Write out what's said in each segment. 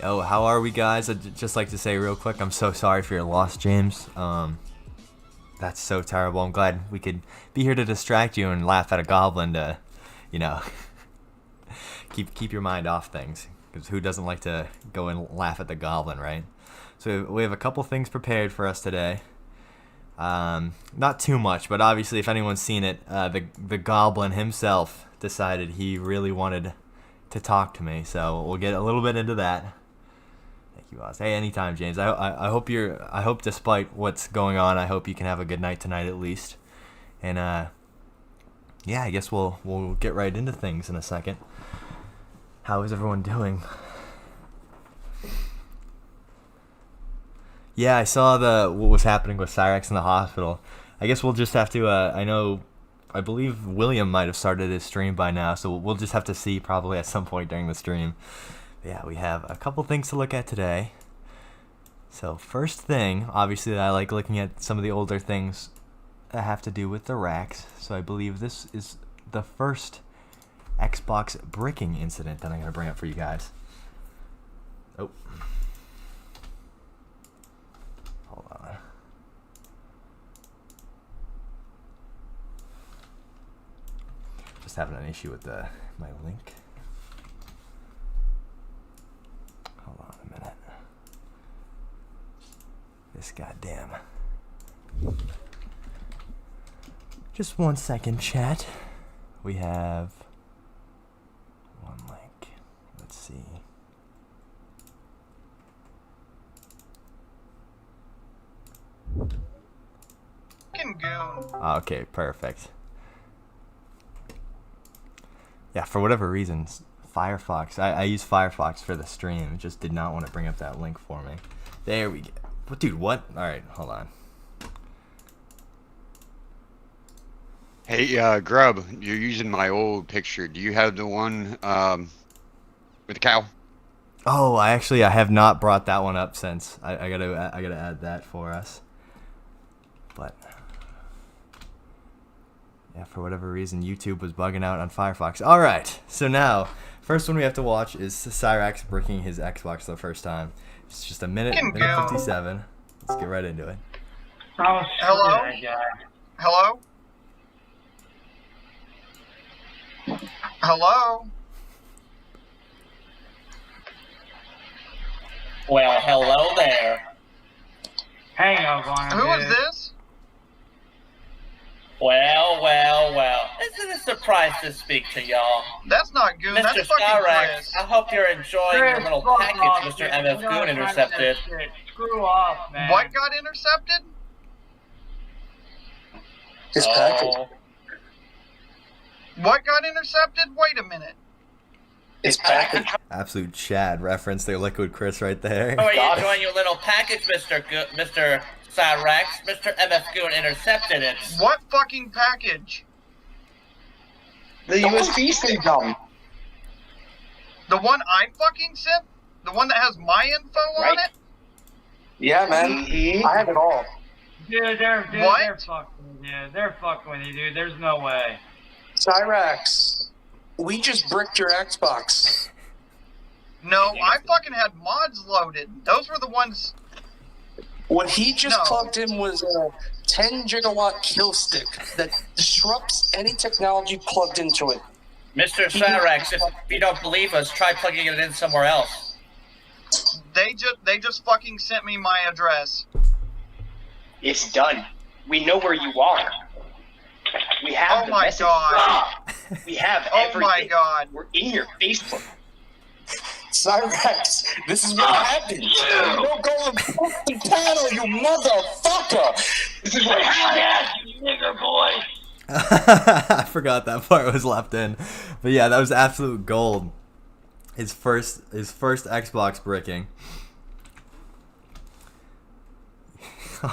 Yo, how are we, guys? I'd just like to say real quick, I'm so sorry for your loss, James. That's so terrible. I'm glad we could be here to distract you and laugh at a goblin to, you know, keep your mind off things. Because who doesn't like to go and laugh at the goblin, right? So we have a couple things prepared for us today. Not too much, but obviously if anyone's seen it, the goblin himself decided he really wanted to talk to me. So we'll get a little bit into that. Thank you, boss. Hey, anytime, James. I hope despite what's going on, I hope you can have a good night tonight at least. And yeah, I guess we'll get right into things in a second. How is everyone doing? Yeah, I saw what was happening with Cyraxx in the hospital. I guess we'll just have to. I believe William might have started his stream by now, so we'll just have to see probably at some point during the stream. Yeah, we have a couple things to look at today. So first thing, obviously I like looking at some of the older things that have to do with the Raxx. So I believe this is the first Xbox bricking incident that I'm going to bring up for you guys. Oh. Hold on. Just having an issue with my link. Hold on a minute. This goddamn. Just 1 second, chat. We have one link. Let's see. Okay, perfect. Yeah, for whatever reasons, Firefox. I use Firefox for the stream. It just did not want to bring up that link for me. There we go. What, dude? What? All right, hold on. Hey, Grub, you're using my old picture. Do you have the one with the cow? Oh, I have not brought that one up since. I gotta add that for us. But yeah, for whatever reason, YouTube was bugging out on Firefox. All right, so now first one we have to watch is Cyraxx bricking his Xbox for the first time. It's just a minute 57. Let's get right into it. Oh, hello? Hello? Hello? Well, hello there. Hangout on Who is this? Well. Isn't it a surprise to speak to y'all? That's not good. Mr. That's fucking Cyraxx, Chris. I hope you're enjoying your little package Mr. MF Goon intercepted. Screw off, man. What got intercepted? His package. What got intercepted? Wait a minute. His package. Absolute Chad reference there, Liquid Chris right there. How are you enjoying your little package, Mr. Cyraxx? Mr. MF Goon intercepted it. What fucking package? The USB stick dumb. The one I fucking sent? The one that has my info on it? Yeah, man. I have it all. Dude, they're fucking with you. They're fucking with you, dude. There's no way. Cyraxx, we just bricked your Xbox. No, I fucking had mods loaded. Those were the ones. What he just plugged in was a 10 gigawatt kill stick that disrupts any technology plugged into it. Mr. Cyraxx, if you don't believe us, try plugging it in somewhere else. They just fucking sent me my address. It's done. We know where you are. We have the message. God. We have Oh everything. my God. We're in your Facebook. Cyraxx, this is what happened. You don't go and fuck the panel, you motherfucker. This is what happened, you nigger boy. I forgot that part was left in, but yeah, that was absolute gold. His first Xbox bricking.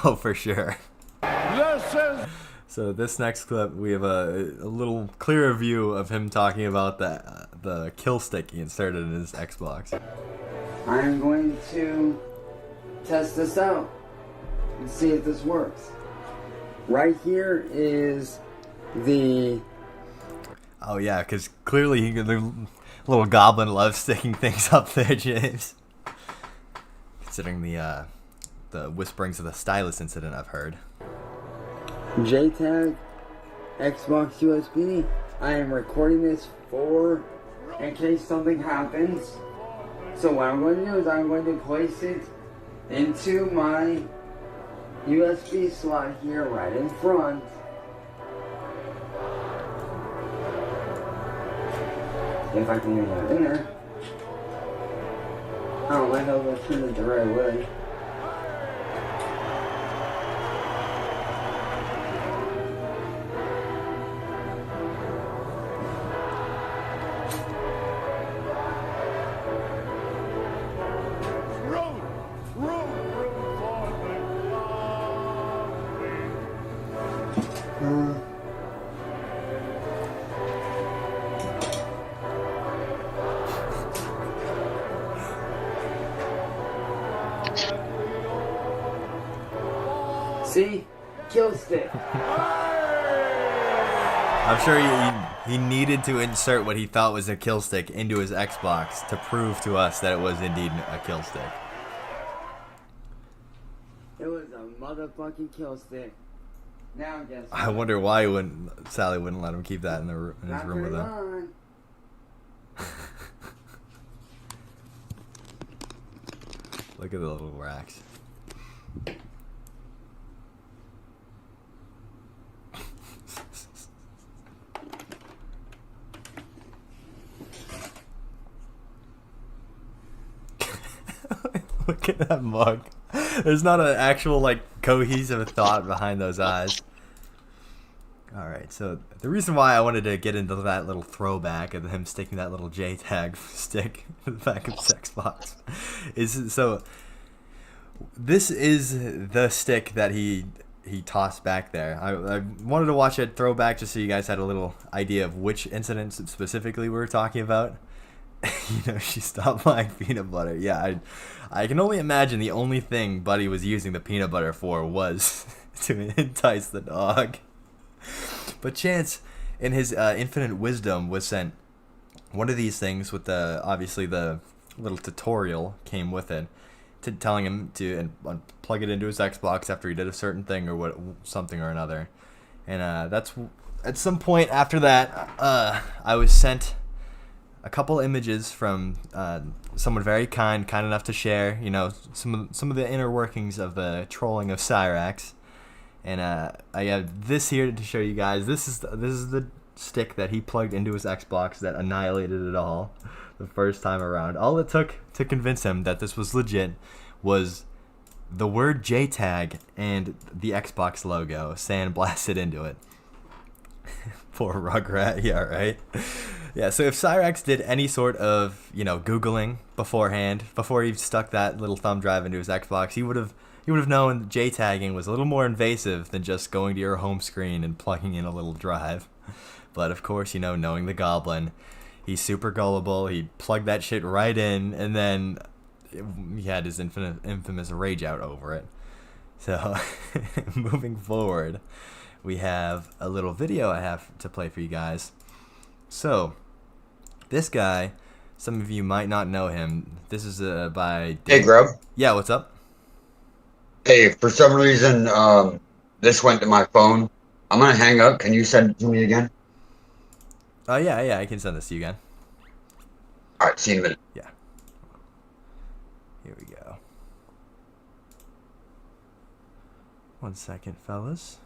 Oh, for sure. So this next clip, we have a little clearer view of him talking about the kill stick he inserted in his Xbox. I'm going to test this out and see if this works. Right here is the... Oh yeah, because clearly the little goblin loves sticking things up there, James. considering the whisperings of the stylus incident I've heard. JTAG, Xbox USB. I am recording this for in case something happens. So what I'm going to do is I'm going to place it into my USB slot here right in front. If I can get it in there. I don't like how I turned it the right way. See? Kill stick. I'm sure he needed to insert what he thought was a kill stick into his Xbox to prove to us that it was indeed a kill stick. It was a motherfucking kill stick. Now guess what? I wonder why Sally wouldn't let him keep that in his room with him. On. Look at the little Raxx. Look at that mug. There's not an actual like cohesive thought behind those eyes. Alright, so the reason why I wanted to get into that little throwback of him sticking that little JTAG stick in the back of his Xbox is so this is the stick that he tossed back there. I wanted to watch a throwback just so you guys had a little idea of which incidents specifically we were talking about. You know, she stopped buying peanut butter. Yeah, I can only imagine the only thing Buddy was using the peanut butter for was to entice the dog. But Chance, in his infinite wisdom, was sent one of these things with obviously the little tutorial came with it, telling him to plug it into his Xbox after he did a certain thing or something or another. And that's at some point after that, I was sent a couple images from someone very kind enough to share, you know, some of the inner workings of the trolling of Cyraxx. And I have this here to show you guys. This is the stick that he plugged into his Xbox that annihilated it all the first time around. All it took to convince him that this was legit was the word JTAG and the Xbox logo sandblasted into it. Poor Rugrat, yeah, right? Yeah, so if Cyraxx did any sort of, you know, Googling beforehand, before he stuck that little thumb drive into his Xbox, he would have known that JTagging was a little more invasive than just going to your home screen and plugging in a little drive. But of course, you know, knowing the goblin, he's super gullible. He plugged that shit right in, and then he had his infamous rage out over it. So, moving forward, we have a little video I have to play for you guys. So, this guy, some of you might not know him. This is by... Hey, Grub. Yeah, what's up? Hey, for some reason, this went to my phone. I'm gonna hang up. Can you send it to me again? Oh, yeah, I can send this to you again. Alright, see you in a minute. Yeah. Here we go. 1 second, fellas.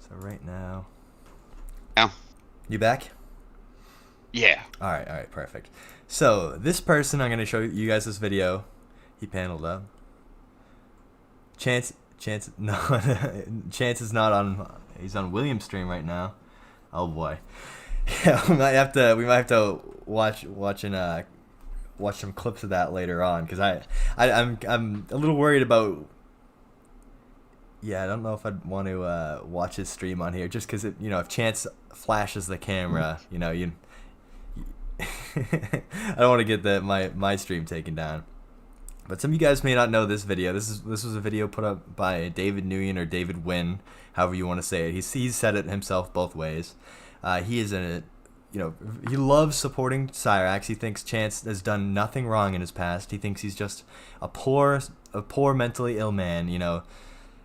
So right now... Yeah. You back? Yeah. Alright, perfect. So, this person, I'm going to show you guys this video. He paneled up. Chance is not on, he's on William's stream right now. Oh boy. Yeah, we might have to watch some clips of that later on, because I'm a little worried about. Yeah, I don't know if I'd want to watch his stream on here, just because you know, if Chance flashes the camera, you know, I don't want to get my stream taken down. But some of you guys may not know this video. This was a video put up by David Nguyen or David Wynn, however you want to say it. He's said it himself both ways. He is a you know, he loves supporting Cyraxx. He thinks Chance has done nothing wrong in his past. He thinks he's just a poor mentally ill man. You know,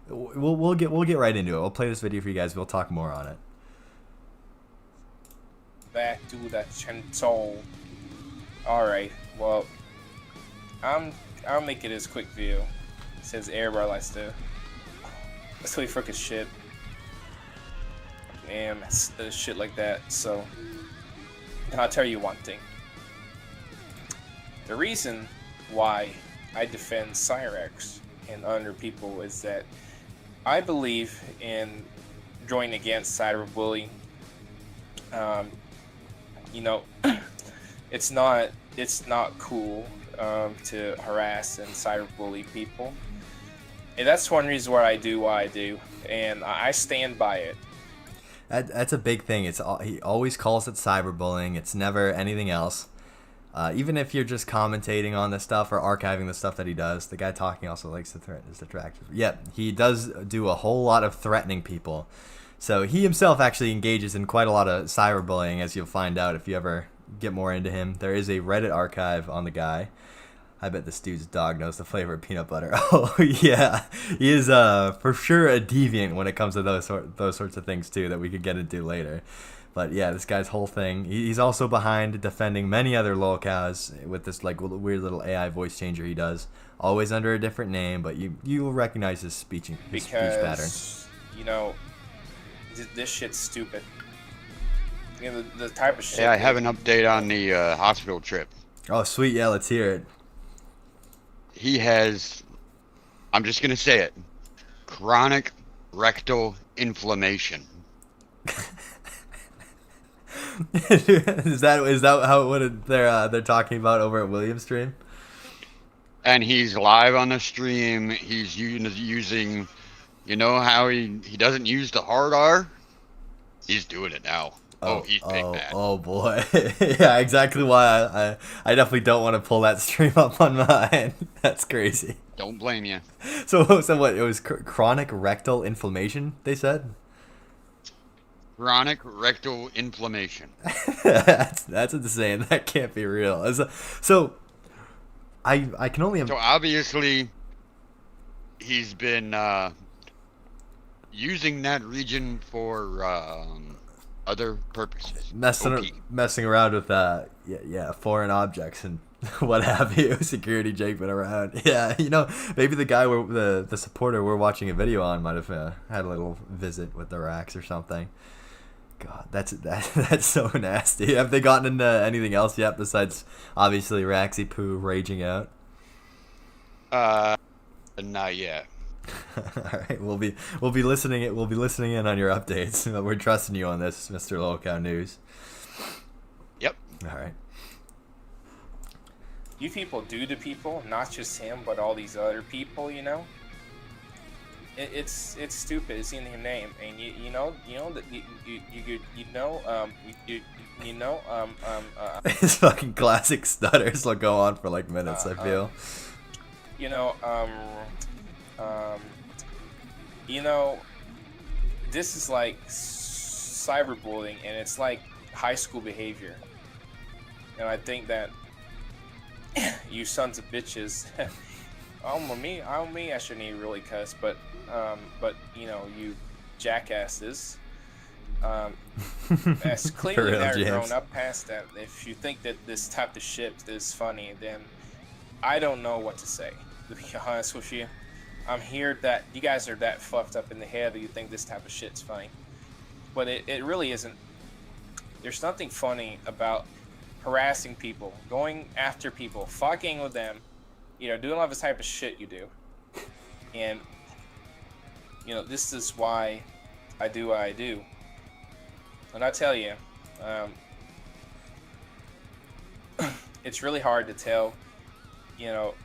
we'll get right into it. We'll play this video for you guys. We'll talk more on it. Back to the chainsaw. All right. Well, I'll make it as quick video since everybody likes to. Let's really freaking shit. And shit like that. So I'll tell you one thing. The reason why I defend Cyraxx and other people is that I believe in joining against cyberbullying. You know, it's not cool to harass and cyberbully people, and that's one reason why I do what I do, and I stand by it. That's a big thing. He always calls it cyberbullying. It's never anything else. Even if you're just commentating on this stuff or archiving the stuff that he does, the guy talking also likes to threaten his detractors. Yeah, he does do a whole lot of threatening people. So he himself actually engages in quite a lot of cyberbullying, as you'll find out if you ever get more into him. There is a Reddit archive on the guy. I bet this dude's dog knows the flavor of peanut butter. Oh yeah, he is for sure a deviant when it comes to those sorts of things too that we could get into later. But yeah, this guy's whole thing. He's also behind defending many other lolcows with this like weird little AI voice changer he does, always under a different name, but you will recognize his speech pattern. You know, this shit's stupid. You know, the type of shit. Yeah, I have an update on the hospital trip. Oh, sweet. Yeah, let's hear it. He has, I'm just going to say it, chronic rectal inflammation. Is that what they're talking about over at Williams' stream? And he's live on the stream. He's using, you know how he doesn't use the hard R? He's doing it now. He's big mad. Oh boy. Yeah, exactly why I definitely don't want to pull that stream up on mine. That's crazy. Don't blame you. So what? It was chronic rectal inflammation, they said? Chronic rectal inflammation. that's insane. That can't be real. So I can only... So obviously he's been using that region for other purposes. Messing around with foreign objects and what have you. Security Jake been around. Yeah, you know, maybe the guy the supporter we're watching a video on might have had a little visit with the Raxx or something. God, that's so nasty. Have they gotten into anything else yet besides obviously Raxy Poo raging out? Not yet. All right, we'll be listening in on your updates. We're trusting you on this, Mr. Lolcow News. Yep. All right. You people do to people, not just him, but all these other people. You know, it's stupid. It's in your name, and you know that his fucking classic stutters will go on for like minutes. I feel. You know, this is like cyberbullying, and it's like high school behavior. And I think that you sons of bitches, I shouldn't even really cuss, but you know, you jackasses, as clearly that are grown up past that. If you think that this type of shit is funny, then I don't know what to say. To be honest with you, I'm here that you guys are that fucked up in the head that you think this type of shit's funny, but it really isn't. There's nothing funny about harassing people, going after people, fucking with them, you know, doing all this type of shit you do. And you know, this is why I do what I do. And I tell you, it's really hard to tell, you know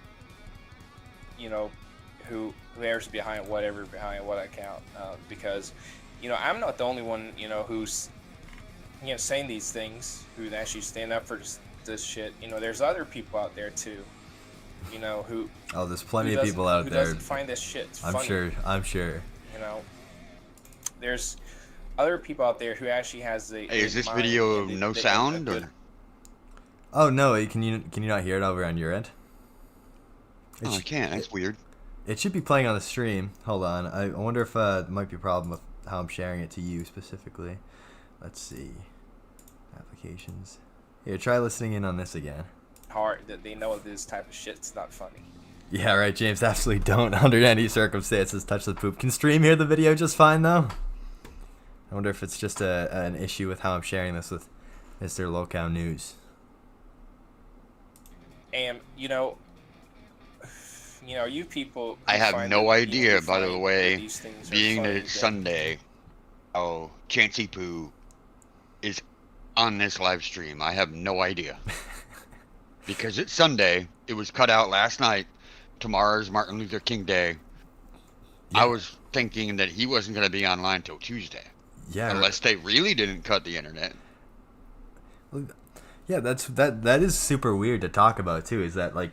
whoever's behind what account, because you know, I'm not the only one, you know, who's, you know, saying these things, who actually stand up for this shit. You know, there's other people out there too, you know, who there's plenty of people out there who doesn't find this shit funny. I'm sure You know, there's other people out there who actually has the. Hey, is this video no sound? Or? Oh no! Can you not hear it over on your end? Oh, I can't. That's weird. It should be playing on the stream. Hold on. I wonder if there might be a problem with how I'm sharing it to you specifically. Let's see. Applications. Here, try listening in on this again. Hard that they know this type of shit's not funny. Yeah, right, James. Absolutely don't, under any circumstances, touch the poop. Can stream hear the video just fine, though? I wonder if it's just an issue with how I'm sharing this with Mr. Locale News. And, you people... I have no idea, by the way, being that it's Sunday, how Chancey Poo is on this live stream. I have no idea. Because it's Sunday. It was cut out last night. Tomorrow's Martin Luther King Day. Yeah. I was thinking that he wasn't going to be online till Tuesday. Yeah. Unless they really didn't cut the internet. Yeah, that is super weird to talk about too. Is that like,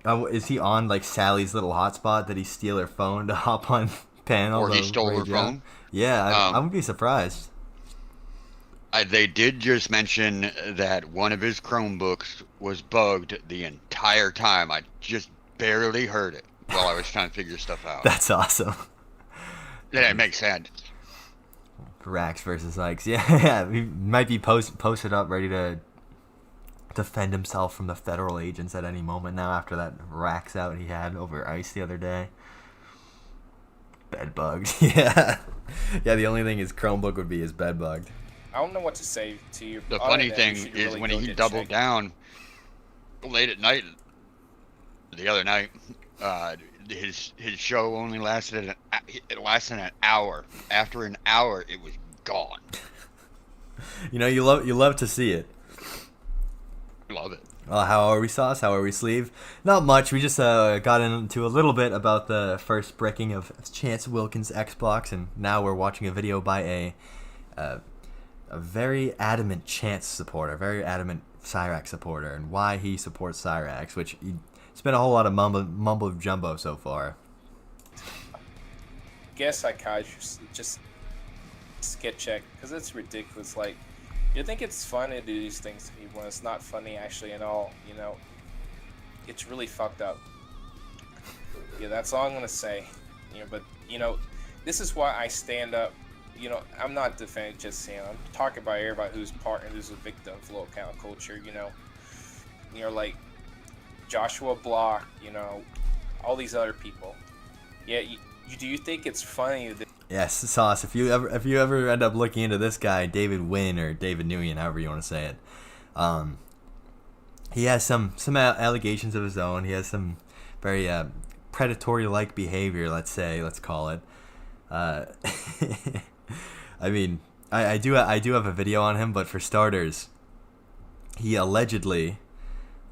is he on like Sally's little hotspot? Did he steal her phone to hop on panel? Or he stole her phone? Yeah, I would be surprised. They did just mention that one of his Chromebooks was bugged the entire time. I just barely heard it while I was trying to figure stuff out. That's awesome. Yeah, it makes sense. Raxx versus Cyraxx. Yeah, he might be posted up ready to defend himself from the federal agents at any moment now after that Raxx out he had over ICE the other day. Bed bugged. Yeah. Yeah, the only thing his Chromebook would be is bed bugged. I don't know what to say to you. The funny thing is when he doubled down late at night the other night, his show only lasted an hour. After an hour, it was gone. You love to see it. Love it. Well, how are we, Sauce? How are we, Sleeve? Not much. We just got into a little bit about the first breaking of Chance Wilkins' Xbox, and now we're watching a video by a very adamant Chance supporter, very adamant Cyraxx supporter, and why he supports Cyraxx, which it's been a whole lot of mumbo jumbo so far. Guess I just get checked because it's ridiculous. Like, you think it's fun to do these things to people, and it's not funny actually at all. It's really fucked up. Yeah, that's all I'm gonna say. But this is why I stand up. I'm not defending just saying. I'm talking about everybody who's a victim of low-count culture. Like Joshua Block. All these other people. Yeah, do you think it's funny that? Yes, Sauce. If you ever end up looking into this guy, David Wynn or David Nguyen, however you want to say it, he has some allegations of his own. He has some very predatory-like behavior. Let's call it. I mean, I do have a video on him, but for starters, he allegedly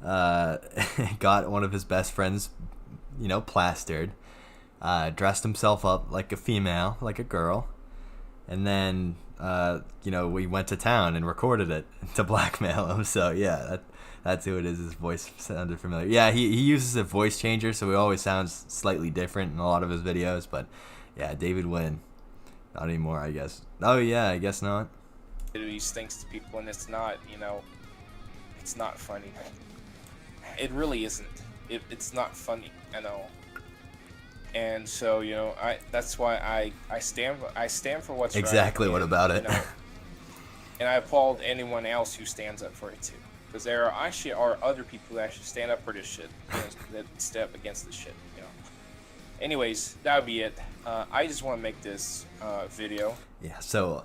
got one of his best friends, plastered. Dressed himself up like a female, like a girl, and then we went to town and recorded it to blackmail him. So yeah, that's who it is. His voice sounded familiar. Yeah, he uses a voice changer, so he always sounds slightly different in a lot of his videos. But yeah, David Wynn, not anymore, I guess. Oh yeah, I guess not. Do these things to people, and it's not, it's not funny. It really isn't. It's not funny at all. And so that's why I stand for what's exactly right. What about it? And I applaud anyone else who stands up for it too, because there are other people that actually stand up for this shit, that step against this shit. Anyways, that would be it. I just want to make this video. Yeah. So,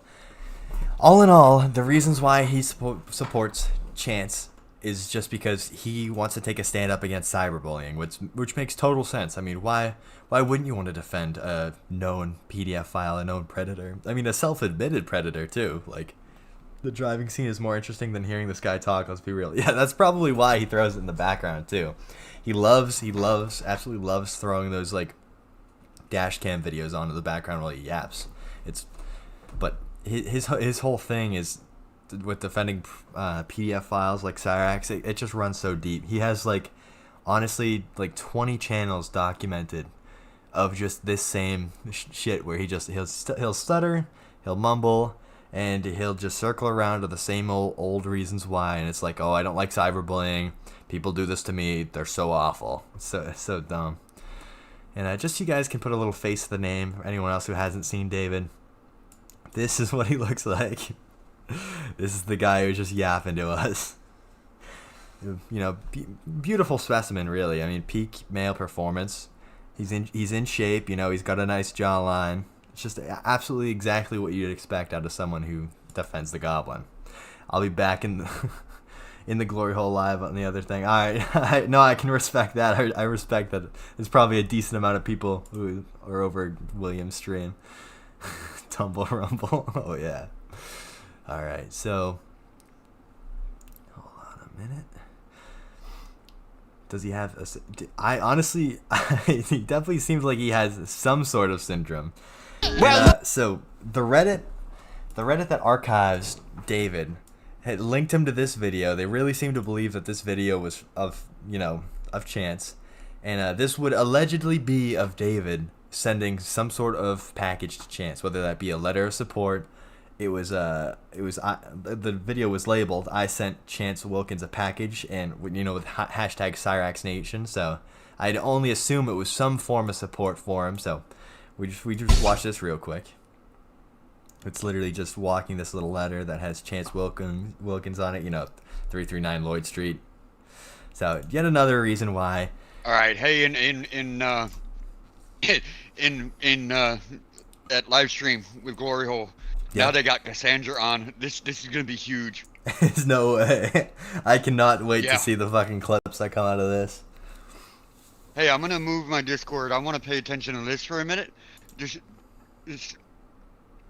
all in all, the reasons why he supports Chance is just because he wants to take a stand up against cyberbullying, which makes total sense. I mean, why wouldn't you want to defend a known PDF file, a known predator? I mean, a self-admitted predator too. Like, the driving scene is more interesting than hearing this guy talk. Let's be real. Yeah, that's probably why he throws it in the background too. He absolutely loves throwing those like dash cam videos onto the background while he yaps. But his whole thing is with defending PDF files like Cyraxx. It just runs so deep. He has honestly 20 channels documented of just this same shit where he'll stutter, he'll mumble, and he'll just circle around to the same old reasons why. And it's like, oh, I don't like cyberbullying. People do this to me. They're so awful. So dumb. And just so you guys can put a little face to the name, for anyone else who hasn't seen David, this is what he looks like. This is the guy who's just yapping to us. You know, beautiful specimen, really. I mean, peak male performance. He's in shape. You know, he's got a nice jawline. It's just absolutely exactly what you'd expect out of someone who defends the Goblin. I'll be back in the in the glory hole live on the other thing. All right, no, I can respect that. I respect that. There's probably a decent amount of people who are over William's stream. Tumble rumble. Oh yeah. All right, so hold on a minute. Does he have I honestly, he definitely seems like he has some sort of syndrome. Well, so the Reddit that archives David had linked him to this video. They really seem to believe that this video was of Chance, and this would allegedly be of David sending some sort of package to Chance, whether that be a letter of support. The video was labeled "I sent Chance Wilkins a package," and with hashtag Cyraxx Nation. So I'd only assume it was some form of support for him. So we just watch this real quick. It's literally just walking this little letter that has Chance Wilkins on it. 339 Lloyd Street. So yet another reason why. All right, hey, in that live stream with Glory Hole. Now they got Cassandra on. This is gonna be huge. There's no way. I cannot wait to see the fucking clips that come out of this. Hey, I'm gonna move my Discord. I want to pay attention to this for a minute. Just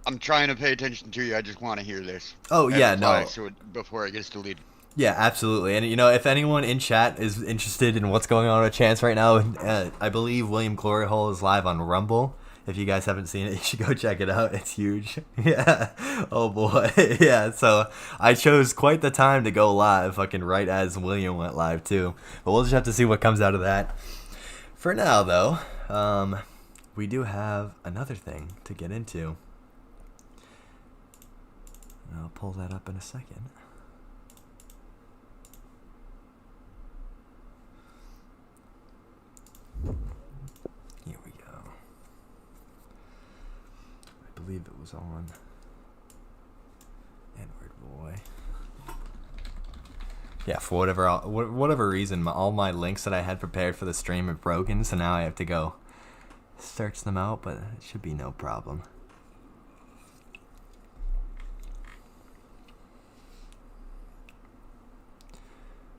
I'm trying to pay attention to you. I just want to hear this. Oh yeah, no. So before it gets deleted. Yeah, absolutely. And if anyone in chat is interested in what's going on with Chance right now, I believe William Glory Hole is live on Rumble. If you guys haven't seen it, you should go check it out. It's huge. Yeah. Oh boy. Yeah. So I chose quite the time to go live, fucking right as William went live too. But we'll just have to see what comes out of that. For now, though, we do have another thing to get into. I'll pull that up in a second. Here we go. I believe it was on Edward Boy. Yeah, for whatever reason, all my links that I had prepared for the stream are broken, so now I have to go search them out, but it should be no problem.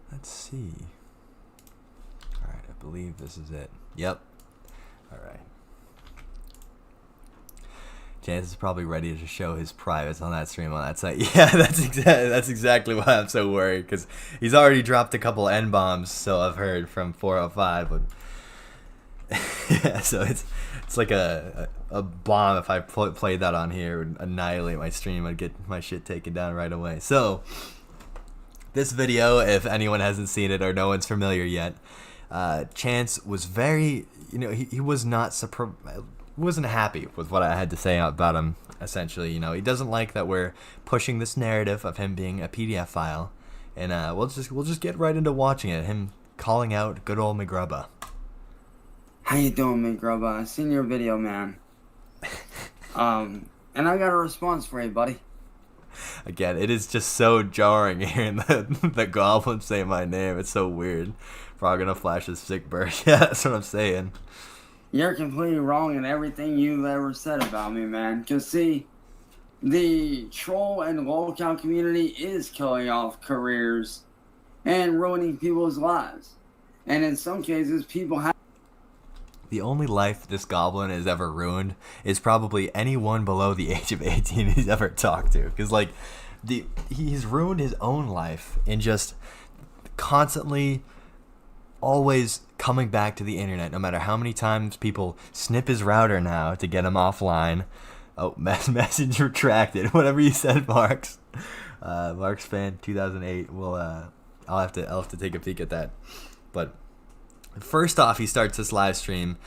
Let's see. Alright, I believe this is it. Yep. Alright. Chance is probably ready to show his privates on that stream on that site. Yeah, that's exactly why I'm so worried, because he's already dropped a couple N-bombs, so I've heard, from 405. But yeah, so it's like a bomb. If I played that on here, it would annihilate my stream. I'd get my shit taken down right away. So this video, if anyone hasn't seen it or no one's familiar yet, Chance was very, he was not wasn't happy with what I had to say about him, essentially. He doesn't like that we're pushing this narrative of him being a PDF file, and we'll just get right into watching it. Him calling out good old McGrubba. How you doing, McGrubba? I seen your video, man. And I got a response for you, buddy. Again, it is just so jarring hearing the goblin say my name. It's so weird. Probably gonna flash his sick bird. Yeah, that's what I'm saying. You're completely wrong in everything you've ever said about me, man. Because, see, the troll and lolcow community is killing off careers and ruining people's lives. And in some cases, people have... The only life this goblin has ever ruined is probably anyone below the age of 18 he's ever talked to. Because, like, he's ruined his own life in just constantly... always coming back to the internet, no matter how many times people snip his router now to get him offline. Oh, message retracted. Whatever you said, Marks. Marks fan 2008. Well, I'll have to take a peek at that. But first off, he starts this live stream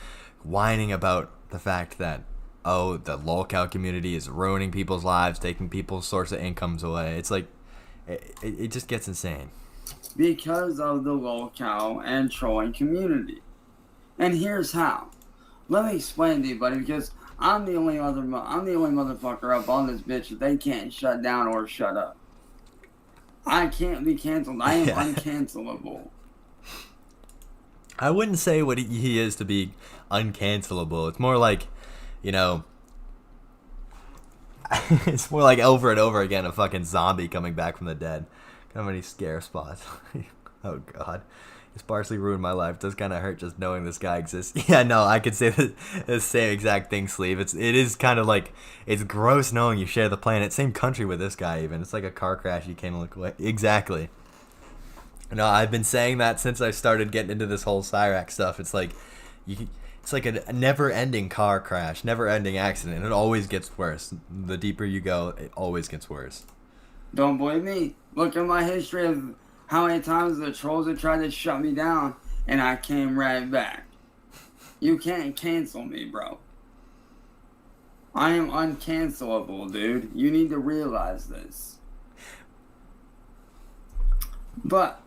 whining about the fact that oh, the lolcow community is ruining people's lives, taking people's source of incomes away. It's like, it just gets insane. Because of the lolcow and trolling community. And here's how. Let me explain to you, buddy, because I'm the only motherfucker up on this bitch that they can't shut down or shut up. I can't be canceled. I am uncancelable. I wouldn't say what he is to be uncancelable. It's more like, you know, it's more like over and over again a fucking zombie coming back from the dead. How many scare spots? Oh god, it's partially ruined my life. It does kind of hurt just knowing this guy exists. Yeah, no, I could say the same exact thing, Sleeve. It is kind of like, it's gross knowing you share the planet, same country with this guy. Even it's like a car crash you can't look away. Exactly. No, I've been saying that since I started getting into this whole Cyraxx stuff. It's like it's like a never-ending car crash, never-ending accident. It always gets worse. The deeper you go, it always gets worse. Don't believe me? Look at my history of how many times the trolls have tried to shut me down, and I came right back. You can't cancel me, bro. I am uncancelable, dude. You need to realize this. But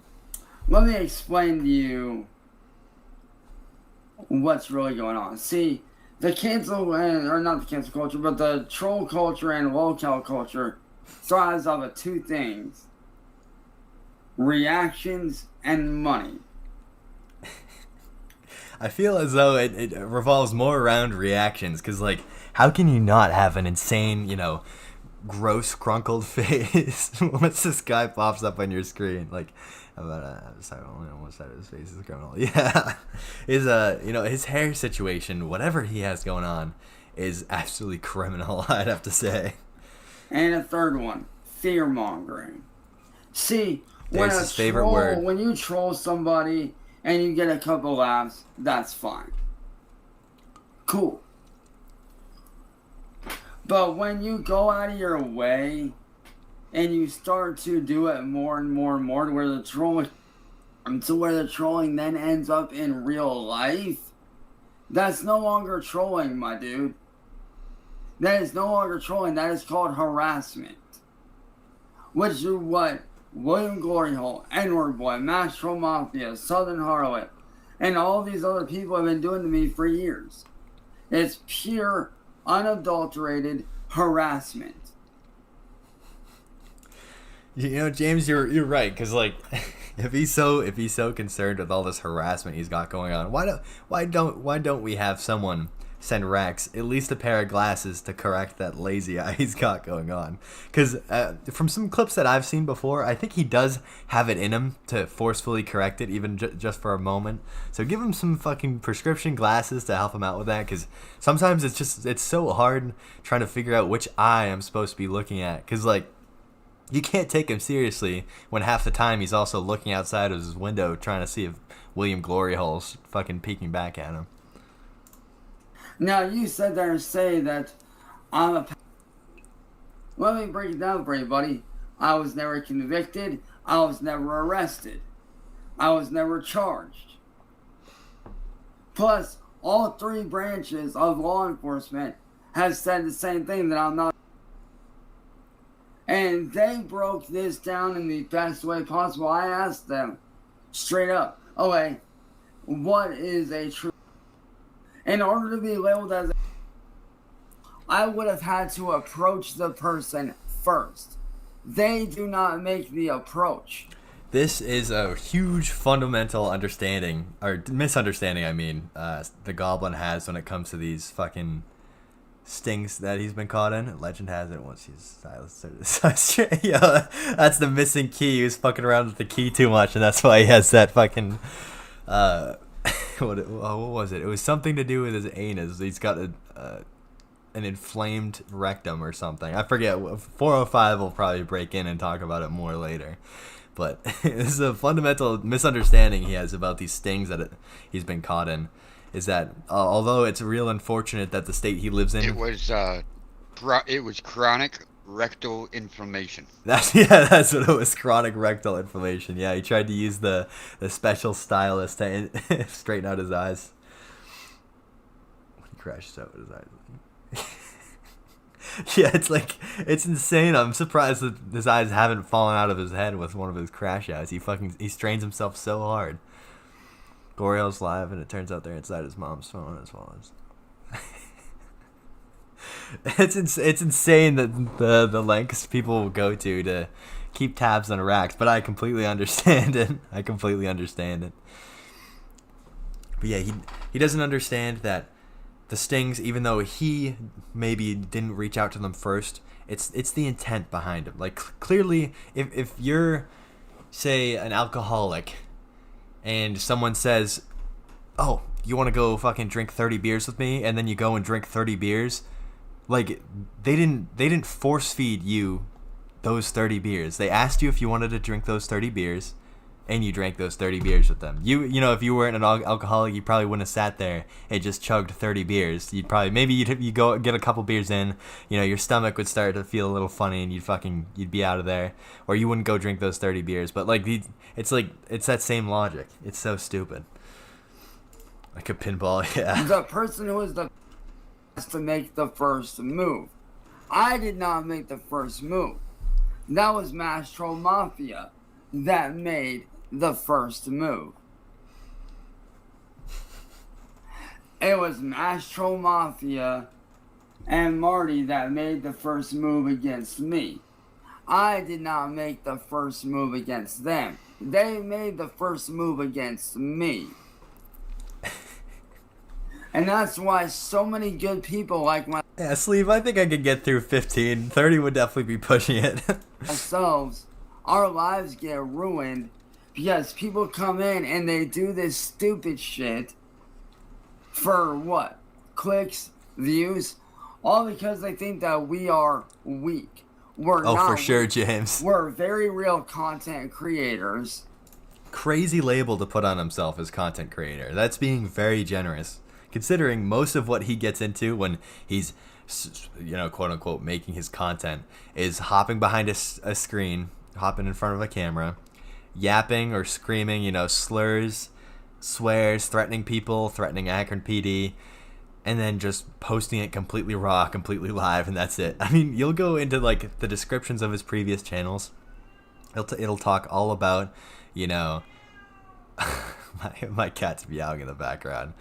let me explain to you what's really going on. See, the cancel, or not the cancel culture, but the troll culture and lolcow culture thrives off of two things: reactions and money. I feel as though it revolves more around reactions, because, like, how can you not have an insane, you know, gross, crunkled face once this guy pops up on your screen? Like, sorry, only on one side of his face is a criminal. Yeah. You know, his hair situation, whatever he has going on, is absolutely criminal, I'd have to say. And a third one, fear-mongering. See, there's his favorite word. When you troll somebody and you get a couple laughs, that's fine. Cool. But when you go out of your way and you start to do it more and more and more to where the trolling then ends up in real life, that's no longer trolling, my dude. That is no longer trolling. That is called harassment. Which is what William Glory Hole, N-Word Boy, Max Troll Mafia, Southern Harlot, and all these other people have been doing to me for years. It's pure, unadulterated harassment. You know, James, you're right, because, like, if he's so concerned with all this harassment he's got going on, why don't we have someone send Raxx at least a pair of glasses to correct that lazy eye he's got going on? Because from some clips that I've seen before, I think he does have it in him to forcefully correct it, even just for a moment. So give him some fucking prescription glasses to help him out with that, because sometimes it's so hard trying to figure out which eye I'm supposed to be looking at, because, like, you can't take him seriously when half the time he's also looking outside of his window trying to see if William Glory Hole's fucking peeking back at him. Now, you said there and say that I'm a... Let me break it down for you, buddy. I was never convicted. I was never arrested. I was never charged. Plus, all three branches of law enforcement have said the same thing, that I'm not... And they broke this down in the best way possible. I asked them straight up, okay, what is a true... In order to be labeled as a... I would have had to approach the person first. They do not make the approach. This is a huge fundamental understanding, or misunderstanding, I mean, the Goblin has when it comes to these fucking stings that he's been caught in. Legend has it once he's silenced. Yeah, that's the missing key. He was fucking around with the key too much, and that's why he has that fucking... what was it? It was something to do with his anus. He's got an inflamed rectum or something. I forget. 405 will probably break in and talk about it more later. But this is a fundamental misunderstanding he has about these stings that he's been caught in. Is that although it's real unfortunate that the state he lives in... It was chronic rectal inflammation. That's what it was. Chronic rectal inflammation. Yeah, he tried to use the special stylus to straighten out his eyes. He crashes out with his eyes. Yeah, it's like, it's insane. I'm surprised that his eyes haven't fallen out of his head with one of his crash outs. He strains himself so hard. Goriel's live, and it turns out they're inside his mom's phone as well as. It's insane that the lengths people will go to keep tabs on Raxx, but I completely understand it. But yeah, he doesn't understand that the stings, even though he maybe didn't reach out to them first, it's the intent behind them. Like, clearly, if you're, say, an alcoholic, and someone says, "Oh, you want to go fucking drink 30 beers with me?" and then you go and drink 30 beers, like, they didn't force feed you those 30 beers. They asked you if you wanted to drink those 30 beers, and you drank those 30 beers with them. You know, if you weren't an alcoholic, you probably wouldn't have sat there and just chugged 30 beers. You'd go get a couple beers in, you know, your stomach would start to feel a little funny, and you'd be out of there, or you wouldn't go drink those 30 beers. But like, it's that same logic. It's so stupid. Like a pinball, yeah. The person who was the best to make the first move. I did not make the first move. That was Mastro Mafia that made the first move. It was Mastro Mafia and Marty that made the first move against me. I did not make the first move against them. They made the first move against me. And that's why so many good people like my... Yeah, Sleeve, I think I could get through 15. 30 would definitely be pushing it. ourselves, our lives get ruined because people come in and they do this stupid shit for what? Clicks, views, all because they think that we are weak. We're not. Oh, for sure, James. We're very real content creators. Crazy label to put on himself as content creator. That's being very generous, considering most of what he gets into when he's, you know, quote unquote, making his content is hopping behind a screen, hopping in front of a camera, yapping or screaming, you know, slurs, swears, threatening people, threatening Akron PD, and then just posting it completely raw, completely live, and that's it. I mean, you'll go into like the descriptions of his previous channels. It'll talk all about, you know, my cat's meowing in the background.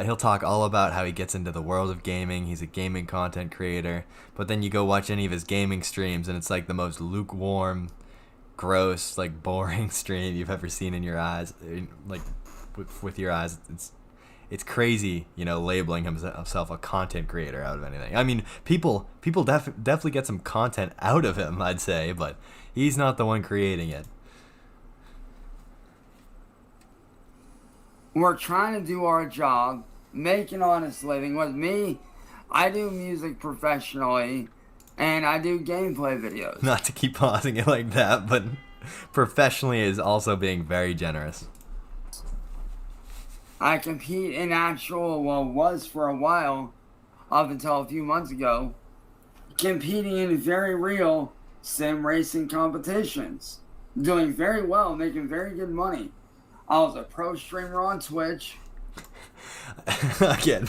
He'll talk all about how he gets into the world of gaming. He's a gaming content creator. But then you go watch any of his gaming streams, and it's like the most lukewarm, gross, like boring stream you've ever seen in your eyes, like with your eyes. It's crazy, you know, labeling himself a content creator out of anything. I mean, people definitely get some content out of him, I'd say, but he's not the one creating it. We're trying to do our job, make an honest living. With me, I do music professionally, and I do gameplay videos. Not to keep pausing it like that, but professionally is also being very generous. I compete in was for a while, up until a few months ago, competing in very real sim racing competitions. Doing very well, making very good money. I was a pro streamer on Twitch. Again,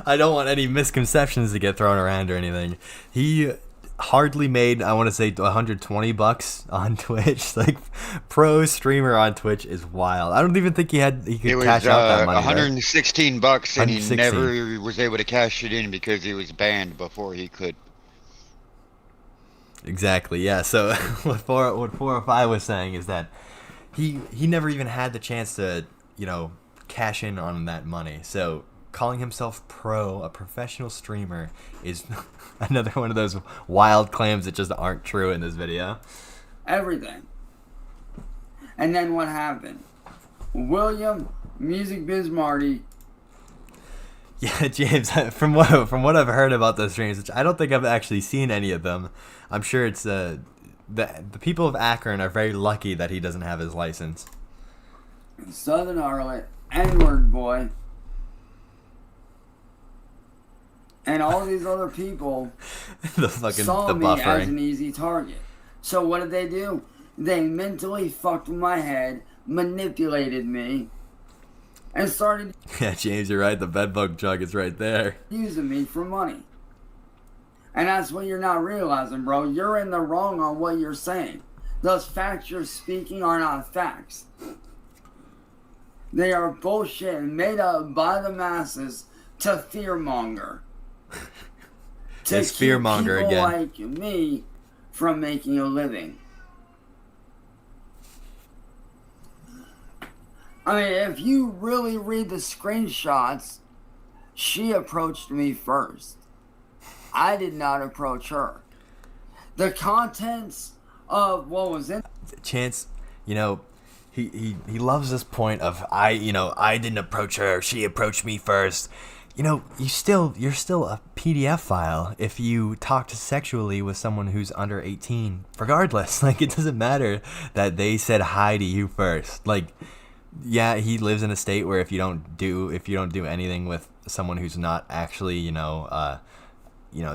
I don't want any misconceptions to get thrown around or anything. He hardly made, I want to say, $120 on Twitch. Like, pro streamer on Twitch is wild. I don't even think he could cash out that money. $116, and he never was able to cash it in because he was banned before he could. Exactly, yeah. So what 405 was saying is that he never even had the chance to, you know, cash in on that money. So calling himself a professional streamer, is another one of those wild claims that just aren't true in this video. Everything. And then what happened? William, Music Biz Marty. Yeah, James, from what I've heard about those streams, which I don't think I've actually seen any of them, I'm sure it's the people of Akron are very lucky that he doesn't have his license. Southern Harlot, N-word boy, and all these other people saw me as an easy target. So what did they do? They mentally fucked with my head, manipulated me, and started... Yeah, James, you're right. The bedbug jug is right there. ...using me for money. And that's what you're not realizing, bro. You're in the wrong on what you're saying. Those facts you're speaking are not facts. They are bullshit made up by the masses to fearmonger. It's fearmonger people again. Like me from making a living. I mean, if you really read the screenshots, she approached me first. I did not approach her. The contents of what was in Chance, you know, he loves this point of I didn't approach her, she approached me first. You know, you're still a PDF file if you talk sexually with someone who's under 18. Regardless, like, it doesn't matter that they said hi to you first. Like, yeah, he lives in a state where if you don't do anything with someone who's not actually,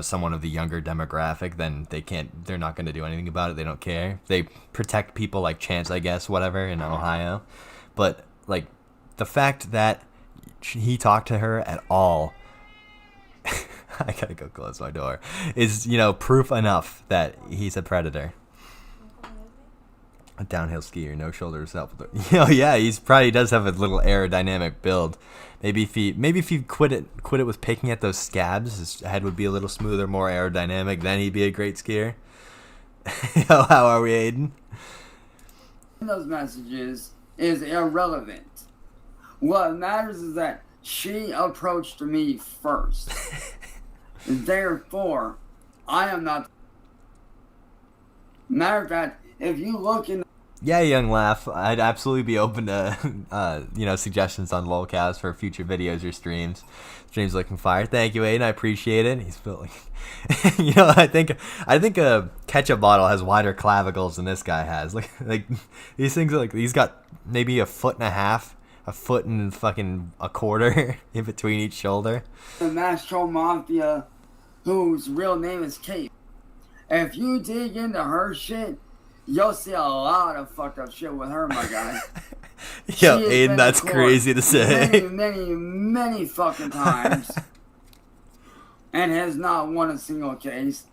someone of the younger demographic, then they're not going to do anything about it. They don't care. They protect people like Chance, I guess, whatever, in Ohio. But, like, the fact that he talked to her at all, I gotta go close my door, is, proof enough that he's a predator. A downhill skier, no shoulders help. Yeah, he probably does have a little aerodynamic build. Maybe if he quit it with picking at those scabs, his head would be a little smoother, more aerodynamic. Then he'd be a great skier. How are we, Aiden? Those messages is irrelevant. What matters is that she approached me first. Therefore, I am not. Matter of fact, if you look in. Yeah, Young Laugh, I'd absolutely be open to, suggestions on lolcast for future videos or streams. Streams looking fire. Thank you, Aiden. I appreciate it. He's feeling, I think a ketchup bottle has wider clavicles than this guy has. Like these things are he's got maybe a foot and a half, a foot and fucking a quarter in between each shoulder. The Mastro Mafia, whose real name is Kate. If you dig into her shit, you'll see a lot of fucked up shit with her, my guy. Yo, Aiden, that's crazy to say. Many fucking times. And has not won a single case.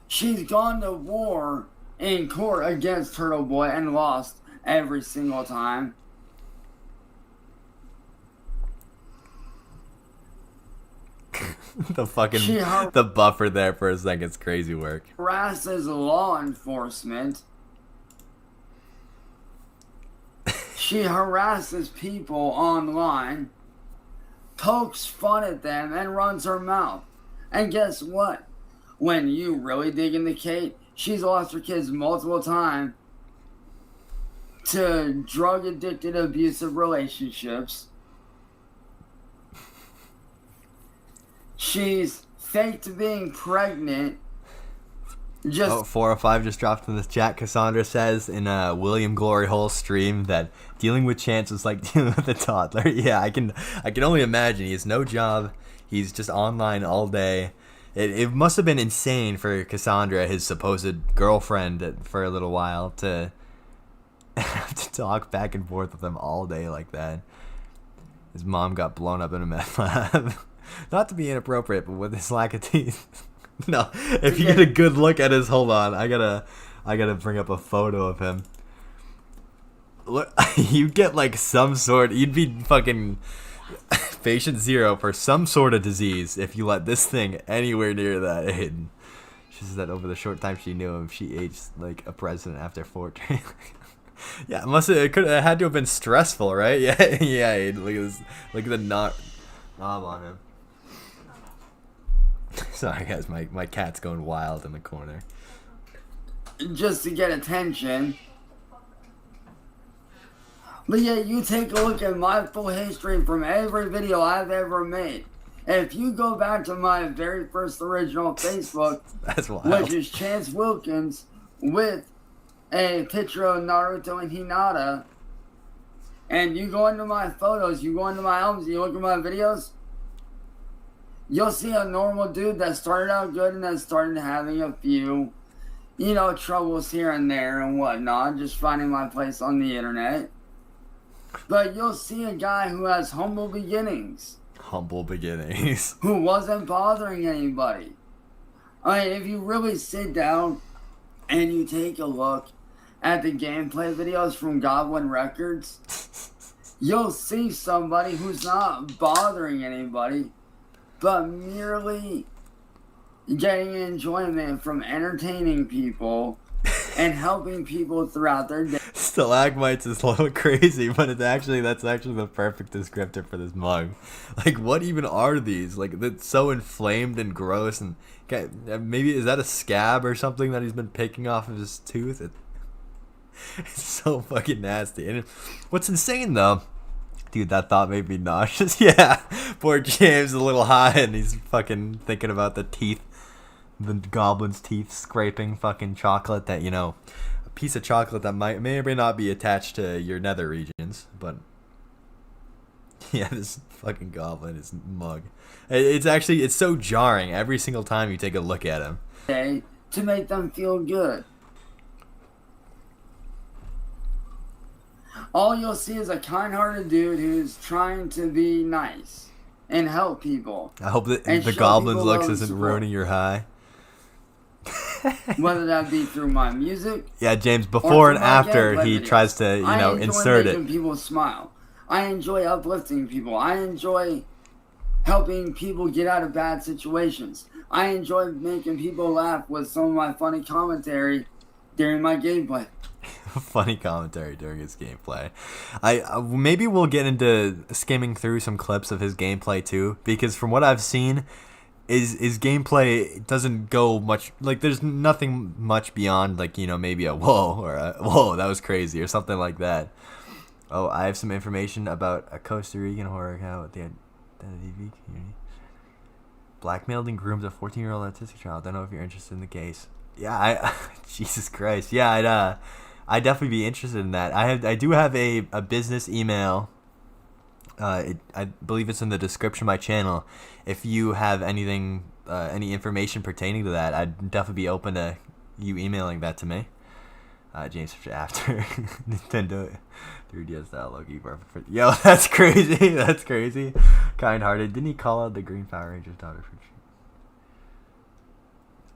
She's gone to war in court against Turtle Boy and lost every single time. The buffer there for a second is crazy work. Harasses law enforcement. She harasses people online, pokes fun at them, and runs her mouth. And guess what? When you really dig into Kate, she's lost her kids multiple times to drug-addicted, abusive relationships. She's faked being pregnant. 405 just dropped in the chat. Cassandra says in a William Glory Hole stream that dealing with Chance is like dealing with a toddler. Yeah, I can only imagine. He has no job. He's just online all day. It must have been insane for Cassandra, his supposed girlfriend, for a little while to have to talk back and forth with him all day like that. His mom got blown up in a meth lab. Not to be inappropriate, but with his lack of teeth. No, if you get a good look at his, hold on, I gotta bring up a photo of him. Look, you get like some sort. You'd be fucking patient zero for some sort of disease if you let this thing anywhere near that Aiden. She says that over the short time she knew him, she aged like a president after 14. Yeah, it had to have been stressful, right? Yeah, Aiden, look at this, look at the knob on him. Sorry guys, my cat's going wild in the corner. Just to get attention. But yeah, you take a look at my full history from every video I've ever made. And if you go back to my very first original Facebook, that's wild, which is Chance Wilkins with a picture of Naruto and Hinata, and you go into my photos, you go into my albums, you look at my videos, you'll see a normal dude that started out good and then started having a few, troubles here and there and whatnot, just finding my place on the internet. But you'll see a guy who has humble beginnings. Humble beginnings. Who wasn't bothering anybody. I mean, if you really sit down and you take a look at the gameplay videos from Goblin Records, you'll see somebody who's not bothering anybody, but merely getting enjoyment from entertaining people and helping people throughout their day. Stalagmites is a little crazy, but that's actually the perfect descriptor for this mug. Like, what even are these? Like, that's so inflamed and gross, and maybe is that a scab or something that he's been picking off of his tooth? It's so fucking nasty. And what's insane though, dude, that thought made me nauseous. Yeah, poor James is a little high and he's fucking thinking about the teeth, the goblin's teeth scraping fucking chocolate that, you know, a piece of chocolate that may or may not be attached to your nether regions. But yeah, this fucking goblin is mug. It's so jarring every single time you take a look at him. To make them feel good. All you'll see is a kind-hearted dude who's trying to be nice and help people. I hope that the goblin's looks isn't ruining your high. Whether that be through my music. Yeah, James, before and after he tries to, you know, insert it. I enjoy making people smile. I enjoy uplifting people. I enjoy helping people get out of bad situations. I enjoy making people laugh with some of my funny commentary during my gameplay. Funny commentary during his gameplay. I maybe we'll get into skimming through some clips of his gameplay too, because from what I've seen, his gameplay doesn't go much, like there's nothing much beyond, like, you know, maybe a whoa or a whoa, that was crazy or something like that. Oh, I have some information about a Costa Rican horror account at the TV community. Blackmailed and groomed a 14-year-old autistic child. Don't know if you're interested in the case. Yeah, Jesus Christ. Yeah, I'd definitely be interested in that. I do have a business email. I believe it's in the description of my channel. If you have anything, any information pertaining to that, I'd definitely be open to you emailing that to me. James after Nintendo 3DS style Loki perfect for. Yo, that's crazy. That's crazy. Kind-hearted. Didn't he call out the Green Power Ranger's daughter for?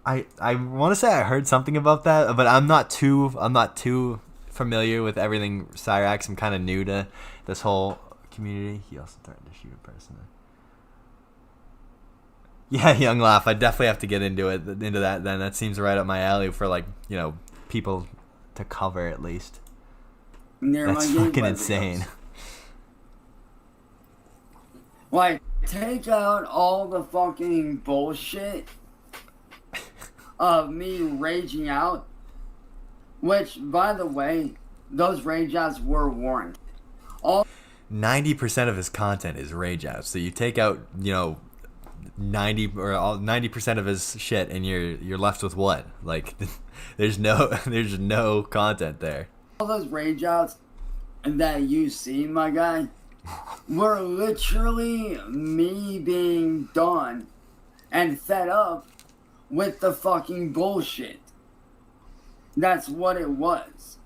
I want to say I heard something about that, but I'm not too familiar with everything Cyraxx. I'm kind of new to this whole community. He also threatened to shoot a person. Yeah, Young Laugh. I definitely have to get into that. Then that seems right up my alley for, like, you know, people to cover at least. That's fucking insane. Like, take out all the fucking bullshit of me raging out, which, by the way, those rage outs were warranted. 90% of his content is rage outs. So you take out, you know, 90% of his shit, and you're left with what? Like, there's no content there. All those rage outs that you see, my guy, were literally me being done and fed up with the fucking bullshit. That's what it was.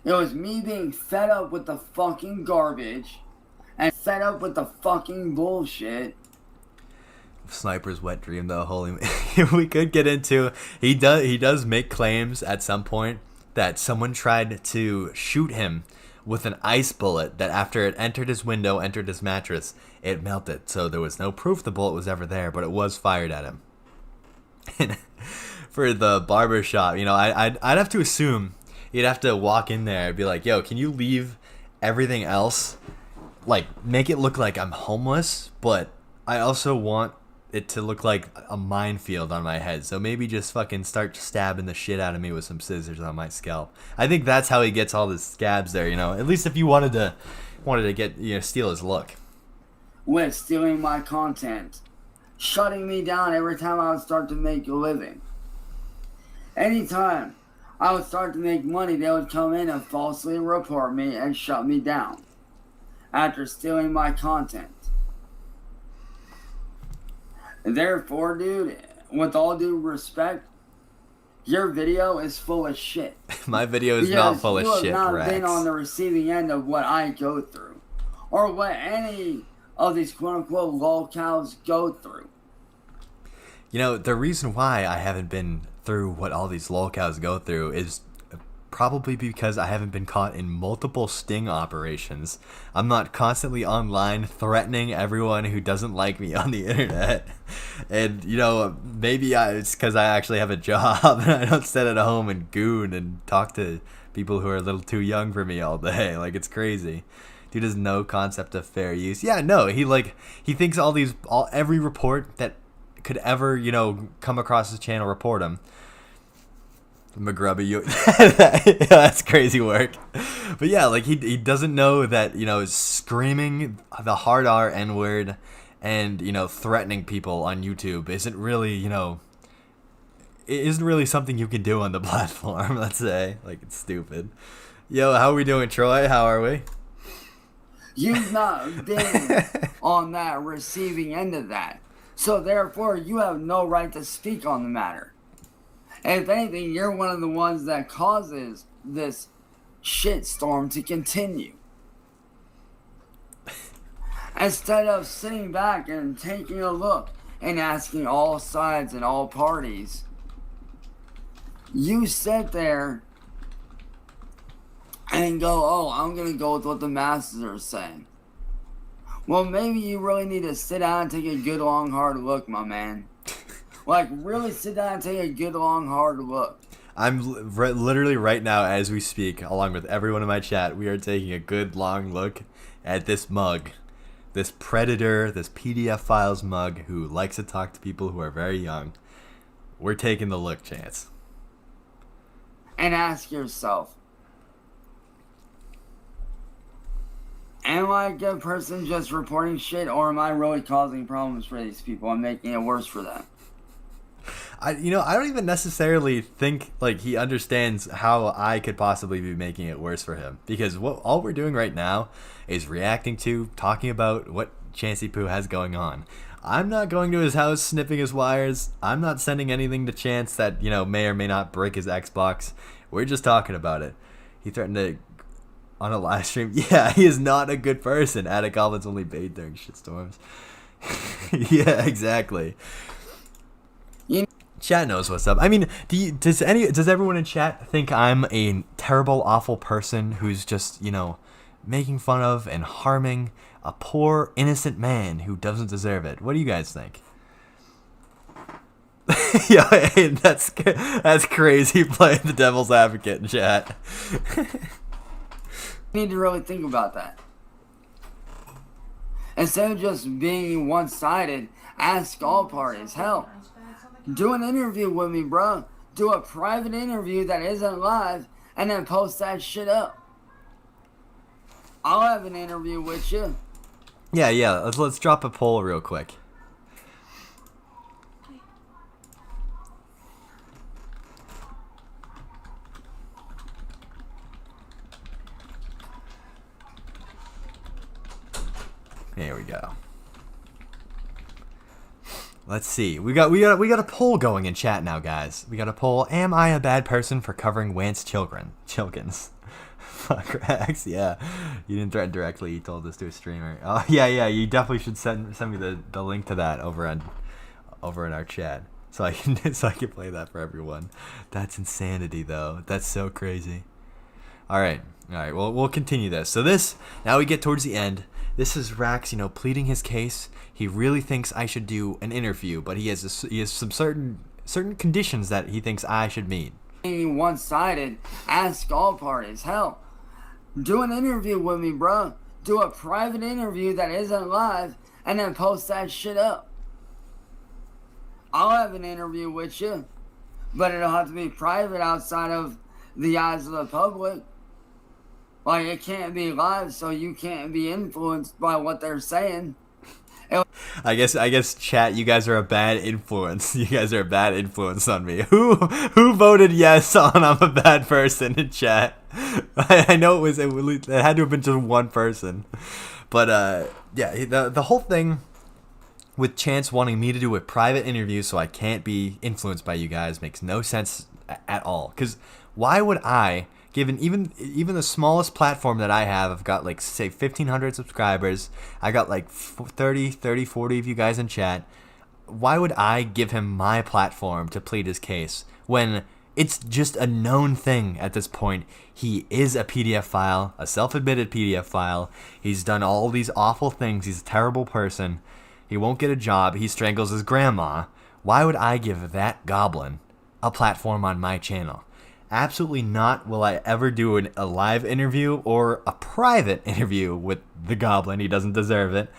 It was me being fed up with the fucking garbage and fed up with the fucking bullshit. Sniper's wet dream though, holy we could get into, he does make claims at some point that someone tried to shoot him with an ice bullet, that after it entered his window, entered his mattress, it melted. So there was no proof the bullet was ever there, but it was fired at him. For the barber shop, you know, I'd have to assume you'd have to walk in there and be like, yo, can you leave everything else, like, make it look like I'm homeless, but I also want it to look like a minefield on my head, so maybe just fucking start stabbing the shit out of me with some scissors on my scalp. I think that's how he gets all the scabs there, you know, at least if you wanted to get, you know, steal his look. With stealing my content, shutting me down every time I would start to make a living. Anytime I would start to make money, they would come in and falsely report me and shut me down after stealing my content. Therefore, dude, with all due respect, your video is full of shit. My video is not full of shit, You have not Raxx. been on the receiving end of what I go through, or what any of these quote-unquote lolcows go through. You know, the reason why I haven't been through what all these lolcows go through is probably because I haven't been caught in multiple sting operations. I'm not constantly online threatening everyone who doesn't like me on the internet. And, you know, maybe it's because I actually have a job and I don't sit at home and goon and talk to people who are a little too young for me all day. Like, it's crazy. Dude has no concept of fair use. Yeah, no, he thinks every report that could ever, you know, come across his channel, report him. Grubba, you that's crazy work. But yeah, like he doesn't know that, you know, screaming the hard R N-word and, you know, threatening people on YouTube isn't really, you know, it isn't really something you can do on the platform, let's say. Like, it's stupid. Yo, how are we doing, Troy? How are we? You've not been on that receiving end of that. So therefore, you have no right to speak on the matter. If anything, you're one of the ones that causes this shitstorm to continue. Instead of sitting back and taking a look and asking all sides and all parties, you sit there and go, oh, I'm going to go with what the masses are saying. Well, maybe you really need to sit down and take a good, long, hard look, my man. Like, really sit down and take a good, long, hard look. I'm literally right now, as we speak, along with everyone in my chat, we are taking a good, long look at this mug. This predator, this PDF files mug who likes to talk to people who are very young. We're taking the look, Chance. And ask yourself, am I a good person just reporting shit, or am I really causing problems for these people and making it worse for them? I don't even necessarily think like he understands how I could possibly be making it worse for him, because all we're doing right now is reacting to, talking about what Chancey Poo has going on. I'm not going to his house snipping his wires. I'm not sending anything to Chance that, you know, may or may not break his Xbox. We're just talking about it. He threatened to on a live stream. Yeah, he is not a good person. Attic Goblins only bathe during shitstorms. Yeah, exactly. Chat knows what's up. I mean, does everyone in chat think I'm a terrible, awful person who's just, you know, making fun of and harming a poor, innocent man who doesn't deserve it? What do you guys think? Yeah, that's crazy playing the devil's advocate in chat. You need to really think about that. Instead of just being one-sided, ask all parties. Hell, do an interview with me, bro. Do a private interview that isn't live, and then post that shit up. I'll have an interview with you. Yeah. Let's drop a poll real quick. There we go. Let's see. We got a poll going in chat now, guys. We got a poll. Am I a bad person for covering Wance Chilkins? Fuck Raxx. Yeah. You didn't threaten directly. You told this to a streamer. Oh yeah. You definitely should send me the link to that over in our chat so I can play that for everyone. That's insanity though. That's so crazy. All right. Well, we'll continue this. So now we get towards the end. This is Raxx, you know, pleading his case. He really thinks I should do an interview, but he has some certain conditions that he thinks I should meet. One-sided, ask all parties. Hell, do an interview with me, bro. Do a private interview that isn't live, and then post that shit up. I'll have an interview with you, but it'll have to be private outside of the eyes of the public. Like, it can't be live, so you can't be influenced by what they're saying. I guess chat, you guys are a bad influence. You guys are a bad influence on me. Who voted yes on I'm a bad person in chat? I know it had to have been just one person. But yeah, the whole thing with Chance wanting me to do a private interview so I can't be influenced by you guys makes no sense at all. Because why would I, given even the smallest platform that I have, I've got like say 1,500 subscribers, I got like 40 of you guys in chat, why would I give him my platform to plead his case when it's just a known thing at this point? He is a PDF file, a self-admitted PDF file. He's done all these awful things. He's a terrible person. He won't get a job. He strangles his grandma. Why would I give that goblin a platform on my channel? Absolutely not will I ever do a live interview or a private interview with the goblin. He doesn't deserve it.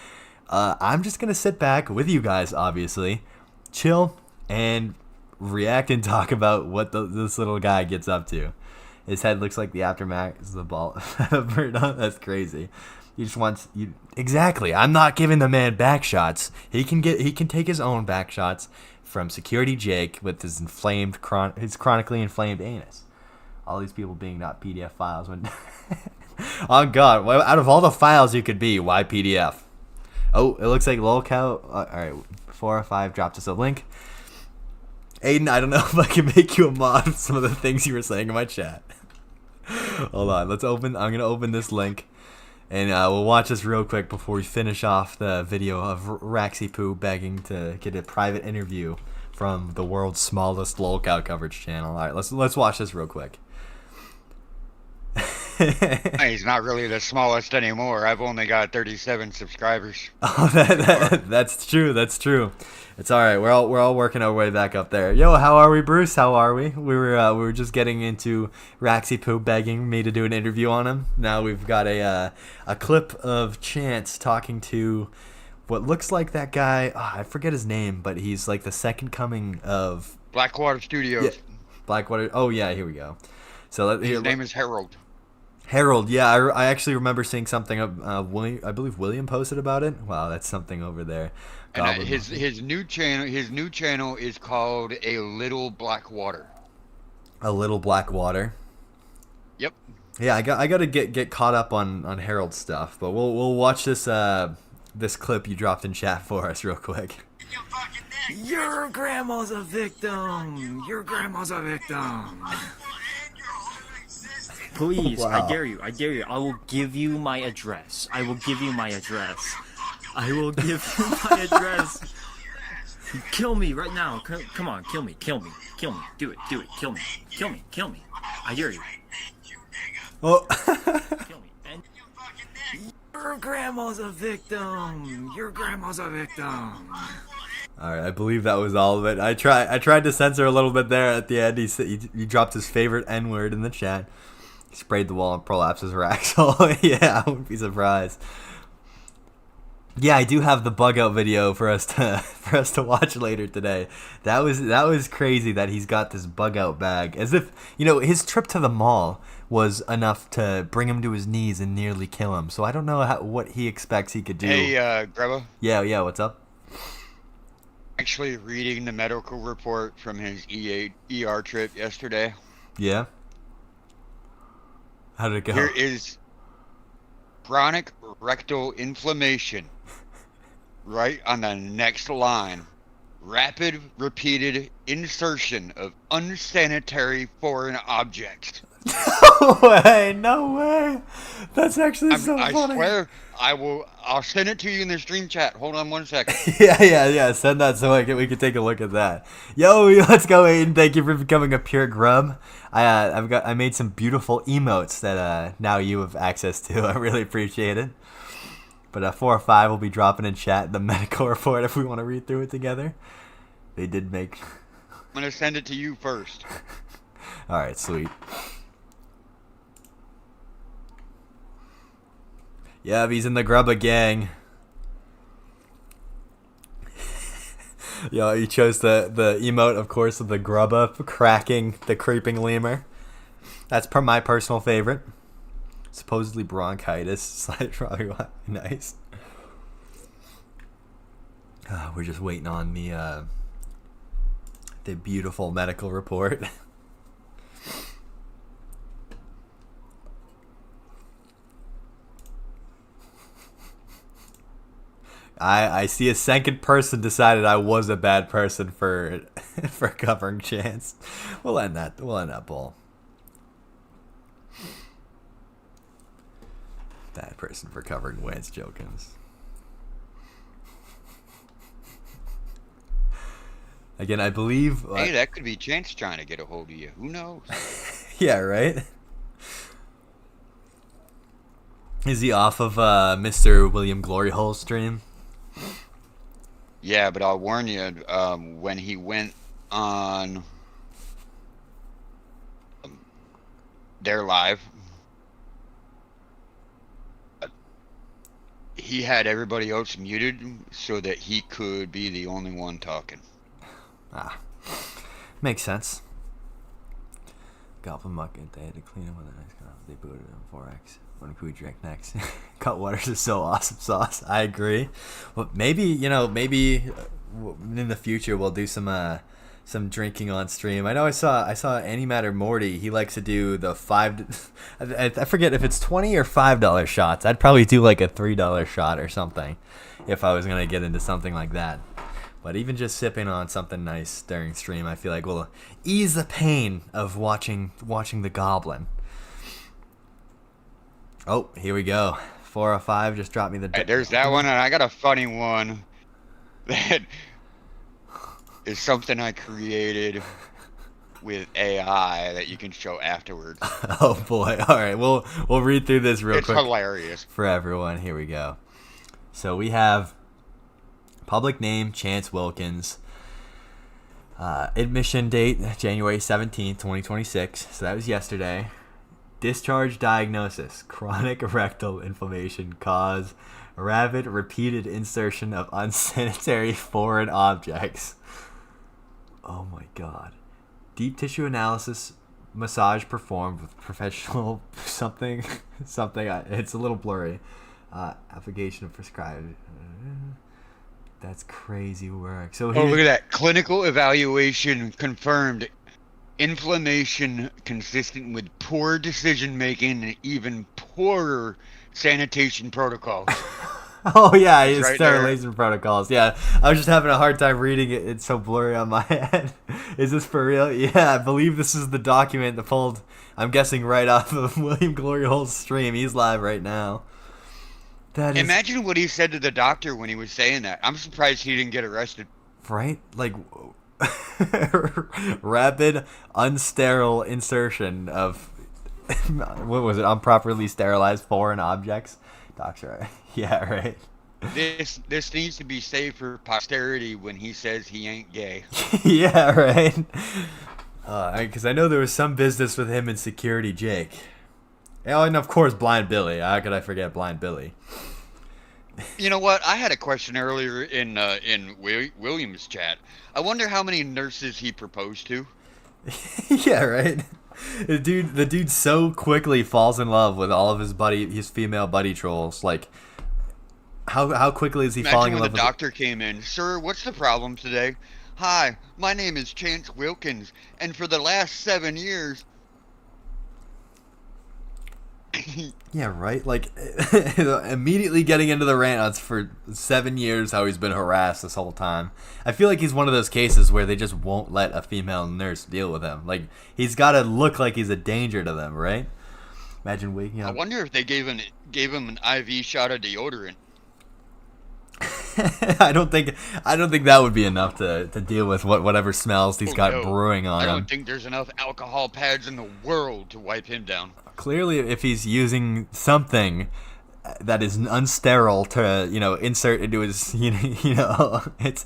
I'm just going to sit back with you guys, obviously, chill, and react and talk about what this little guy gets up to. His head looks like the aftermath is the ball. That's crazy. He just wants you. Exactly. I'm not giving the man back shots. He can take his own back shots from Security Jake with his chronically inflamed anus. All these people being not PDF files. When oh God, out of all the files you could be, why PDF? Oh, it looks like lolcow. All right, 4 or 5 dropped us a link. Aiden, I don't know if I can make you a mod of some of the things you were saying in my chat. Hold on, I'm gonna open this link, and we'll watch this real quick before we finish off the video of Raxy Poo begging to get a private interview from the world's smallest lolcow coverage channel. All right, let's watch this real quick. He's not really the smallest anymore. I've only got 37 subscribers. Oh, that's true. That's true. It's all right. We're all working our way back up there. Yo, how are we, Bruce? How are we? We were just getting into Raxy Poo begging me to do an interview on him. Now we've got a clip of Chance talking to what looks like that guy. Oh, I forget his name, but he's like the second coming of Blackwater Studios. Yeah, Blackwater. Oh yeah, here we go. So his name is Harold. Harold, yeah, I actually remember seeing something. I believe William posted about it. Wow, that's something over there. And his new channel is called A Little Blackwater. A Little Blackwater. Yep. Yeah, I got to get caught up on Harold's stuff, but we'll watch this this clip you dropped in chat for us real quick. Your grandma's a victim. Your grandma's a victim. Please, wow. I dare you. I will give you my address. I will give you my address. Kill me right now. Come on, kill me. Do it. Kill me. I dare you. Oh. Kill me. And your grandma's a victim. All right, I believe that was all of it. I tried to censor a little bit there at the end. He dropped his favorite N-word in the chat. He sprayed the wall and prolapsed his Raxx. Oh yeah, I wouldn't be surprised. Yeah, I do have the bug out video for us to watch later today. That was crazy that he's got this bug out bag, as if his trip to the mall was enough to bring him to his knees and nearly kill him. So I don't know what he expects he could do. Hey, Grubba. Yeah, what's up? Actually, reading the medical report from his ER trip yesterday. Yeah. How did it go? Here is chronic rectal inflammation. Right on the next line. Rapid, repeated insertion of unsanitary foreign objects. No way. That's actually so funny. I swear, I'll send it to you in the stream chat. Hold on 1 second. Yeah. Send that so we can take a look at that. Yo, let's go, Aiden. Thank you for becoming a pure grub. I made some beautiful emotes that now you have access to. I really appreciate it. But 4 or 5 will be dropping in chat the medical report if we want to read through it together. They did make. I'm gonna send it to you first. All right, sweet. Yeah, he's in the Grubba gang. Yo, he chose the emote, of course, of the Grubba cracking the creeping lemur. That's my personal favorite. Supposedly bronchitis. Slide probably nice. We're just waiting on the beautiful medical report. I see a second person decided I was a bad person for covering Chance. We'll end that poll. Bad person for covering Wance Wilkins. Again, I believe. Hey, that could be Chance trying to get a hold of you. Who knows? Yeah, right. Is he off of Mr. William Gloryhole's stream? Yeah, but I'll warn you, when he went on their live, he had everybody else muted so that he could be the only one talking. Ah, makes sense. Goblin bucket, they had to clean up with a nice guy. They booted him 4x. What can we drink next? Cut waters is so awesome sauce. I agree. Well, maybe maybe in the future we'll do some drinking on stream. I know I saw Any Matter Morty. He likes to do the I forget if it's $20 or $5 shots. I'd probably do like a $3 shot or something if I was gonna get into something like that. But even just sipping on something nice during stream, I feel like will ease the pain of watching the Goblin. Oh, here we go. 405 just dropped me the... Hey, there's that one, and I got a funny one that is something I created with AI that you can show afterwards. Oh boy. All right, we'll read through this real quick. It's hilarious. For everyone. Here we go. So we have public name Chance Wilkins. Admission date January 17th, 2026. So that was yesterday. Discharge diagnosis, chronic rectal inflammation, cause rapid repeated insertion of unsanitary foreign objects. Oh my god. Deep tissue analysis, massage performed with professional something, it's a little blurry. Application of prescribed. That's crazy work. So look at that. Clinical evaluation confirmed. Inflammation consistent with poor decision making and even poorer sanitation protocols. Oh yeah, his right sterilization protocols. Yeah, I was just having a hard time reading it. It's so blurry on my head. Is this for real? Yeah, I believe this is the document that pulled, I'm guessing, right off of William Gloryhole's stream. He's live right now. Imagine what he said to the doctor when he was saying that. I'm surprised he didn't get arrested. Right? Like... rapid unsterile insertion of what was it, improperly sterilized foreign objects. Doctor, yeah, right. This needs to be saved for posterity when he says he ain't gay. Yeah, right. Because I know there was some business with him and Security Jake. Oh, and of course Blind Billy. How could I forget Blind Billy? You know what? I had a question earlier in William's chat. I wonder how many nurses he proposed to. Yeah, right. The dude so quickly falls in love with all of his female buddy trolls. Like, how quickly is he falling in love? Imagine when the doctor came in. Sir, what's the problem today? Hi, my name is Chance Wilkins, and for the last 7 years. Yeah, right. Like, immediately getting into the rant for 7 years, how he's been harassed this whole time. I feel like he's one of those cases where they just won't let a female nurse deal with him. Like, he's got to look like he's a danger to them, right? Imagine waking up. I wonder if they gave him an IV shot of deodorant. I don't think that would be enough to deal with whatever smells he's got brewing on him. I don't think there's enough alcohol pads in the world to wipe him down. Clearly, if he's using something that is unsterile to, insert into his, it's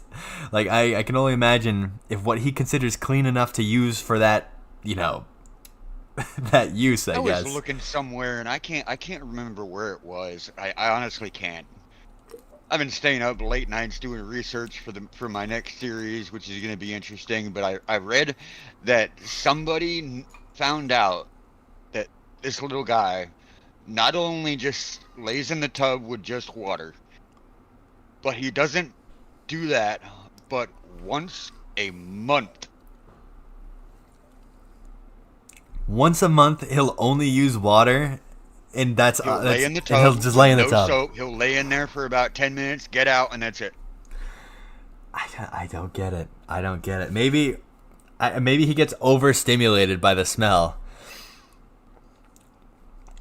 like I can only imagine if what he considers clean enough to use for that, that use. I guess. I was looking somewhere and I can't remember where it was. I honestly can't. I've been staying up late nights doing research for my next series, which is going to be interesting. But I read that somebody found out that this little guy not only just lays in the tub with just water, but he doesn't do that but once a month. Once a month, he'll only use water. And he'll lay in the tub. He'll just lay in the tub. Soap. He'll lay in there for about 10 minutes, get out, and that's it. I don't get it. Maybe he gets overstimulated by the smell.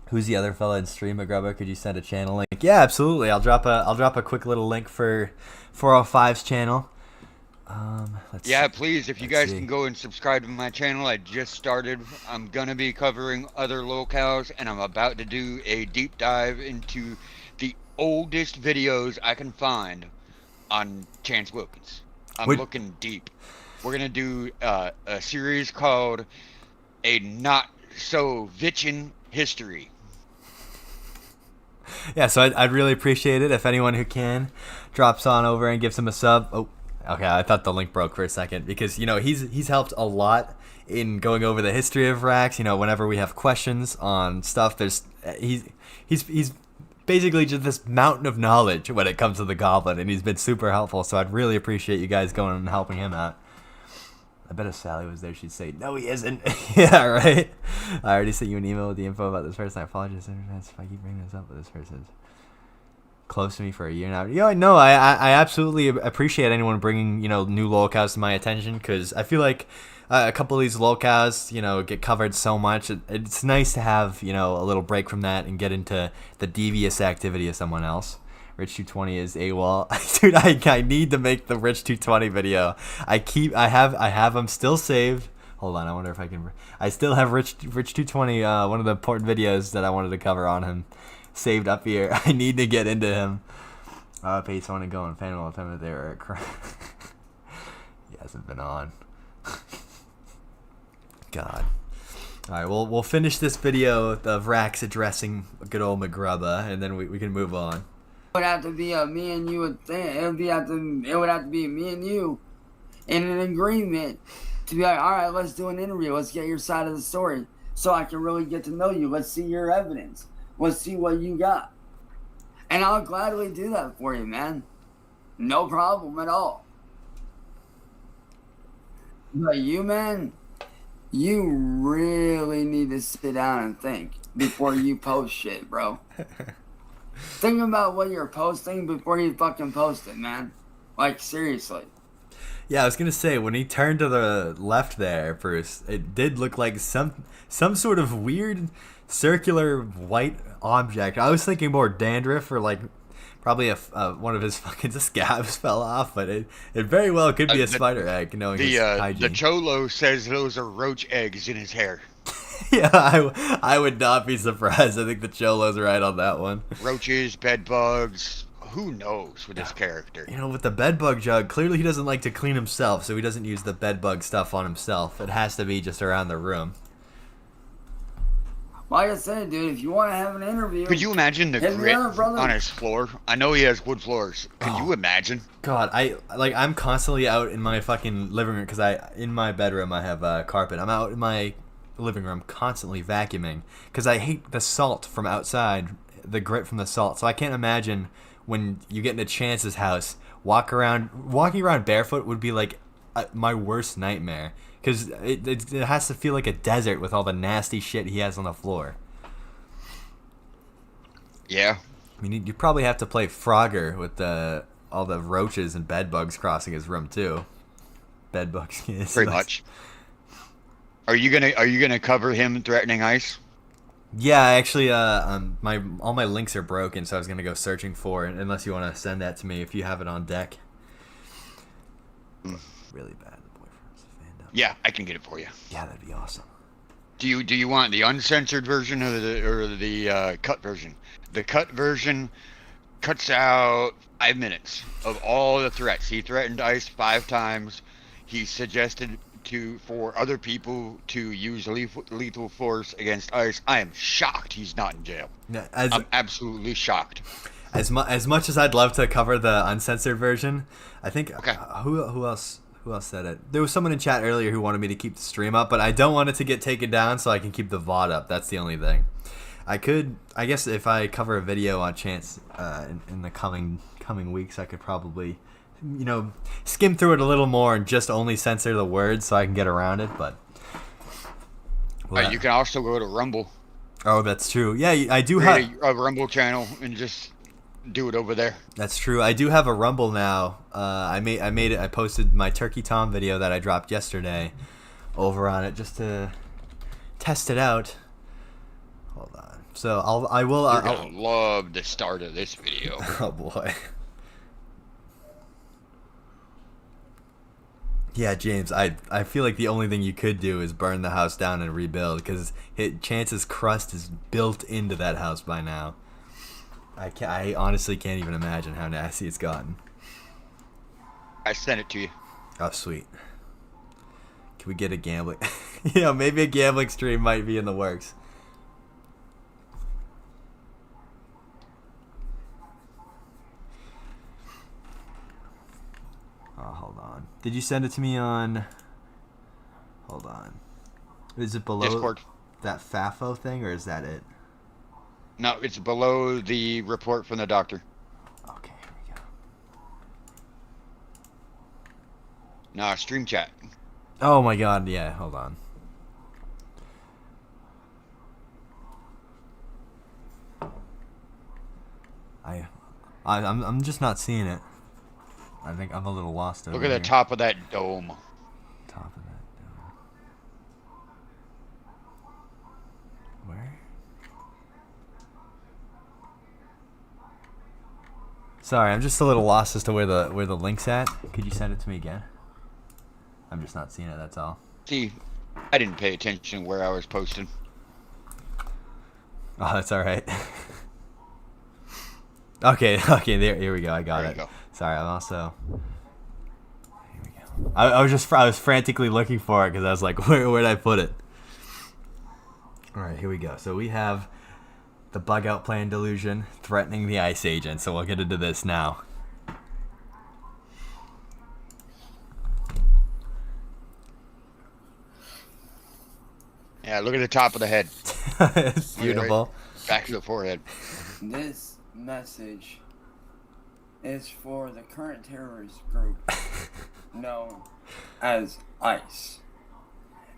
Who's the other fella in stream, Grubba? Could you send a channel link? Yeah, absolutely. I'll drop a quick little link for 405's channel. Yeah, please, if you guys can go and subscribe to my channel. I just started. I'm gonna be covering other locales, and I'm about to do a deep dive into the oldest videos I can find on Chance Wilkins. I'm looking deep. We're gonna do a series called A Not So Vitchin History. Yeah, so I'd really appreciate it if anyone who can drops on over and gives him a sub. Oh, okay, I thought the link broke for a second because, you know, he's helped a lot in going over the history of Raxx. You know, whenever we have questions on stuff, he's basically just this mountain of knowledge when it comes to the Goblin, and he's been super helpful. So I'd really appreciate you guys going and helping him out. I bet if Sally was there, she'd say, "No, he isn't." Yeah, right. I already sent you an email with the info about this person. I apologize if I keep bringing this up, but this person's close to me for a year now. Yeah, no, I absolutely appreciate anyone bringing, you know, new locales to my attention, because I feel like a couple of these locales, you know, get covered so much. It's nice to have, you know, a little break from that and get into the devious activity of someone else. Rich 220 is AWOL. Dude, I need to make the Rich 220 video. I have them still saved. Hold on, I wonder if I can. I still have Rich 220, one of the important videos that I wanted to cover on him, saved up here. I need to get into him. Pace want to go on fan all the time there. He hasn't been on. God. All right, we'll finish this video of Raxx addressing good old McGrubba, and then we can move on. It would have to be a me and you thing. It would have to be me and you in an agreement to be like, all right, let's do an interview. Let's get your side of the story so I can really get to know you. Let's see your evidence. Let's see what you got. And I'll gladly do that for you, man. No problem at all. But you, man, you really need to sit down and think before you post shit, bro. Think about what you're posting before you fucking post it, man. Like, seriously. Yeah, I was gonna say, when he turned to the left there first, it did look like some sort of weird circular white object. I was thinking more dandruff or like probably one of his fucking scabs fell off, but it very well could be a spider egg, knowing his hygiene. The Cholo says those are roach eggs in his hair. Yeah, I would not be surprised. I think the Cholo's right on that one. Roaches, bed bugs, who knows with this character. You know, with the bed bug jug, clearly he doesn't like to clean himself, so he doesn't use the bed bug stuff on himself. It has to be just around the room. Like I said, dude, if you want to have an interview... Could you imagine the grit on his floor? I know he has wood floors. Can you imagine? God, I'm constantly out in my fucking living room, because in my bedroom I have carpet. I'm out in my living room constantly vacuuming because I hate the salt from outside, the grit from the salt. So I can't imagine when you get into Chance's house, walking around barefoot would be like my worst nightmare, because it has to feel like a desert with all the nasty shit he has on the floor. Yeah, I mean, you probably have to play Frogger with all the roaches and bed bugs crossing his room too. Bed bugs, pretty much. Are you gonna cover him threatening ice? Yeah, actually, all my links are broken, so I was gonna go searching for it. Unless you want to send that to me if you have it on deck. Really bad. The boyfriend's a fan. Yeah, I can get it for you. Yeah, that'd be awesome. Do you want the uncensored version or the cut version? The cut version cuts out 5 minutes of all the threats. He threatened ice 5 times. He suggested for other people to use lethal force against ice. I am shocked he's not in jail. I'm absolutely shocked. As much as I'd love to cover the uncensored version, I think who else said it? There was someone in chat earlier who wanted me to keep the stream up, but I don't want it to get taken down, so I can keep the VOD up. That's the only thing. I guess if I cover a video on Chance in the coming weeks, I could probably, you know, skim through it a little more and just only censor the words so I can get around it. But you can also go to Rumble. Oh, that's true. Yeah, I do have a Rumble channel and just do it over there. That's true. I do have a Rumble now. I made it. I posted my Turkey Tom video that I dropped yesterday over on it just to test it out. Hold on. So I will. You're gonna love the start of this video. Oh boy. Yeah, James, I feel like the only thing you could do is burn the house down and rebuild, because Chance's crust is built into that house by now. I honestly can't even imagine how nasty it's gotten. I sent it to you. Oh, sweet. Can we get a gambling? Yeah, maybe a gambling stream might be in the works. Oh, hold on. Did you send it to me on... Hold on. Is it below Discord. That FAFO thing, or is that it? No, it's below the report from the doctor. Okay, here we go. No, stream chat. Oh my god, yeah, hold on. I'm just not seeing it. I think I'm a little lost over Look at here. the top of that dome. Top of that dome. Where? Sorry, I'm just a little lost as to where the link's at. Could you send it to me again? I'm just not seeing it, that's all. See, I didn't pay attention where I was posting. Oh, that's alright. Okay, here we go. I got it. Go. Sorry, I'm also... Here we go. I was frantically looking for it because I was like, where'd I put it? Alright, here we go. So we have the bug out plan delusion threatening the ICE agent. So we'll get into this now. Yeah, look at the top of the head. It's beautiful. Back to the forehead. This message is for the current terrorist group known as ICE.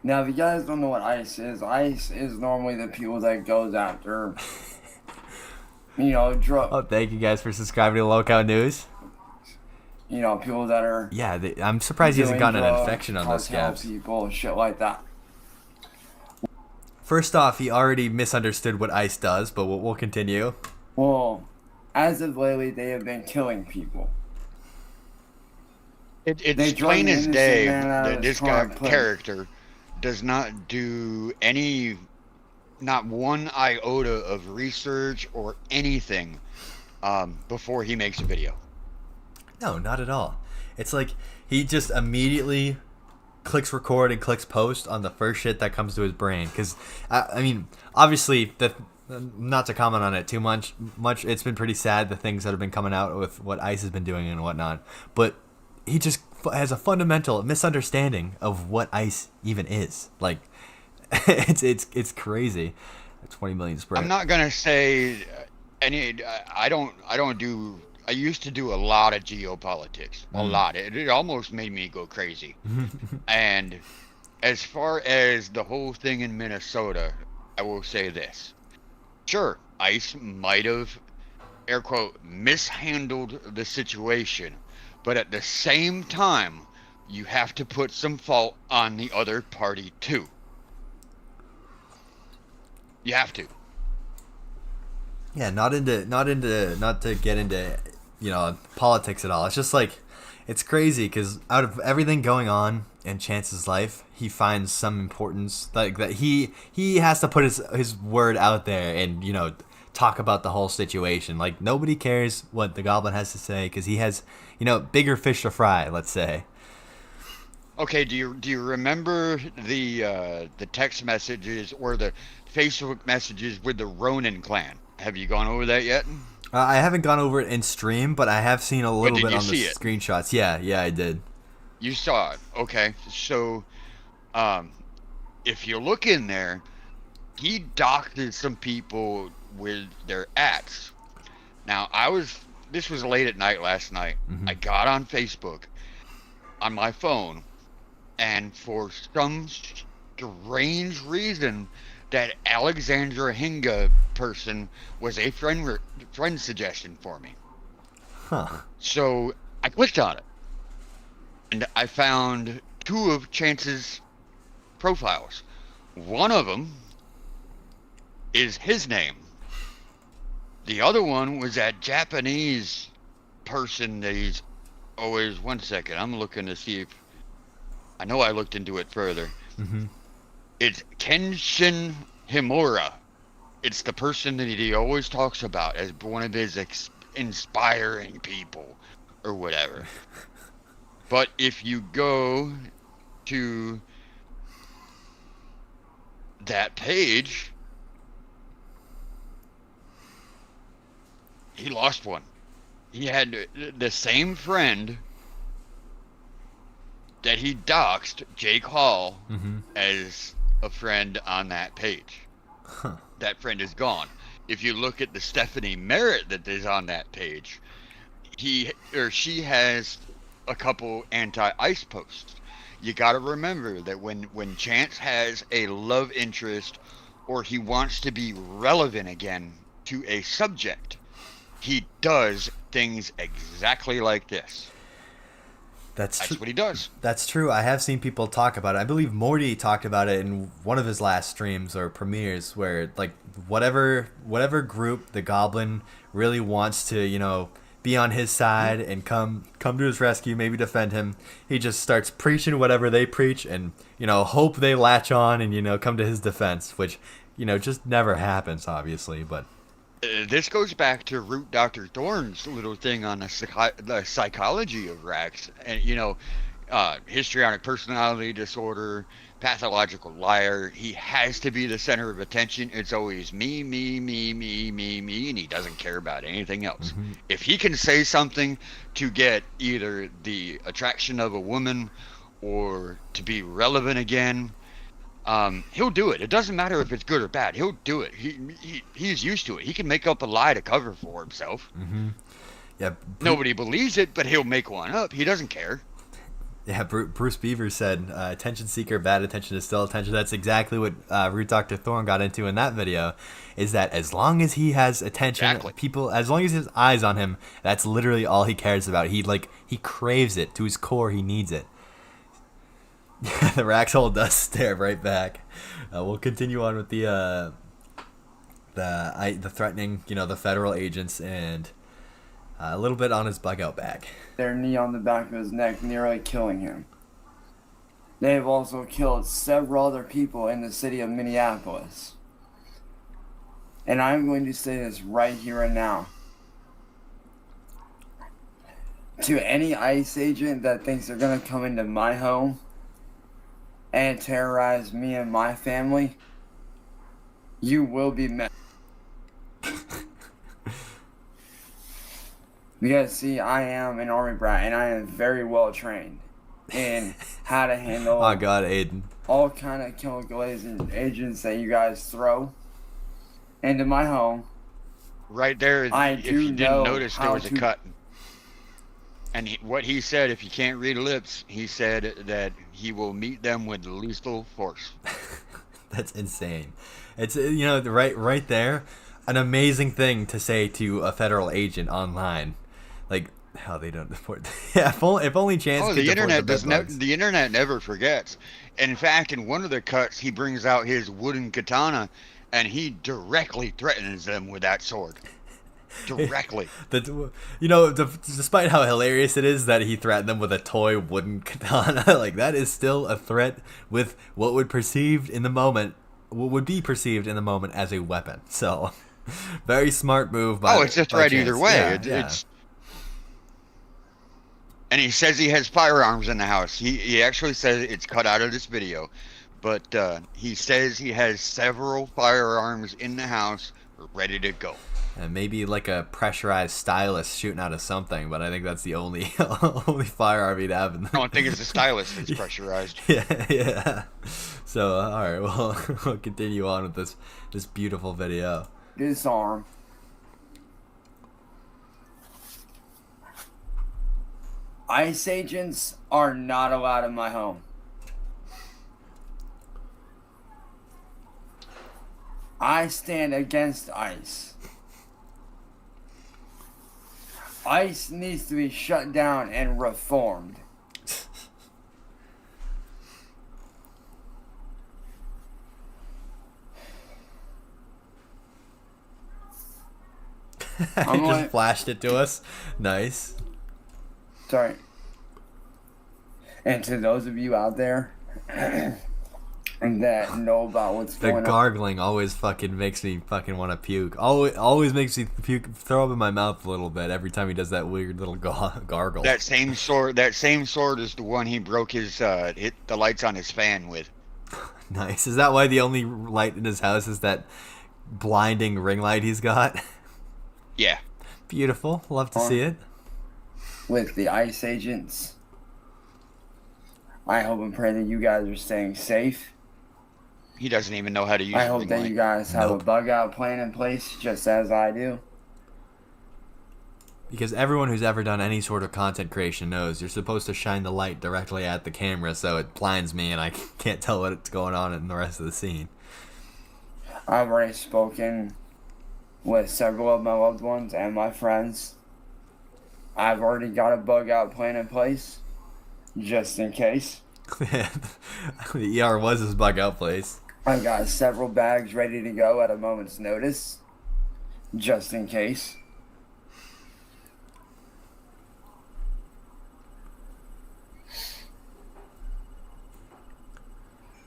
Now, if you guys don't know what ICE is normally the people that goes after, drug. Oh, thank you guys for subscribing to Local News. People that are. Yeah, I'm surprised he hasn't gotten an infection on those scabs. People, shit like that. First off, he already misunderstood what ICE does, but we'll continue. Well, as of lately, they have been killing people. It's plain as day that this guy character does not do not one iota of research or anything before he makes a video. No, not at all. It's like he just immediately clicks record and clicks post on the first shit that comes to his brain. Because, I mean, obviously, not to comment on it too much, it's been pretty sad, the things that have been coming out with what ICE has been doing and whatnot. But he just has a fundamental misunderstanding of what ICE even is. Like, it's crazy. 20 million spread. I'm not gonna say any. I used to do a lot of geopolitics. A lot. It almost made me go crazy. And as far as the whole thing in Minnesota, I will say this. Sure, ICE might have, air quote, mishandled the situation. But at the same time, you have to put some fault on the other party too. You have to. Yeah, not to get into, politics at all. It's just like, it's crazy because out of everything going on in Chance's life, he finds some importance, like that he has to put his word out there and, talk about the whole situation. Like, nobody cares what the Goblin has to say because he has, bigger fish to fry, let's say. Okay, do you remember the text messages or the Facebook messages with the Ronin clan? Have you gone over that yet? I haven't gone over it in stream, but I have seen a little bit on the screenshots. Yeah, I did. You saw it. Okay, so if you look in there, he doctored some people with their ats. Now, this was late at night last night. Mm-hmm. I got on Facebook on my phone, and for some strange reason, that Alexandra Hinga person was a friend suggestion for me. Huh. So I clicked on it, and I found two of Chance's profiles. One of them is his name. The other one was that Japanese person that he's always... One second, I'm looking to see if... I know I looked into it further. Mm-hmm. It's Kenshin Himura. It's the person that he always talks about as one of his inspiring people or whatever. But if you go to that page, he lost one. He had the same friend that he doxed, Jake Hall, as a friend on that page. Huh. That friend is gone. If you look at the Stephanie Merritt that is on that page, he or she has a couple anti-ice posts. You got to remember that when Chance has a love interest or he wants to be relevant again to a subject, he does things exactly like this. That's what he does. That's true. I have seen people talk about it. I believe Morty talked about it in one of his last streams or premieres, where like whatever group the Goblin really wants to, you know, be on his side and come to his rescue, maybe defend him, he just starts preaching whatever they preach and, you know, hope they latch on and, you know, come to his defense, which, you know, just never happens, obviously, but this goes back to Root Dr. Thorne's little thing on the psychology of Raxx, and you know, histrionic personality disorder, pathological liar. He has to be the center of attention. It's always me, and he doesn't care about anything else. If he can say something to get either the attraction of a woman or to be relevant again, he'll do it. It doesn't matter if it's good or bad. He'll do it. He's used to it. He can make up a lie to cover for himself. Yeah. Nobody believes it, but he'll make one up. He doesn't care. Yeah, Bruce Beaver said, attention seeker, bad attention is still attention. That's exactly what Root Dr. Thorne got into in that video, is that as long as he has attention, people, as long as he has eyes on him, that's literally all he cares about. He craves it. To his core, he needs it. Yeah, the Raxx hole does stare right back. We'll continue on with the threatening, you know, the federal agents, and a little bit on his bug out bag. Their knee on the back of his neck, nearly killing him. They have also killed several other people in the city of Minneapolis. And I'm going to say this right here and now. To any ICE agent that thinks they're going to come into my home and terrorize me and my family, you will be met. Because, see, I am an Army brat, and I am very well trained in how to handle oh God, Aiden, all kind of chemical agents that you guys throw into my home. Right there, if you didn't notice, there was a cut. And what he said, if you can't read lips, he said that he will meet them with lethal force. That's insane. It's, you know, right there, an amazing thing to say to a federal agent online. Like, how they don't deport. Yeah, if only Chance could the internet deport the internet never forgets. In fact, in one of the cuts, he brings out his wooden katana, and he directly threatens them with that sword. Directly. You know, despite how hilarious it is that he threatened them with a toy wooden katana, like, that is still a threat with what would be perceived in the moment as a weapon. So, very smart move by it's a threat either way. Yeah, and he says he has firearms in the house. He actually says it's cut out of this video, but he says he has several firearms in the house ready to go. And maybe like a pressurized stylus shooting out of something, but I think that's the only firearm he'd have. I don't think it's the stylus that's pressurized. Yeah. So, all right, we'll continue on with this beautiful video. Disarm. ICE agents are not allowed in my home. I stand against ICE. ICE needs to be shut down and reformed. He just flashed it to us. Nice. Sorry. And to those of you out there that know about what's The going on. gargling always fucking makes me fucking want to puke. Always makes me puke, throw up in my mouth a little bit every time he does that weird little gargle. That same sword is the one he broke his hit the lights on his fan with. Nice. Is that why the only light in his house is that blinding ring light he's got? Yeah. Beautiful. Love to see it. With the ICE agents, I hope and pray that you guys are staying safe. He doesn't even know how to use. I hope that you guys have a bug out plan in place, just as I do. Because everyone who's ever done any sort of content creation knows you're supposed to shine the light directly at the camera so it blinds me and I can't tell what's going on in the rest of the scene. I've already spoken with several of my loved ones and my friends. I've already got a bug out plan in place, just in case. The ER was his bug out place. I've got several bags ready to go at a moment's notice, just in case.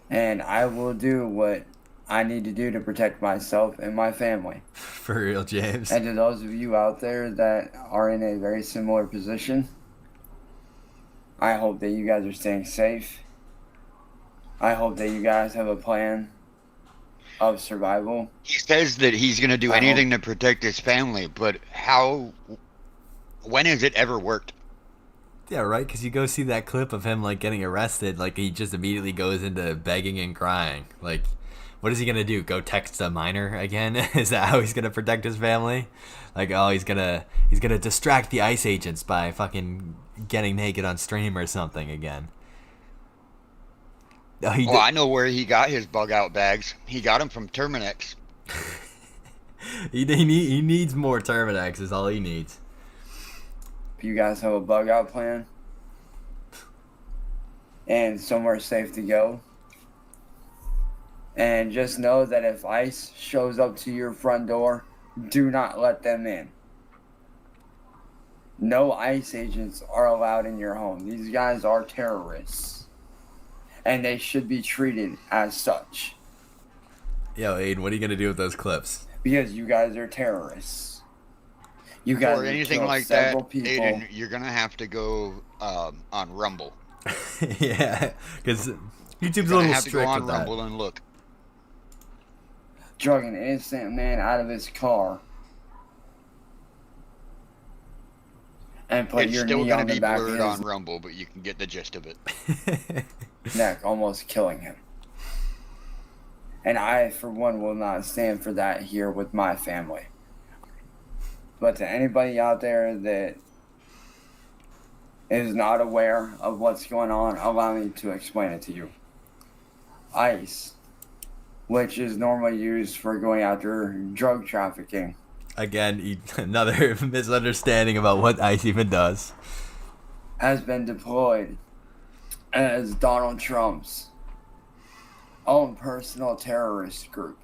And I will do what I need to do to protect myself and my family. For real, James. And to those of you out there that are in a very similar position, I hope that you guys are staying safe. I hope that you guys have a plan of survival. He says that he's going to do anything to protect his family, but when has it ever worked? Yeah, right, because you go see that clip of him, like, getting arrested, like, he just immediately goes into begging and crying. Like, what is he going to do? Go text a minor again? Is that how he's going to protect his family? Like, oh, he's gonna distract the ICE agents by fucking getting naked on stream or something again. Oh, I know where he got his bug out bags. He got them from Terminex. He needs more Terminex is all he needs. If you guys have a bug out plan and somewhere safe to go, and just know that if ICE shows up to your front door, do not let them in. No ICE agents are allowed in your home. These guys are terrorists. And they should be treated as such. Yo, Aiden, what are you going to do with those clips? Because you guys are terrorists. You guys or anything like that, Aiden, you're going to have to go on Rumble. Yeah, because YouTube's a little have to strict go on with that. Rumble and look. Drug an innocent man out of his car. And put your knee on the back of his It's still going to be blurred on Rumble, but you can get the gist of it. neck, almost killing him. And I, for one, will not stand for that here with my family. But to anybody out there that is not aware of what's going on, allow me to explain it to you. ICE, which is normally used for going after drug trafficking. Again, another misunderstanding about what ICE even does. Has been deployed as Donald Trump's own personal terrorist group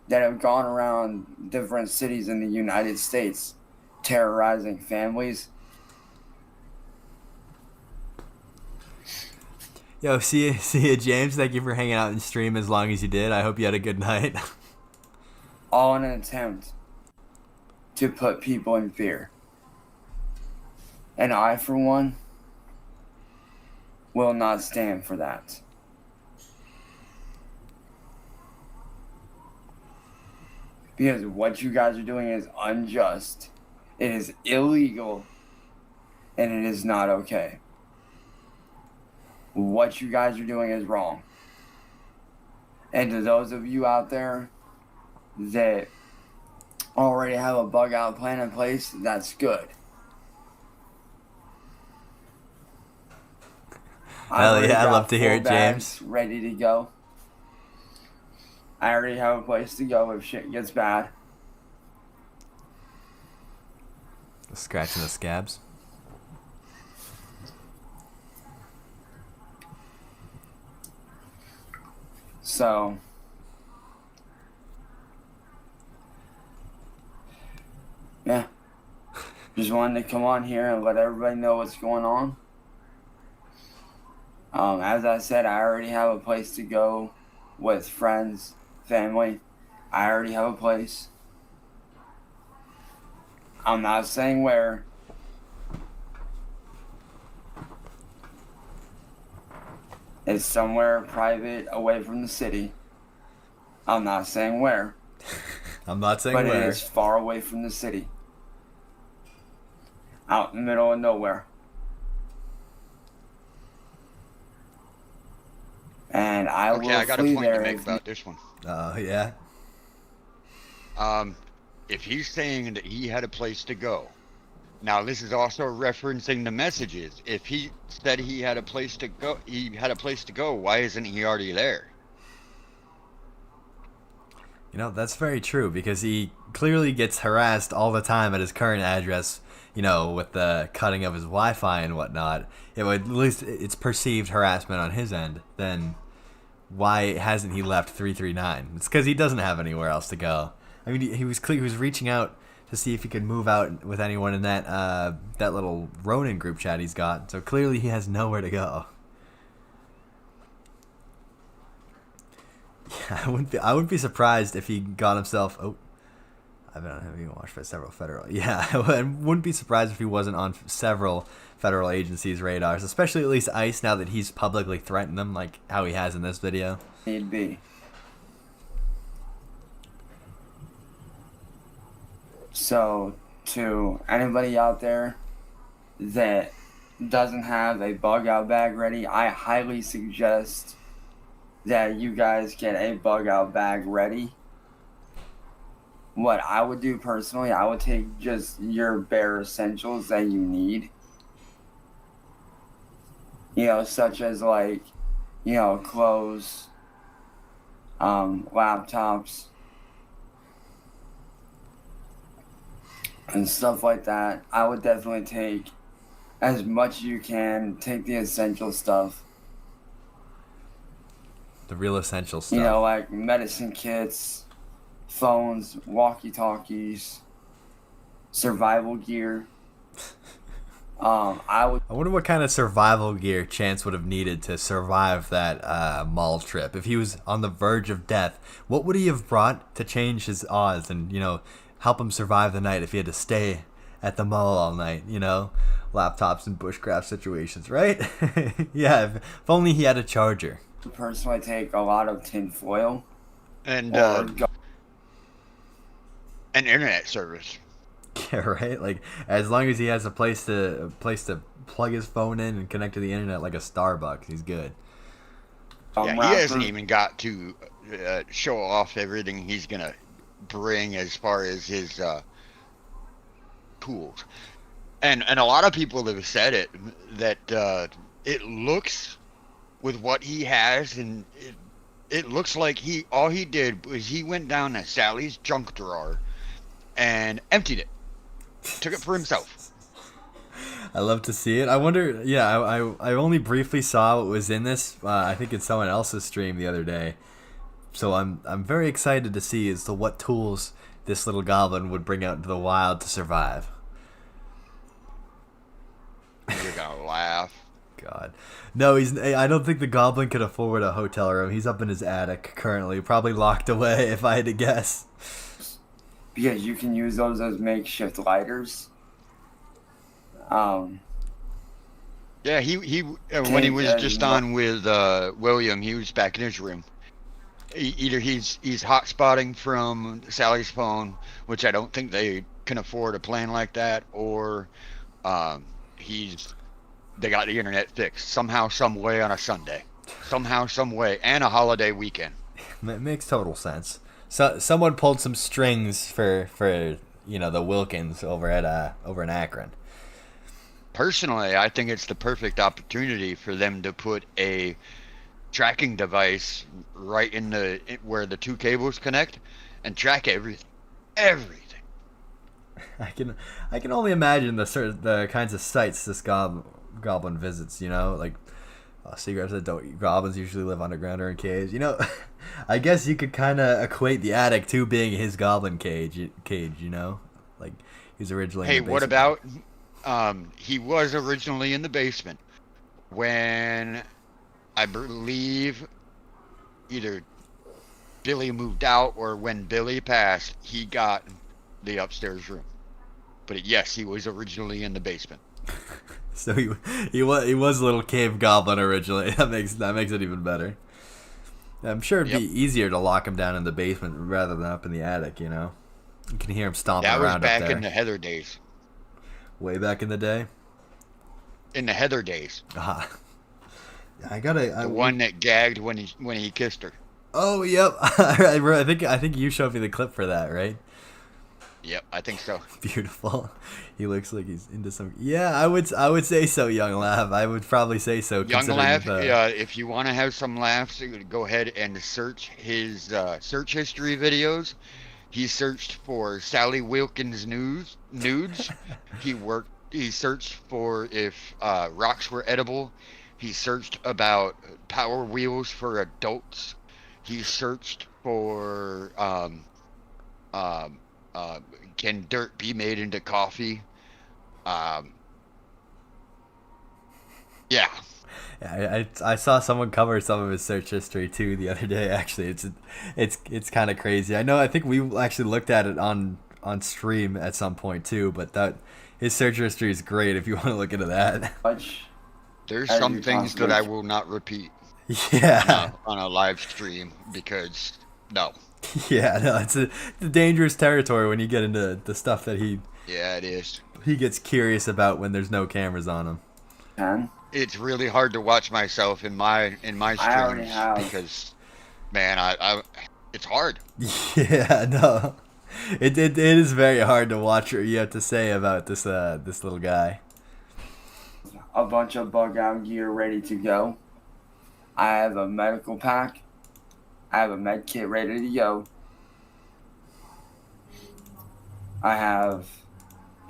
that have gone around different cities in the United States terrorizing families. Yo, see you, James. Thank you for hanging out and stream as long as you did. I hope you had a good night. All in an attempt to put people in fear. And I, for one, will not stand for that. Because what you guys are doing is unjust. It is illegal. And it is not okay. What you guys are doing is wrong. And to those of you out there that already have a bug out plan in place, that's good. Hell yeah, I'd love to hear it, James. Ready to go. I already have a place to go if shit gets bad. Scratching the scabs. So, yeah. Just wanted to come on here and let everybody know what's going on. As I said, I already have a place to go with friends, family. I already have a place. I'm not saying where. It's somewhere private, away from the city. I'm not saying where. I'm not saying but where. But it is far away from the city. Out in the middle of nowhere. And I will I got a flee point there to make about this one. Oh, yeah? If he's saying that he had a place to go, now this is also referencing the messages. If he said he had a place to go, why isn't he already there? You know, that's very true, because he clearly gets harassed all the time at his current address, you know, with the cutting of his Wi-Fi and whatnot. At least it's perceived harassment on his end. Then why hasn't he left 339? It's because he doesn't have anywhere else to go. I mean, he was reaching out to see if he could move out with anyone in that that little Ronin group chat he's got. So clearly he has nowhere to go. Yeah, I wouldn't be surprised if he got himself. Oh, I've been having watched by several federal. Yeah, I wouldn't be surprised if he wasn't on several federal agencies' radars, especially at least ICE. Now that he's publicly threatened them, like how he has in this video. Need be. So, to anybody out there that doesn't have a bug out bag ready, I highly suggest that you guys get a bug out bag ready. What I would do personally, I would take just your bare essentials that you need. You know, such as like, you know, clothes, laptops, and stuff like that. I would definitely take as much as you can. Take the essential stuff. The real essential stuff. You know, like medicine kits, phones, walkie-talkies, survival gear. I wonder what kind of survival gear Chance would have needed to survive that mall trip. If he was on the verge of death, what would he have brought to change his odds and, you know, help him survive the night if he had to stay at the mall all night, you know? Laptops and bushcraft situations, right? Yeah, if only he had a charger. Personally, take a lot of tin foil and internet service. Yeah, right. Like as long as he has a place to plug his phone in and connect to the internet, like a Starbucks, he's good. Yeah, he hasn't even got to show off everything he's gonna bring as far as his tools, and a lot of people have said it that it looks. With what he has, and it looks like all he did was he went down to Sally's junk drawer and emptied it, took it for himself. I love to see it. I wonder. Yeah, I only briefly saw what was in this. I think in someone else's stream the other day. So I'm very excited to see as to what tools this little goblin would bring out into the wild to survive. You're gonna laugh. God. No, I don't think the goblin could afford a hotel room. He's up in his attic currently, probably locked away if I had to guess. Because you can use those as makeshift lighters. Yeah, he when he was just on with William, he was back in his room. Either he's hotspotting from Sally's phone, which I don't think they can afford a plan like that, or they got the internet fixed somehow, some way on a Sunday, somehow, some way, and a holiday weekend. It makes total sense. So someone pulled some strings for you know the Wilkins over in Akron. Personally, I think it's the perfect opportunity for them to put a tracking device right in where the two cables connect and track everything. I can only imagine the kinds of sites this goblin visits, you know, like Cyraxx said, goblins usually live underground or in caves, you know. I guess you could kind of equate the attic to being his goblin cage, you know, like he's originally hey in the what basement. about he was originally in the basement when I believe either Billy moved out or when Billy passed, he got the upstairs room. But yes, he was originally in the basement. So he was a little cave goblin originally. That makes it even better. I'm sure it'd be easier to lock him down in the basement rather than up in the attic. You know, you can hear him stomping around up there. That was back in the Heather days. Way back in the day. In the Heather days. Ah. I one that gagged when he kissed her. Oh, yep. I think you showed me the clip for that, right? Yep, I think so. Beautiful. He looks like he's into some. Yeah, I would say so, Young Lav. I would probably say so. Young Lav, if you want to have some laughs, go ahead and search his search history videos. He searched for Sally Wilkins nudes. He searched for if rocks were edible. He searched about Power Wheels for adults. He searched for can dirt be made into coffee? Yeah. I saw someone cover some of his search history too the other day. Actually, it's kind of crazy. I think we actually looked at it on stream at some point too. But that his search history is great if you want to look into that. There's some things that I will not repeat. Yeah. On a live stream because no. Yeah, no, it's a dangerous territory when you get into the stuff that he. Yeah, it is. He gets curious about when there's no cameras on him. It's really hard to watch myself in my streams because, man, I it's hard. Yeah, no, it is very hard to watch what you have to say about this little guy. A bunch of bug out gear ready to go. I have a medical pack. I have a med kit ready to go. I have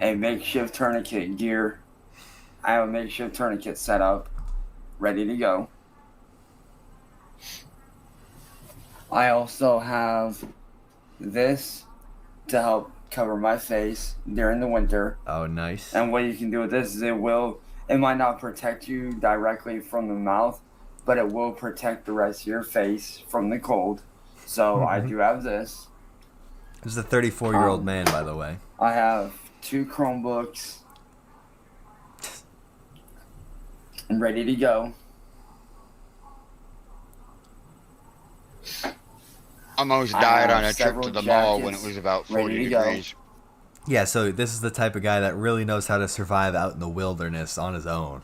a makeshift tourniquet gear. I have a makeshift tourniquet set up, ready to go. I also have this to help cover my face during the winter. Oh, nice. And what you can do with this is it might not protect you directly from the mouth, but it will protect the rest of your face from the cold. So I do have this. This is a 34-year-old man, by the way. I have 2 Chromebooks. I'm ready to go. Almost died on a trip to the mall when it was about 40 degrees. Yeah, so this is the type of guy that really knows how to survive out in the wilderness on his own.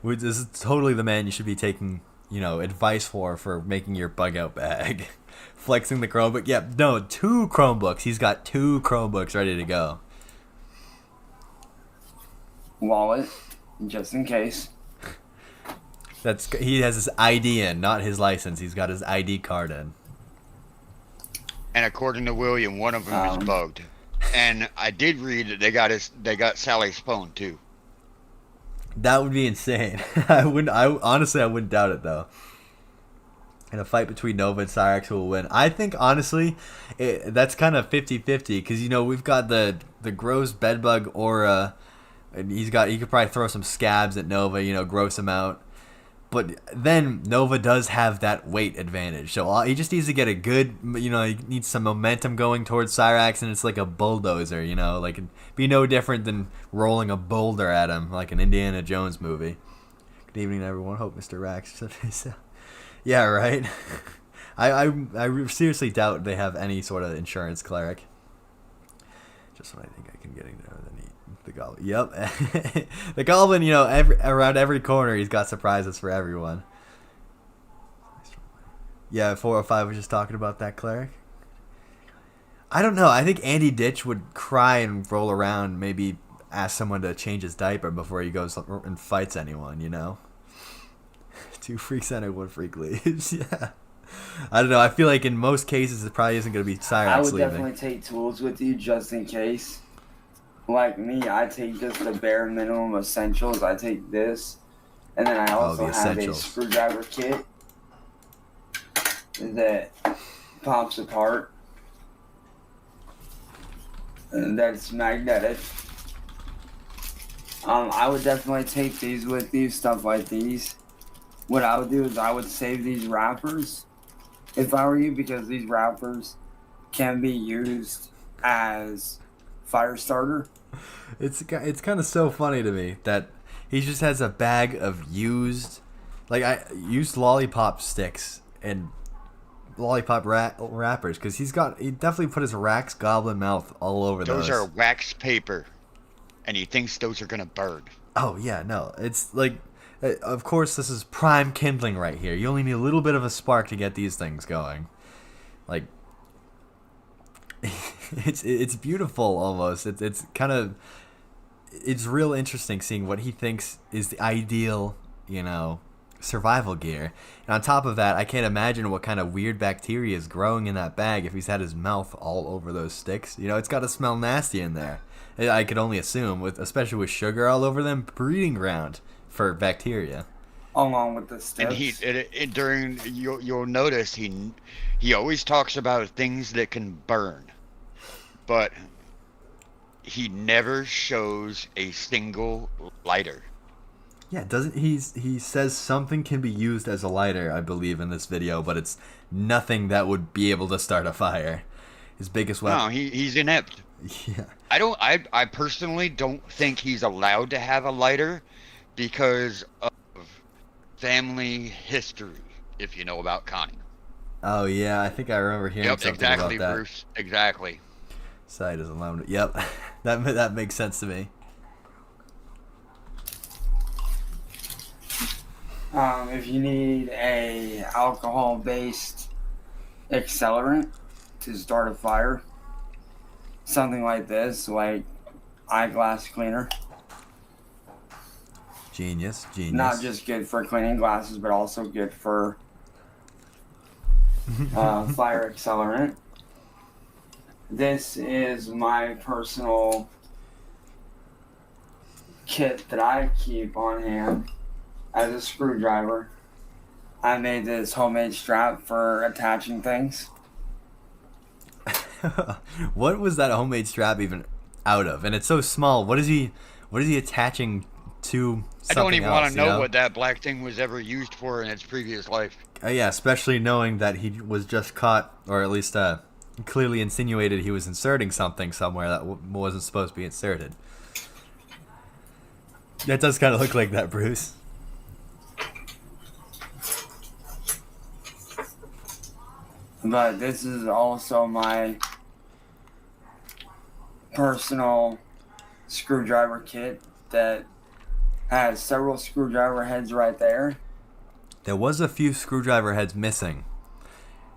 This is totally the man you should be taking, advice for making your bug out bag. Flexing the Chromebook. Yeah, no, 2 Chromebooks. He's got 2 Chromebooks ready to go. Wallet, just in case. He has his ID in, not his license. He's got his ID card in. And according to William, one of them is bugged. And I did read that they got Sally's phone too. That would be insane. I wouldn't doubt it though. In a fight between Nova and Cyraxx, who will win? I think honestly, that's kind of 50-50 because we've got the gross bedbug aura, and he could probably throw some scabs at Nova, gross him out. But then Nova does have that weight advantage, so he just needs to get a good, he needs some momentum going towards Cyraxx, and it's like a bulldozer, like it'd be no different than rolling a boulder at him, like an Indiana Jones movie. Good evening, everyone. Hope Mr. Raxx. Yeah, right. I seriously doubt they have any sort of insurance cleric. Just when I think I can get into the goblin. Yep. The goblin, around every corner, he's got surprises for everyone. Yeah, 405 was just talking about that cleric. I don't know. I think Andy Ditch would cry and roll around, maybe ask someone to change his diaper before he goes and fights anyone, 2 freaks enter, 1 freak leaves. Yeah. I don't know. I feel like in most cases, it probably isn't going to be Cyraxx I would leaving. definitely take tools with you just in case. Like me, I take just the bare minimum essentials. I take this, and then I also have a screwdriver kit that pops apart, and that's magnetic. I would definitely take these with you, stuff like these. what I would do is I would save these wrappers if I were you, because these wrappers can be used as fire starter. It's kind of so funny to me that he just has a bag of used lollipop sticks and lollipop wrappers, because he definitely put his Raxx goblin mouth all over those. Those are wax paper, and he thinks those are gonna burn. Oh yeah, no, it's like, of course this is prime kindling right here. You only need a little bit of a spark to get these things going. Like, it's beautiful almost. It's kind of, it's real interesting seeing what he thinks is the ideal, survival gear. And on top of that, I can't imagine what kind of weird bacteria is growing in that bag if he's had his mouth all over those sticks. It's got to smell nasty in there. I could only assume, especially with sugar all over them, breeding ground for bacteria. Along with the sticks. And you'll notice he always talks about things that can burn, but he never shows a single lighter. Yeah, he says something can be used as a lighter, I believe, in this video, but it's nothing that would be able to start a fire. His biggest weapon. No, he's inept. Yeah. I personally don't think he's allowed to have a lighter because of family history, if you know about Connie. Oh yeah, I think I remember hearing something exactly, about that. Bruce. Exactly. Side is alone. Yep, that makes sense to me. If you need a alcohol-based accelerant to start a fire, something like this, like eyeglass cleaner. Genius. Not just good for cleaning glasses, but also good for fire accelerant. This is my personal kit that I keep on hand as a screwdriver. I made this homemade strap for attaching things. What was that homemade strap even out of? And it's so small. What is he attaching to something else? I don't even want to know what that black thing was ever used for in its previous life. Yeah, especially knowing that he was just caught, or at least clearly insinuated he was inserting something somewhere that wasn't supposed to be inserted. That does kind of look like that, Bruce. But this is also my personal screwdriver kit that has several screwdriver heads right there. There was a few screwdriver heads missing.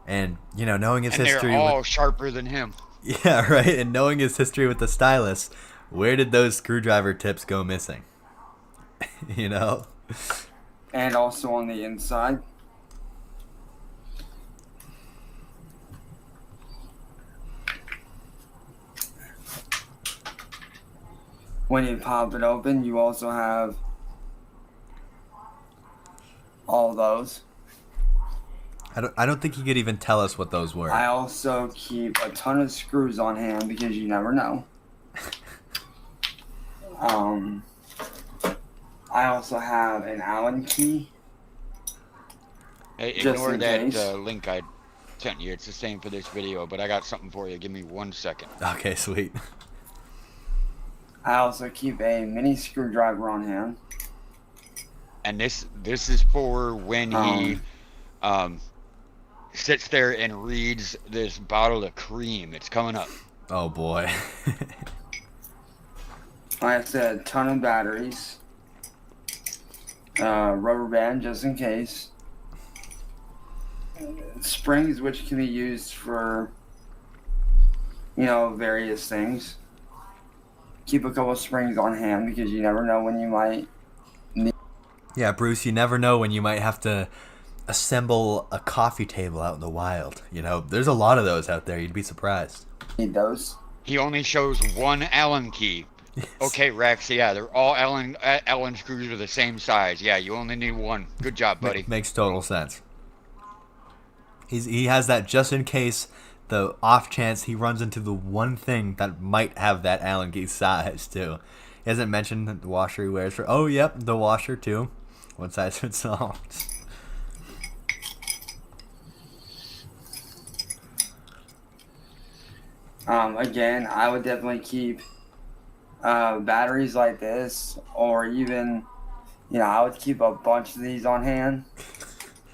And, knowing his history... they're all sharper than him. Yeah, right? And knowing his history with the stylus, where did those screwdriver tips go missing? And also on the inside. When you pop it open, you also have all those. I don't think he could even tell us what those were. I also keep a ton of screws on hand because you never know. I also have an Allen key. Hey, ignore that link I sent you. It's the same for this video, but I got something for you. Give me 1 second. Okay, sweet. I also keep a mini screwdriver on hand. And this is for when he sits there and reads this bottle of cream. It's coming up. Oh boy. I said a ton of batteries. Rubber band just in case. Springs which can be used for, various things. Keep a couple of springs on hand because you never know when you might need. Yeah, Bruce, you never know when you might have to assemble a coffee table out in the wild. There's a lot of those out there. You'd be surprised. Need those. He only shows one Allen key. Yes. Okay, Raxx, yeah, they're all Allen screws are the same size. Yeah, you only need one. Good job, buddy. Makes total sense. He has that just in case, the off chance he runs into the one thing that might have that Allen key size too. He hasn't mentioned the washer he wears for. Oh, yep, the washer too. One size fits all. Again, I would definitely keep batteries like this, or even, I would keep a bunch of these on hand.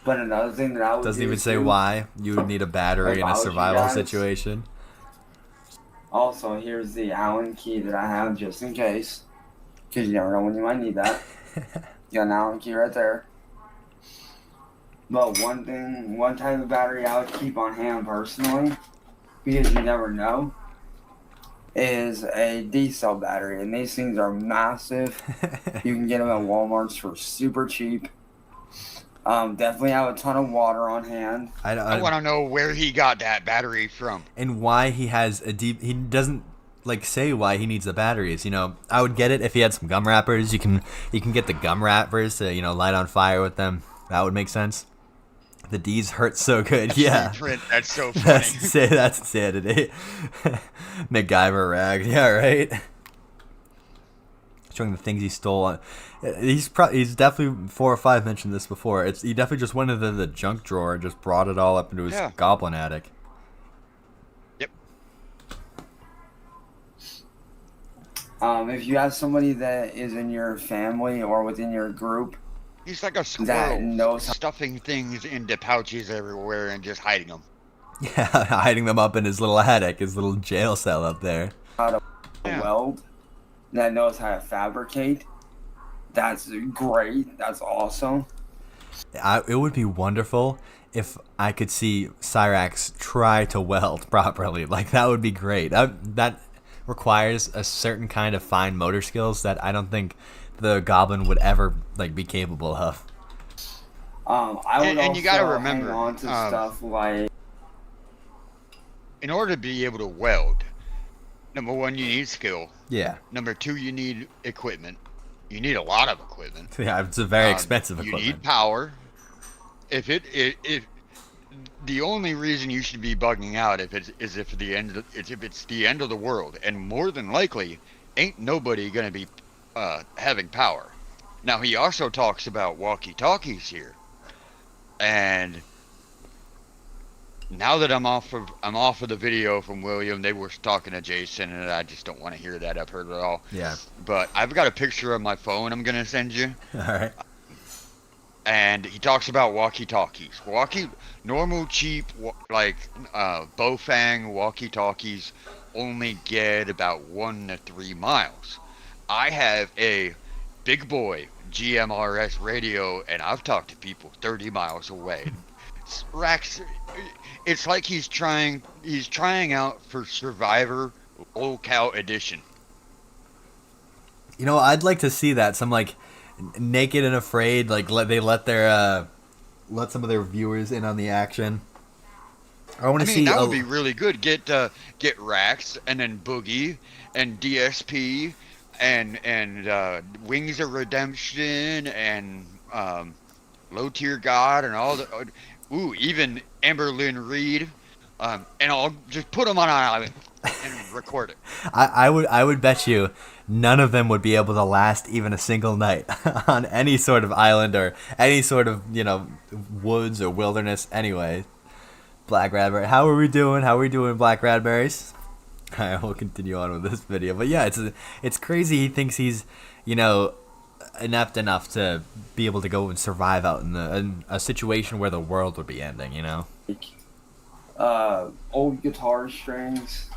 But another thing that I would doesn't do even say too, why you would need a battery in a survival situation. Also, here's the Allen key that I have just in case, because you never know when you might need that. You got an Allen key right there. But one type of battery I would keep on hand personally, because you never know, is a D-cell battery. And these things are massive. You can get them at Walmart's for super cheap. Definitely have a ton of water on hand. I want to know where he got that battery from. And why he has he doesn't say why he needs the batteries. I would get it if he had some gum wrappers. You can get the gum wrappers to, light on fire with them. That would make sense. The D's hurt so good. That's yeah. Print. That's so funny. That's insanity. MacGyver rag. Yeah, right. Showing the things he stole. He's definitely 4 or 5 mentioned this before. He definitely just went into the junk drawer and just brought it all up into his goblin attic. Yep. If you have somebody that is in your family or within your group, he's like a squirrel stuffing things into pouches everywhere and just hiding them. Yeah, hiding them up in his little attic, his little jail cell up there. How to weld, that knows how to fabricate. That's great. That's awesome. It would be wonderful if I could see Cyraxx try to weld properly. Like, that would be great. That requires a certain kind of fine motor skills that I don't think the goblin would ever be capable of. I would and you got to also remember, hang on to stuff like, in order to be able to weld, number 1, you need skill. Yeah. Number 2, you need equipment. You need a lot of equipment. Yeah, it's a very expensive equipment. You need power. If the only reason you should be bugging out if it's the end of the world, and more than likely, ain't nobody gonna be having power. Now he also talks about walkie-talkies here, and now that I'm off of the video from William, they were talking to Jason, and I just don't want to hear that. I've heard it all. Yeah. But I've got a picture of my phone I'm gonna send you. All right. And he talks about walkie-talkies. Normal cheap Bofang walkie-talkies only get about 1 to 3 miles. I have a big boy GMRS radio, and I've talked to people 30 miles away. Raxx, it's like he's trying out for Survivor Locale Edition. I'd like to see that. Some Naked and Afraid, let some of their viewers in on the action. I want to see. That would be really good. Get Raxx, and then Boogie, and DSP, and Wings of Redemption, and Low Tier God, and all the. Even Amberlynn Reed, and I'll just put them on an island and record it. I would bet you none of them would be able to last even a single night on any sort of island or any sort of woods or wilderness. Anyway, Black Radberry, how are we doing, Black Radberries? All right, we'll continue on with this video. But yeah, it's crazy. He thinks he's inept enough to be able to go and survive out in a situation where the world would be ending, old guitar strings,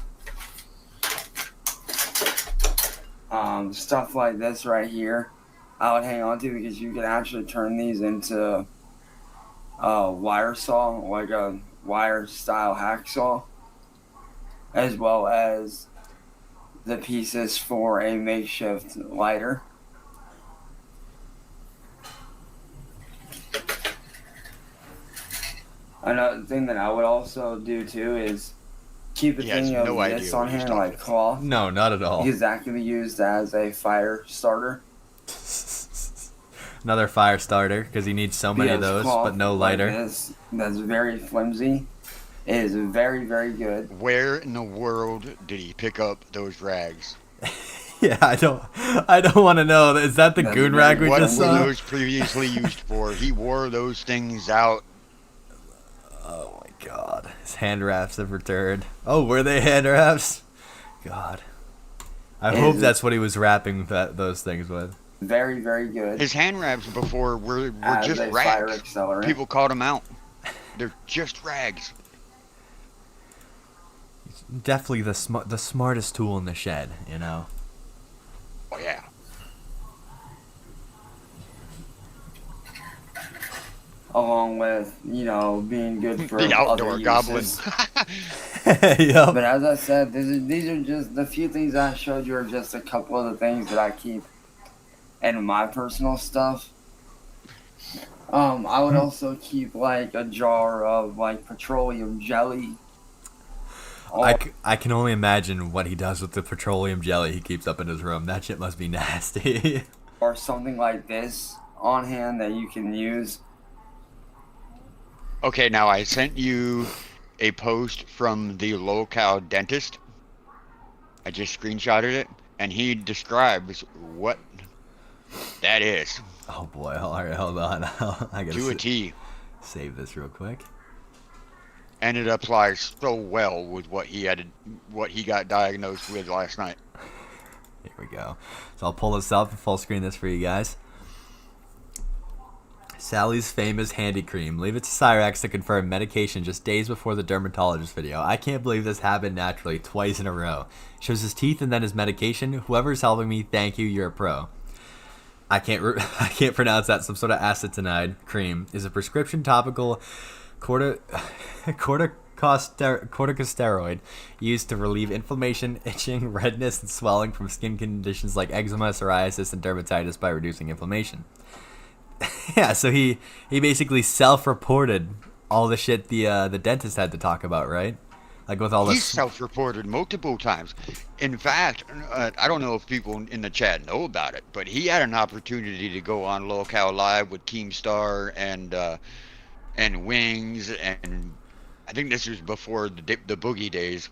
stuff like this right here, I would hang on to, because you can actually turn these into a wire saw, like a wire style hacksaw, as well as the pieces for a makeshift lighter. Another thing that I would also do too is keep a thing of this on hand, like cloth. No, not at all. Because that can be used as a fire starter. Another fire starter, because he needs so many of those, but no lighter. Like this, that's very flimsy. It is very, very good. Where in the world did he pick up those rags? Yeah, I don't want to know. Is that the goon rag we just saw? What were those previously used for? He wore those things out. Oh my God, his hand wraps have returned. Oh, were they hand wraps? God. I hope that's what he was wrapping those things with. Very, very good. His hand wraps before were just a rags. fire accelerant. People called them out. They're just rags. Definitely the smartest tool in the shed, you know. Oh yeah. Along with, you know, being good for the outdoor other goblin. uses. Yep. But as I said, these are just the few things I showed you are just a couple of the things that I keep in my personal stuff. I would also keep like a jar of like petroleum jelly. I can only imagine what he does with the petroleum jelly he keeps up in his room. That shit must be nasty. Or something like this on hand that you can use. Okay, now I sent you a post from the local dentist. I just screenshotted it, and he describes what that is. Oh boy! All right, hold on. I gotta to a T. Save this real quick. And it applies so well with what he got diagnosed with last night. Here we go. So I'll pull this up and full screen this for you guys. Sally's famous handy cream. Leave it to Cyraxx to confirm medication just days before the dermatologist video. I can't believe this happened naturally twice in a row. Shows his teeth and then his medication. Whoever's helping me, thank you. You're a pro. I can't pronounce that. Some sort of acetonide cream is a prescription topical corticosteroid used to relieve inflammation, itching, redness, and swelling from skin conditions like eczema, psoriasis, and dermatitis by reducing inflammation. Yeah, so he basically self-reported all the shit the dentist had to talk about, right? Like with all this. He's self-reported multiple times. In fact, I don't know if people in the chat know about it, but he had an opportunity to go on Local Live with Keemstar and Wings, and I think this was before the Boogie days.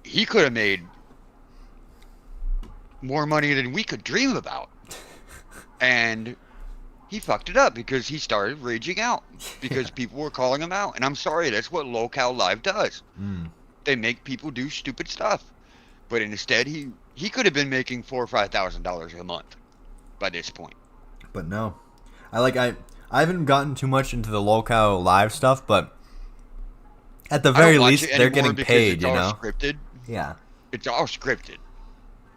He could have made more money than we could dream about. And he fucked it up because he started raging out because people were calling him out. And I'm sorry, that's what Local Live does. They make people do stupid stuff. But instead, he could have been making $4,000 or $5,000 a month by this point. But no. I haven't gotten too much into the Local Live stuff, but at the very least, they're getting paid, you know? Scripted. Yeah. It's all scripted.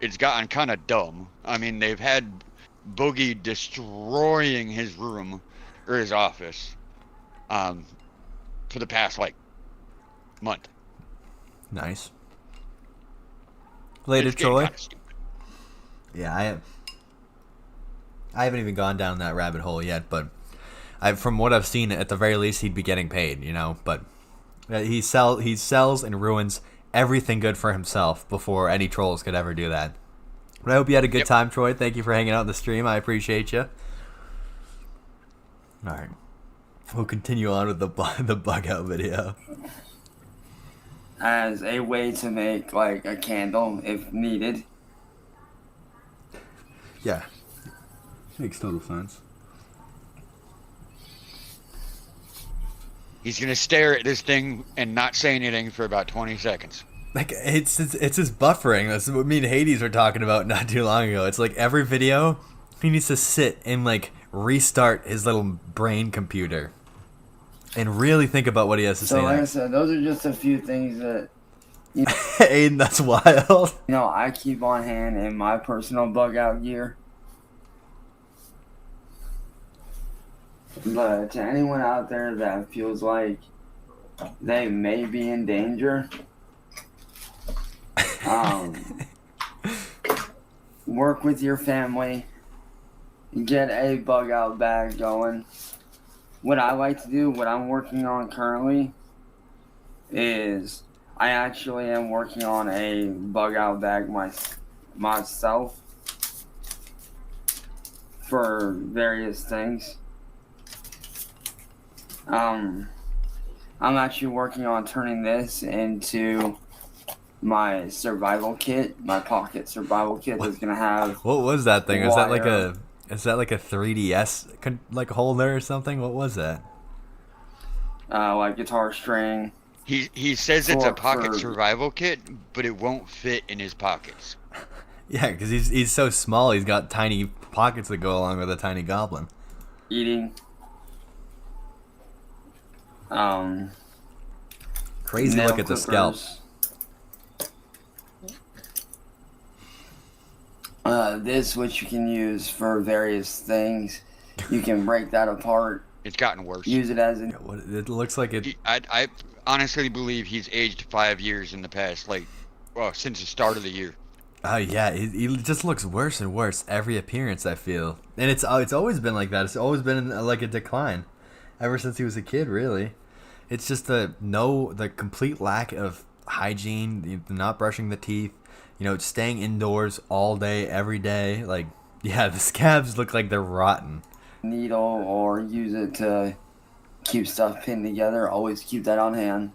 It's gotten kind of dumb. I mean, they've had Boogie destroying his room or his office for the past month. Nice. Later, Troy. Yeah, I haven't even gone down that rabbit hole yet, but from what I've seen, at the very least, he'd be getting paid, you know. But he sells and ruins everything good for himself before any trolls could ever do that. But I hope you had a good time, Troy. Thank you for hanging out in the stream. I appreciate you. All right. We'll continue on with the bug out video. As a way to make like a candle if needed. Yeah. Makes total sense. He's going to stare at this thing and not say anything for about 20 seconds. Like, it's his buffering. That's what me and Hades were talking about not too long ago. It's like every video, he needs to sit and, like, restart his little brain computer and really think about what he has to say. So, like I said, those are just a few things that, you know, Aiden, that's wild. You know, I keep on hand in my personal bug out gear. But to anyone out there that feels like they may be in danger, work with your family, get a bug out bag going. What I like to do, what I'm working on currently, is I actually am working on a bug out bag myself for various things. I'm actually working on turning this into my survival kit, my pocket survival kit that's gonna have. What was that thing? Wire. Is that like a 3DS like holder or something? What was that? like guitar string. He says it's a pocket for- survival kit, but it won't fit in his pockets. Yeah, because he's so small. He's got tiny pockets that go along with a tiny goblin. Eating. Crazy nail look at the scalp. clippers. This, which you can use for various things. You can break that apart. It's gotten worse. Use it as an. Yeah, what, it looks like it. I honestly believe he's aged 5 years in the past, since the start of the year. Oh yeah, he just looks worse and worse every appearance, I feel, and it's always been like that. It's always been like a decline, ever since he was a kid. Really, it's just the complete lack of hygiene, not brushing the teeth, staying indoors all day, every day. Like, yeah, the scabs look like they're rotten. Needle or use it to keep stuff pinned together. Always keep that on hand.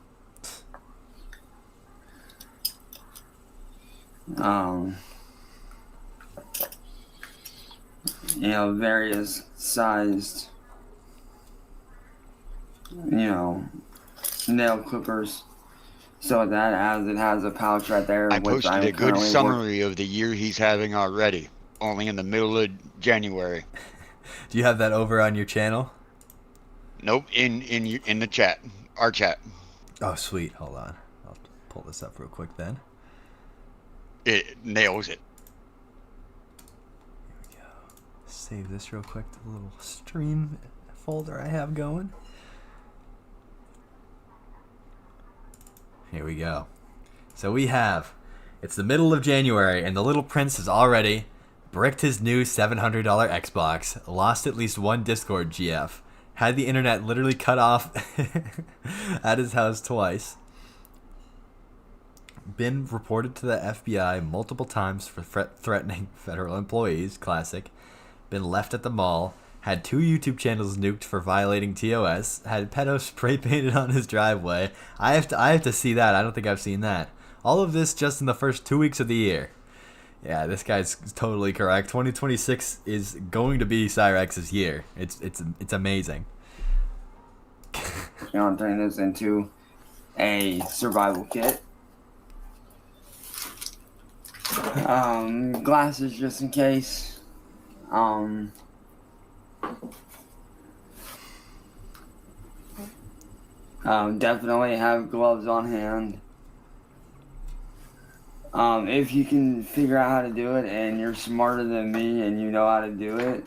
Various sized, nail clippers. So that as it has a pouch right there. I posted a good summary of the year he's having already, only in the middle of January. Do you have that over on your channel? Nope, in the chat, our chat. Oh, sweet. Hold on. I'll pull this up real quick then. It nails it. Here we go. Save this real quick to the little stream folder I have going. Here we go. So it's the middle of January, and the little prince has already bricked his new $700 Xbox, lost at least one Discord GF, had the internet literally cut off at his house twice, been reported to the FBI multiple times for threatening federal employees, classic, been left at the mall, had 2 YouTube channels nuked for violating TOS, had pedo spray painted on his driveway. I have to see that. I don't think I've seen that. All of this just in the first 2 weeks of the year. Yeah, this guy's totally correct. 2026 is going to be Cyraxx's year. It's amazing. I'm turning this into a survival kit. Glasses just in case. Definitely have gloves on hand. If you can figure out how to do it and you're smarter than me and you know how to do it,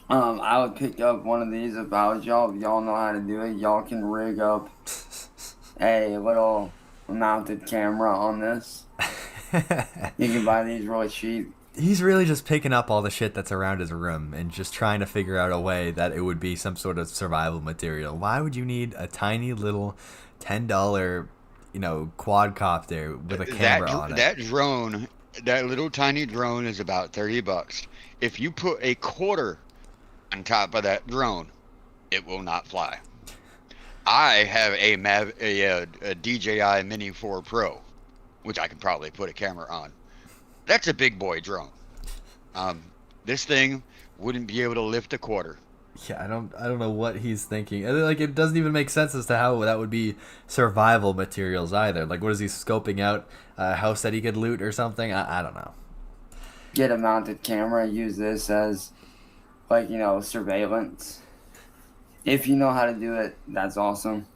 I would pick up one of these if I was y'all. If y'all know how to do it, y'all can rig up a little mounted camera on this. You can buy these really cheap. He's really just picking up all the shit that's around his room and just trying to figure out a way that it would be some sort of survival material. Why would you need a tiny little $10, quadcopter with a camera on it? That drone, that little tiny drone is about $30. If you put a quarter on top of that drone, it will not fly. I have a DJI Mini 4 Pro, which I can probably put a camera on. That's a big boy drone. This thing wouldn't be able to lift a quarter. Yeah, I don't know what he's thinking. Like, it doesn't even make sense as to how that would be survival materials either. Like, what is he scoping out? A house that he could loot or something? I don't know. Get a mounted camera. Use this as, surveillance. If you know how to do it, that's awesome.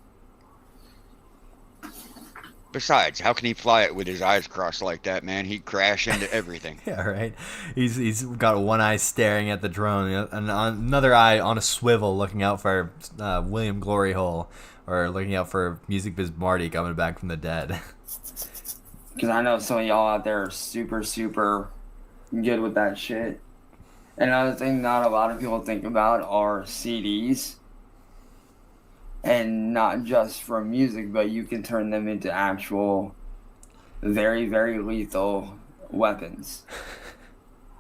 Besides, how can he fly it with his eyes crossed like that, man? He'd crash into everything. Yeah, right. He's got one eye staring at the drone, and another eye on a swivel, looking out for William Glory Hole, or looking out for Music Biz Marty coming back from the dead. Because I know some of y'all out there are super, super good with that shit. Another thing not a lot of people think about are CDs. And not just for music, but you can turn them into actual very, very lethal weapons.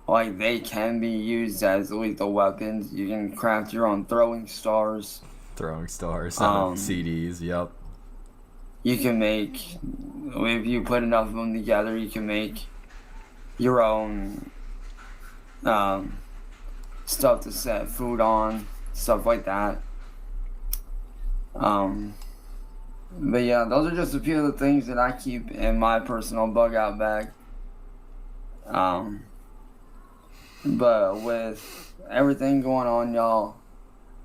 Like, they can be used as lethal weapons. You can craft your own throwing stars. CDs, yep. You can make, if you put enough of them together, you can make your own stuff to set food on, stuff like that. But yeah, those are just a few of the things that I keep in my personal bug out bag. But with everything going on, y'all,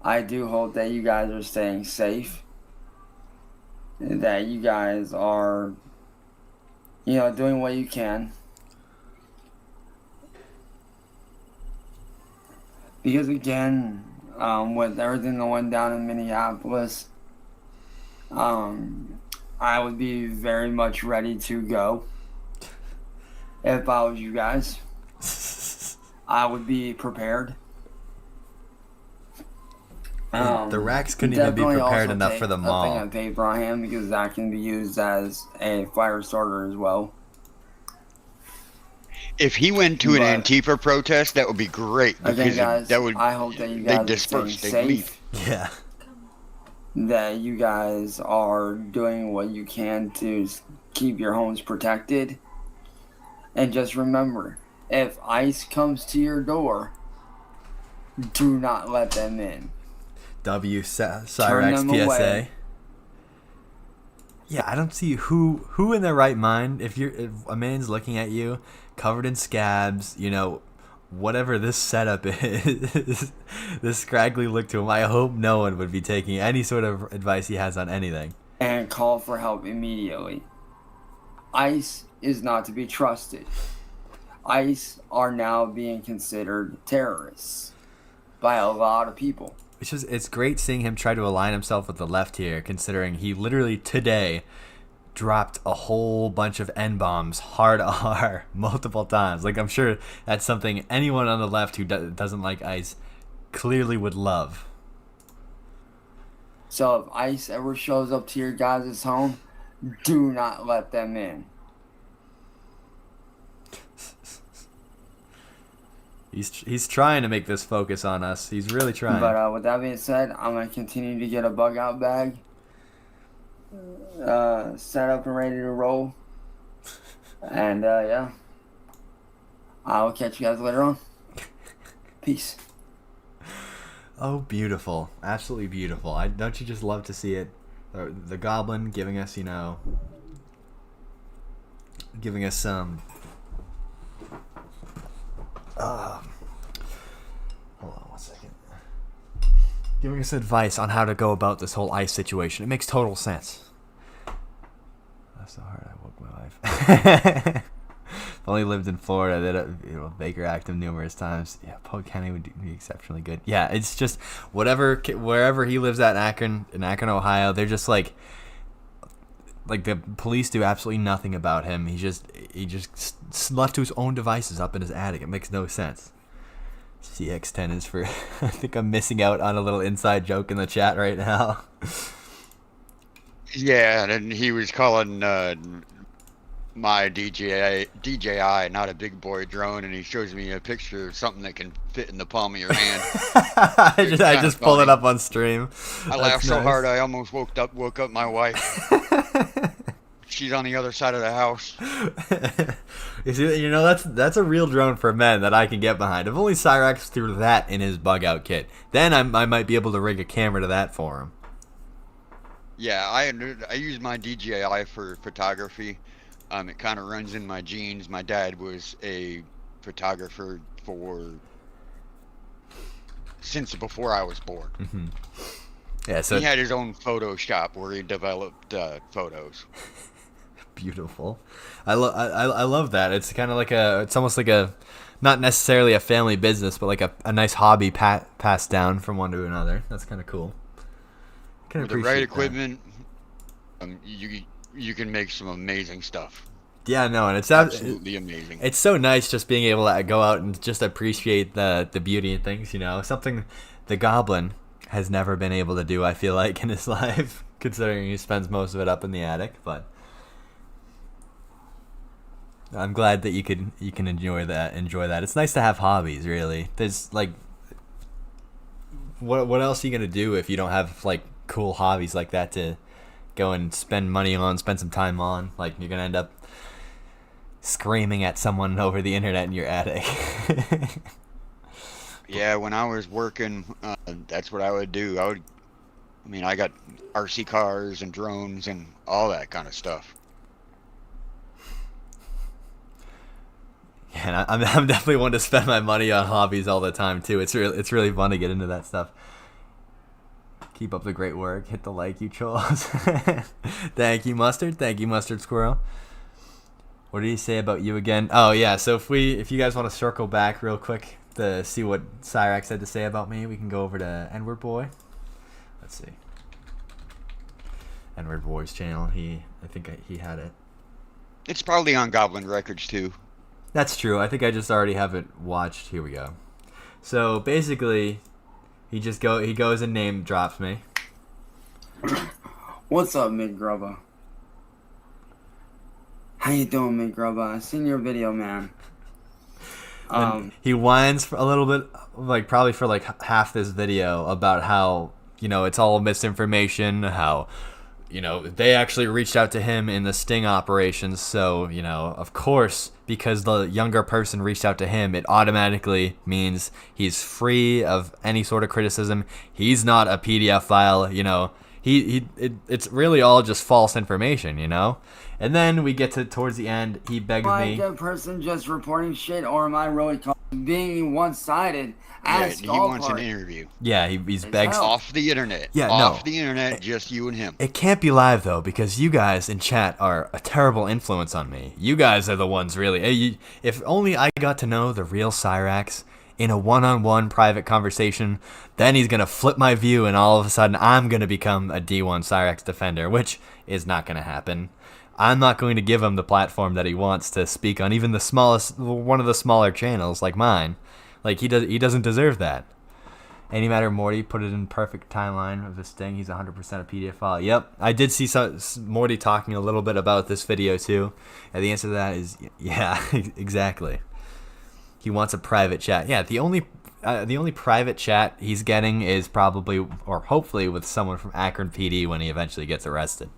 I do hope that you guys are staying safe. That you guys are, doing what you can. Because again, with everything that went down in Minneapolis, I would be very much ready to go. If I was you guys, I would be prepared. The Raxx couldn't even be prepared enough for the mall. A thing of paper on hand because that can be used as a fire starter as well. If he went to an Antifa protest, that would be great. Again, guys, I hope that you guys are staying safe. Yeah. That you guys are doing what you can to keep your homes protected. And just remember, if ICE comes to your door, do not let them in. Cyraxx PSA. Away. Yeah, I don't see who in their right mind, if a man's looking at you covered in scabs, whatever this setup is, this scraggly look to him, I hope no one would be taking any sort of advice he has on anything. And call for help immediately. ICE is not to be trusted. ICE are now being considered terrorists by a lot of people. It's great seeing him try to align himself with the left here, considering he literally today dropped a whole bunch of N-bombs, hard R, multiple times. Like, I'm sure that's something anyone on the left who doesn't like ICE clearly would love. So if ICE ever shows up to your guys' home, do not let them in. He's trying to make this focus on us. He's really trying. But with that being said, I'm going to continue to get a bug out bag set up and ready to roll. And yeah, I'll catch you guys later on. Peace. Oh, beautiful. Absolutely beautiful. Don't you just love to see it? The Goblin giving us, giving us some... hold on 1 second. Giving us advice on how to go about this whole ICE situation. It makes total sense. That's so hard. I woke my wife. I've only lived in Florida. That Baker act him numerous times. Yeah, Polk County would be exceptionally good. Yeah, it's just wherever he lives at in Akron, Ohio. They're just like the police do absolutely nothing about him. He just left to his own devices up in his attic. It makes no sense. CX10 is for... I think I'm missing out on a little inside joke in the chat right now. Yeah, and he was calling my DJI not a big boy drone, and he shows me a picture of something that can fit in the palm of your hand. I just pulled it up on stream. I laughed so hard I almost woke up my wife. She's on the other side of the house. You see, that's a real drone for men that I can get behind. If only Cyraxx threw that in his bug out kit, then I might be able to rig a camera to that for him. Yeah, I use my DJI for photography. It kind of runs in my genes. My dad was a photographer since before I was born. Mm-hmm. Yeah, so he had his own photo shop where he developed photos. Beautiful. I love that. It's kind of like it's almost like not necessarily a family business, but like a nice hobby passed down from one to another. That's kind of cool. With the right equipment, you can make some amazing stuff. Yeah, no, and it's absolutely amazing. It's so nice just being able to go out and just appreciate the beauty and things, something the Goblin has never been able to do, I feel like, in his life, considering he spends most of it up in the attic. But I'm glad that you can enjoy that. It's nice to have hobbies, really. There's like, what else are you gonna do if you don't have like cool hobbies like that to go and spend some time on? Like, you're gonna end up screaming at someone over the internet in your attic. Yeah, when I was working, that's what I would do. I would I mean, I got RC cars and drones and all that kind of stuff. Yeah, and I'm definitely one to spend my money on hobbies all the time too. It's really fun to get into that stuff. Keep up the great work. Hit the like, you trolls. Thank you, Mustard. Thank you, Mustard Squirrel. What did he say about you again? Oh yeah, so if you guys want to circle back real quick to see what Cyraxx had to say about me, we can go over to N-Word Boy. Let's see. N-Word Boy's channel. I think he had it. It's probably on Goblin Records too. That's true. I think I just already have it watched. Here we go. So basically, he goes and name drops me. What's up, Mid Grubba? How you doing, Mid Grubba? I seen your video, man. He whines for a little bit, like probably for like half this video, about how, it's all misinformation, how, they actually reached out to him in the sting operations. So, of course, because the younger person reached out to him, it automatically means he's free of any sort of criticism. He's not a PDF file, it's really all just false information, And then we get to towards the end, he begs me. Am I a person just reporting shit, or am I really being one-sided? Yeah, he wants an interview. Yeah, he's begs off the internet. Yeah, off the internet, just you and him. It can't be live though, because you guys in chat are a terrible influence on me. You guys are the ones really. If only I got to know the real Cyraxx in a one-on-one private conversation, then he's gonna flip my view, and all of a sudden I'm gonna become a D1 Cyraxx defender, which is not gonna happen. I'm not going to give him the platform that he wants to speak on, even one of the smaller channels like mine. Like, he doesn't deserve that. Any matter Morty put it in perfect timeline of this thing. He's 100% a PDF file. Yep, I did see Morty talking a little bit about this video too, and the answer to that is yeah, exactly. He wants a private chat. Yeah, the only private chat he's getting is probably, or hopefully, with someone from Akron PD when he eventually gets arrested.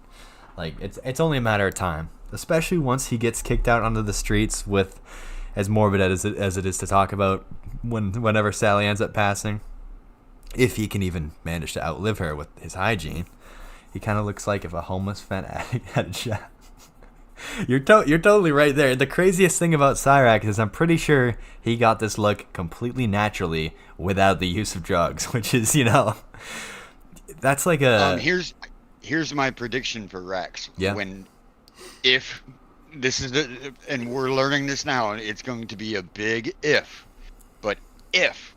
Like, it's only a matter of time, especially once he gets kicked out onto the streets with, as morbid as it is to talk about, whenever Sally ends up passing. If he can even manage to outlive her with his hygiene. He kind of looks like if a homeless fat addict had a shot. You're totally right there. The craziest thing about Cyraxx is I'm pretty sure he got this look completely naturally without the use of drugs, which is, that's like a... Here's my prediction for Raxx. Yeah. If this is and we're learning this now, and it's going to be a big if, but if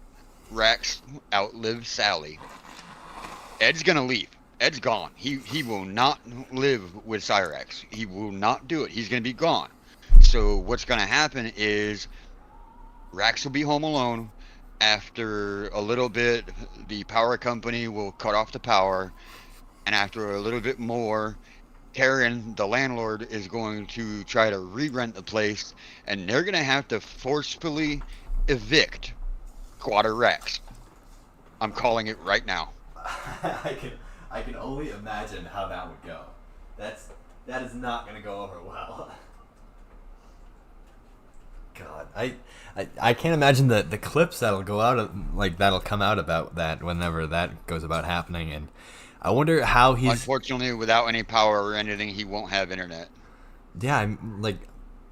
Raxx outlives Sally, Ed's gonna leave. Ed's gone. He will not live with Cyraxx. He will not do it. He's gonna be gone. So what's gonna happen is Raxx will be home alone. After a little bit, the power company will cut off the power. And after a little bit more, Karen, the landlord, is going to try to re-rent the place, and they're going to have to forcefully evict Squatter Raxx. I'm calling it right now. I can only imagine how that would go. That is not going to go over well. God, I can't imagine the clips that'll go out that'll come out about that whenever that goes about happening, and I wonder how he's... Unfortunately, without any power or anything, he won't have internet. Yeah,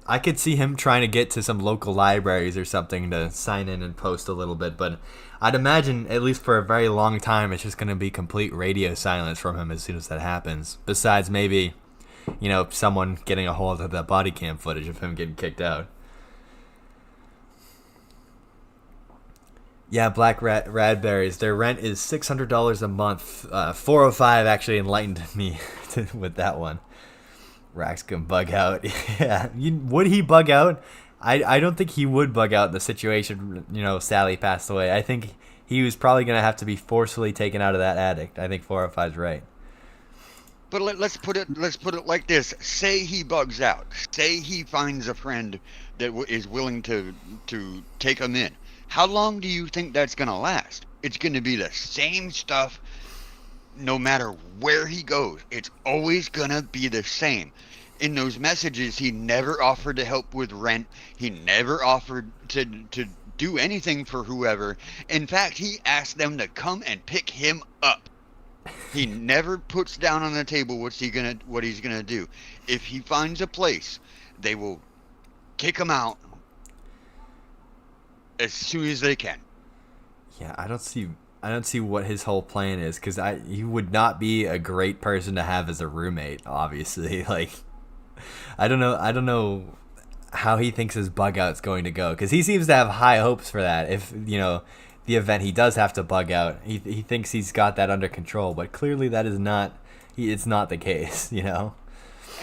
I could see him trying to get to some local libraries or something to sign in and post a little bit, but I'd imagine, at least for a very long time, it's just going to be complete radio silence from him as soon as that happens. Besides maybe, someone getting a hold of that body cam footage of him getting kicked out. Yeah, Black Radberries. Their rent is $600 a month. 405 actually enlightened me with that one. Raxx can bug out. Yeah, would he bug out? I don't think he would bug out in the situation. Sally passed away. I think he was probably gonna have to be forcefully taken out of that addict. I think 405 is right. But let's put it like this. Say he bugs out. Say he finds a friend that is willing to take him in. How long do you think that's going to last? It's going to be the same stuff no matter where he goes. It's always going to be the same. In those messages, he never offered to help with rent. He never offered to do anything for whoever. In fact, he asked them to come and pick him up. He never puts down on the table what he's gonna do. If he finds a place, they will kick him out as soon as they can. Yeah, I don't see what his whole plan is, because he would not be a great person to have as a roommate, obviously. Like, I don't know how he thinks his bug out's going to go, because he seems to have high hopes for that. If, you know, the event he does have to bug out, he thinks he's got that under control, but clearly that is not, it's not the case, you know?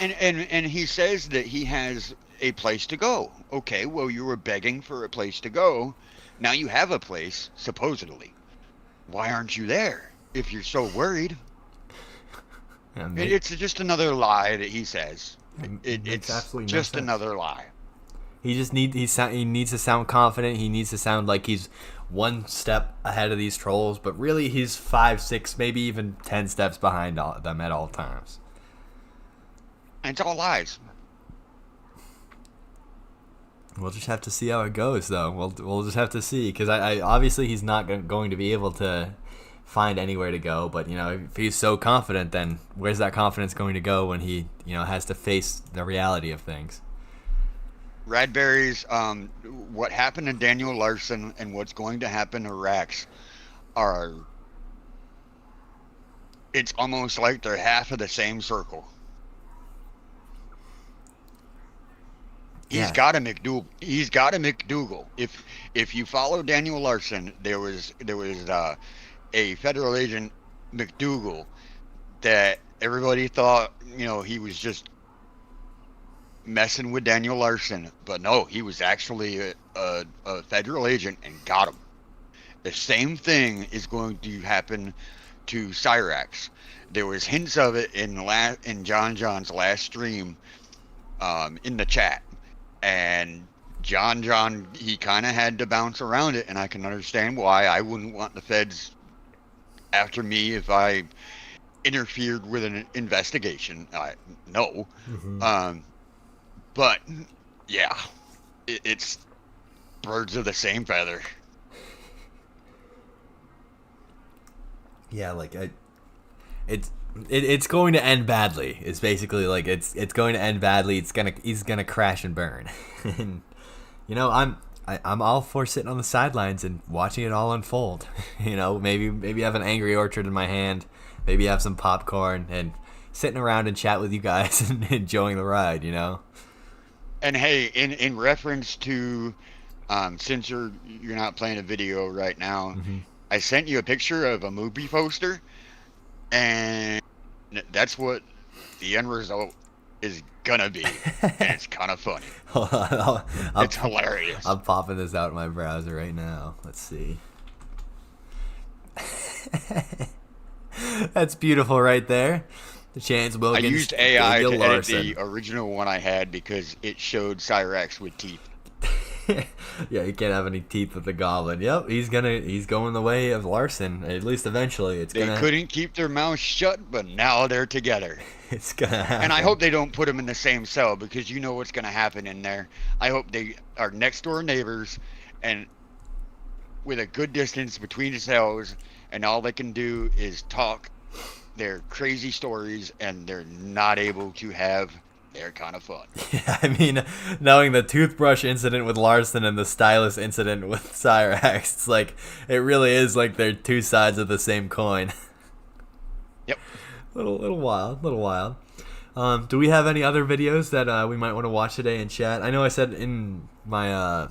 And he says that he has a place to go. Okay, well, you were begging for a place to go. Now you have a place, supposedly. Why aren't you there if you're so worried? Yeah, it's just another lie that he says. It's absolutely just no sense. Another lie. He just he needs to sound confident. He needs to sound like he's one step ahead of these trolls, but really he's 5, 6, maybe even 10 steps behind them at all times. And it's all lies. We'll just have to see how it goes, though. We'll just have to see, because I obviously he's not going to be able to find anywhere to go. But, you know, if he's so confident, then where's that confidence going to go when he, you know, has to face the reality of things? Radberries, what happened to Daniel Larson and what's going to happen to Raxx are, it's almost like they're half of the same circle. He's got a McDougal. He's got a McDougal. If you follow Daniel Larson, there was a federal agent McDougal that everybody thought, you know, he was just messing with Daniel Larson, but no, he was actually a federal agent and got him. The same thing is going to happen to Cyraxx. There was hints of it in John's last stream, in the chat. And John, he kind of had to bounce around it, and I can understand why. I wouldn't want the feds after me if I interfered with an investigation. No. Mm-hmm. But, yeah, it's birds of the same feather. Yeah, like, It's going to end badly. It's basically like it's going to end badly. He's gonna crash and burn. And you know, I'm all for sitting on the sidelines and watching it all unfold. You know, maybe have an Angry Orchard in my hand, maybe have some popcorn and sitting around and chat with you guys and enjoying the ride. You know. And hey, in reference to, since you're not playing a video right now, mm-hmm. I sent you a picture of a movie poster. And that's what the end result is gonna be. And it's kind of funny. Hold on, it's hilarious. I'm popping this out in my browser right now. Let's see. That's beautiful right there. The Chance Wilkins. I used AI to edit the original one I had because it showed Cyraxx with teeth. Yeah, you can't have any teeth with the goblin. Yep, he's going the way of Larson. At least eventually, They couldn't keep their mouths shut, but now they're together. It's gonna happen. And I hope they don't put them in the same cell, because you know what's gonna happen in there. I hope they are next door neighbors, and with a good distance between the cells, and all they can do is talk their crazy stories, and they're not able to have. They're kind of fun. Yeah, I mean, knowing the toothbrush incident with Larson and the stylus incident with Cyraxx, it's like, it really is like they're two sides of the same coin. Yep. Little wild. Do we have any other videos that we might want to watch today in chat? I know I said in my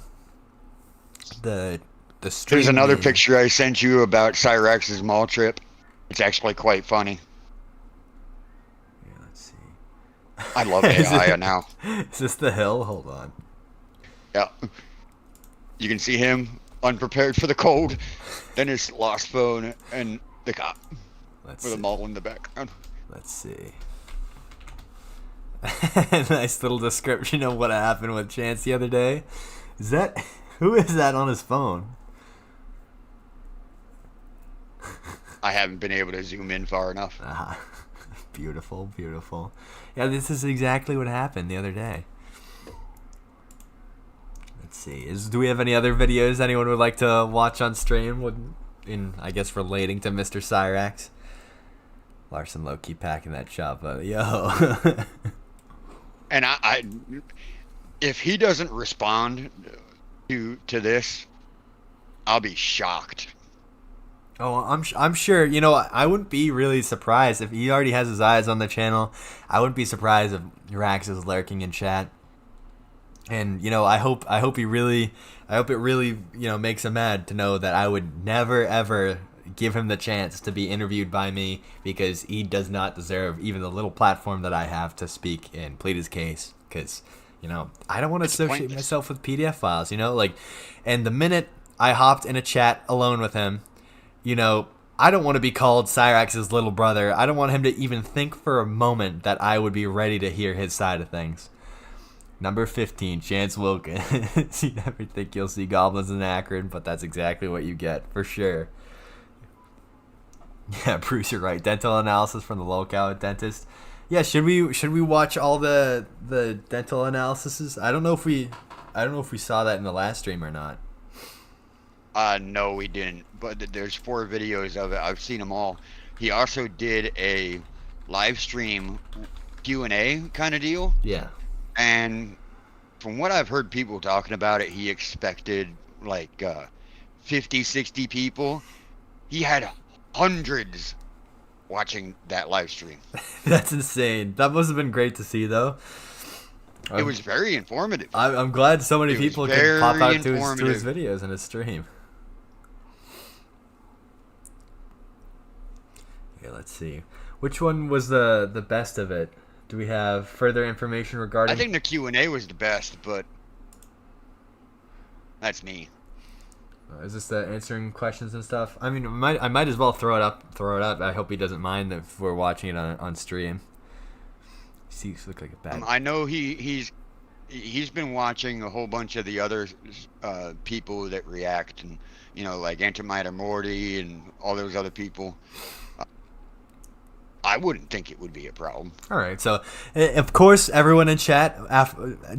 the stream. There's another picture I sent you about Cyraxx's mall trip. It's actually quite funny. I love AI now. Is this the hill? Hold on. Yeah. You can see him unprepared for the cold. Then his lost phone and the cop. With them all in the background. Let's see. Nice little description of what happened with Chance the other day. Who is that on his phone? I haven't been able to zoom in far enough. Beautiful. Yeah, this is exactly what happened the other day. Let's see. Do we have any other videos anyone would like to watch on stream I guess relating to Mr. Cyraxx? Larson low-key packing that shop, yo. And I if he doesn't respond to this, I'll be shocked. Oh, I'm sure. You know, I wouldn't be really surprised if he already has his eyes on the channel. I wouldn't be surprised if Raxx is lurking in chat. And you know, I hope it really, you know, makes him mad to know that I would never ever give him the chance to be interviewed by me, because he does not deserve even the little platform that I have to speak and plead his case. Because, you know, I don't want to associate myself with PDF files. You know, like, and the minute I hopped in a chat alone with him, you know, I don't want to be called Cyraxx's little brother. I don't want him to even think for a moment that I would be ready to hear his side of things. Number 15, Chance Wilkins. You never think you'll see goblins in Akron, but that's exactly what you get, for sure. Yeah, Bruce, you're right. Dental analysis from the local dentist. Yeah, should we watch all the dental analyses? I don't know if we saw that in the last stream or not. No, we didn't. But there's 4 videos of it. I've seen them all. He also did a live stream Q&A kind of deal. Yeah. And from what I've heard people talking about it, he expected like 50, 60 people. He had hundreds watching that live stream. That's insane. That must have been great to see, though. It was very informative. I'm glad so many people could pop out to his videos and his stream. Okay, let's see. Which one was the best of it? Do we have further information regarding? I think the Q&A was the best, but that's me. Is this the answering questions and stuff? I mean, I might as well throw it up. I hope he doesn't mind if we're watching it on stream. Seeks look like a bad. I know he's been watching a whole bunch of the other people that react, and you know, like Antimiter Morty and all those other people. I wouldn't think it would be a problem. All right, so of course, everyone in chat,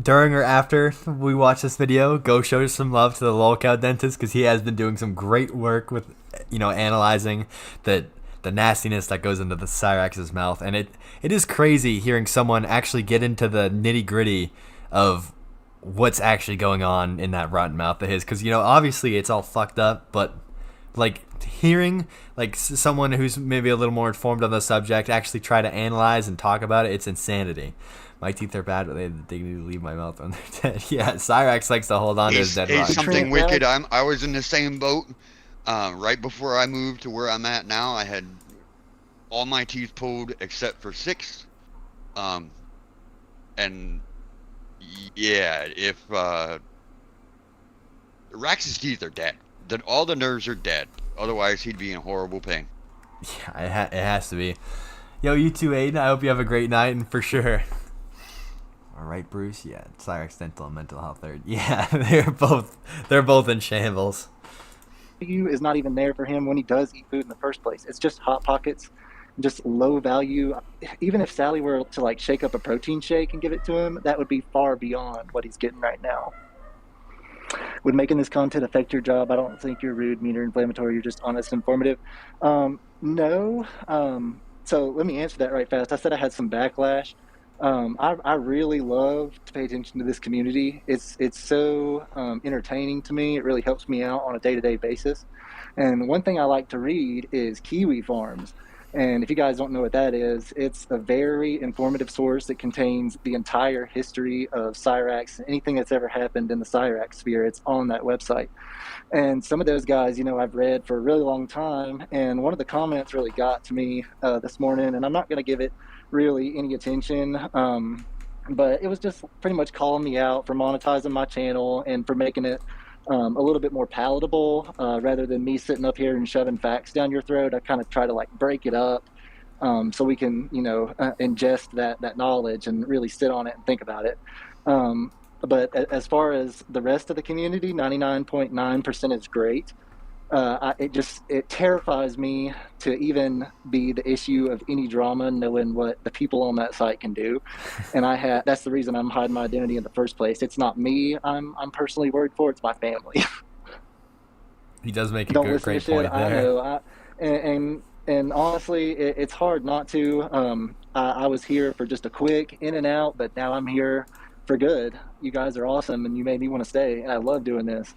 during or after we watch this video, go show some love to the lolcow dentist, because he has been doing some great work with, you know, analyzing the nastiness that goes into the Cyraxx's mouth, and it is crazy hearing someone actually get into the nitty gritty of what's actually going on in that rotten mouth of his, because, you know, obviously it's all fucked up, but like hearing like someone who's maybe a little more informed on the subject actually try to analyze and talk about it, it's insanity. My teeth are bad, but they have the dignity to leave my mouth when they're dead. Yeah, Cyraxx likes to hold on to his dead rock. Something wicked. I was in the same boat right before I moved to where I'm at now. I had all my teeth pulled except for 6. And yeah, if Raxx's teeth are dead. All the nerves are dead. Otherwise, he'd be in horrible pain. Yeah, it has to be. Yo, you too, Aiden. I hope you have a great night, and for sure. All right, Bruce. Yeah, Cyraxx Dental and Mental Health. Yeah, they're both in shambles. Is not even there for him when he does eat food in the first place. It's just Hot Pockets, just low value. Even if Sally were to like shake up a protein shake and give it to him, that would be far beyond what he's getting right now. Would making this content affect your job? I don't think you're rude, mean, or inflammatory. You're just honest and informative. No. So let me answer that right fast. I said I had some backlash. I really love to pay attention to this community. It's so entertaining to me. It really helps me out on a day-to-day basis. And one thing I like to read is Kiwi Farms. And if you guys don't know what that is, it's a very informative source that contains the entire history of Cyraxx, anything that's ever happened in the Cyraxx sphere. It's on that website. And some of those guys, you know, I've read for a really long time. And one of the comments really got to me this morning, and I'm not going to give it really any attention. But it was just pretty much calling me out for monetizing my channel and for making it a little bit more palatable, rather than me sitting up here and shoving facts down your throat. I kind of try to like break it up so we can, you know, ingest that knowledge and really sit on it and think about it. But as far as the rest of the community, 99.9% is great. It terrifies me to even be the issue of any drama, knowing what the people on that site can do. And that's the reason I'm hiding my identity in the first place. It's not me I'm personally worried for, it's my family. He does make a great point there. I know. And And honestly, it's hard not to. I was here for just a quick in and out, but now I'm here for good. You guys are awesome, and you made me want to stay, and I love doing this.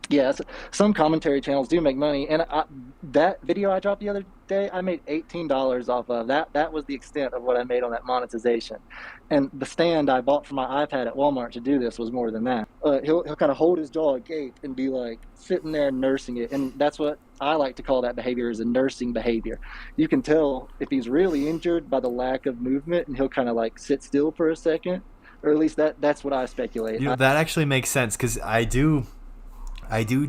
Yes, some commentary channels do make money, and that video I dropped the other day, I made $18 off of. That was the extent of what I made on that monetization. And the stand I bought for my iPad at Walmart to do this was more than that. He'll kind of hold his jaw agape and be like sitting there nursing it, and that's what I like to call that behavior, is a nursing behavior. You can tell if he's really injured by the lack of movement, and he'll kind of like sit still for a second, or at least that's what I speculate. You know, that actually makes sense, because I do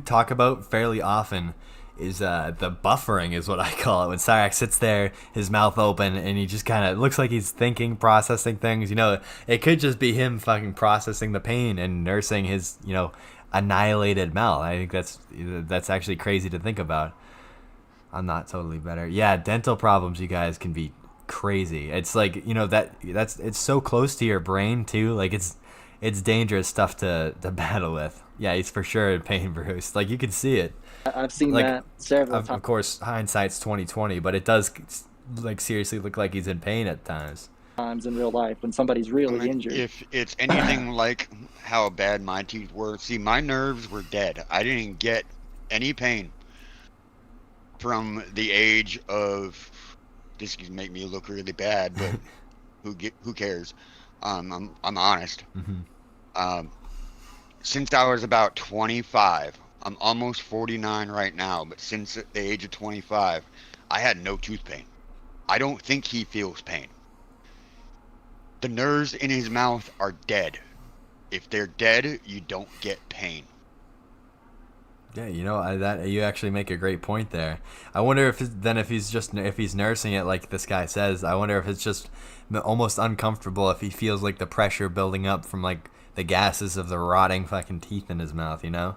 talk about fairly often is the buffering is what I call it. When Cyraxx sits there, his mouth open, and he just kind of looks like he's thinking, processing things. You know, it could just be him fucking processing the pain and nursing his, you know, annihilated mouth. I think that's actually crazy to think about. I'm not totally better. Yeah, dental problems, you guys, can be crazy. It's like, you know, it's so close to your brain too. Like it's dangerous stuff to battle with. Yeah, he's for sure in pain, Bruce. Like, you can see it. I've seen that several times. Of course, hindsight's 20/20, but it does, like, seriously look like he's in pain at times. Times in real life when somebody's really injured. If it's anything like how bad my teeth were, see, my nerves were dead. I didn't get any pain from the age of, this can make me look really bad, but who cares? I'm honest. Mm-hmm. Since I was about 25, I'm almost 49 right now, but since the age of 25, I had no tooth pain. I don't think he feels pain. The nerves in his mouth are dead. If they're dead, you don't get pain. Yeah, you know, that you actually make a great point there. I wonder if he's nursing it like this guy says. I wonder if it's just almost uncomfortable, if he feels like the pressure building up from like the gases of the rotting fucking teeth in his mouth, you know?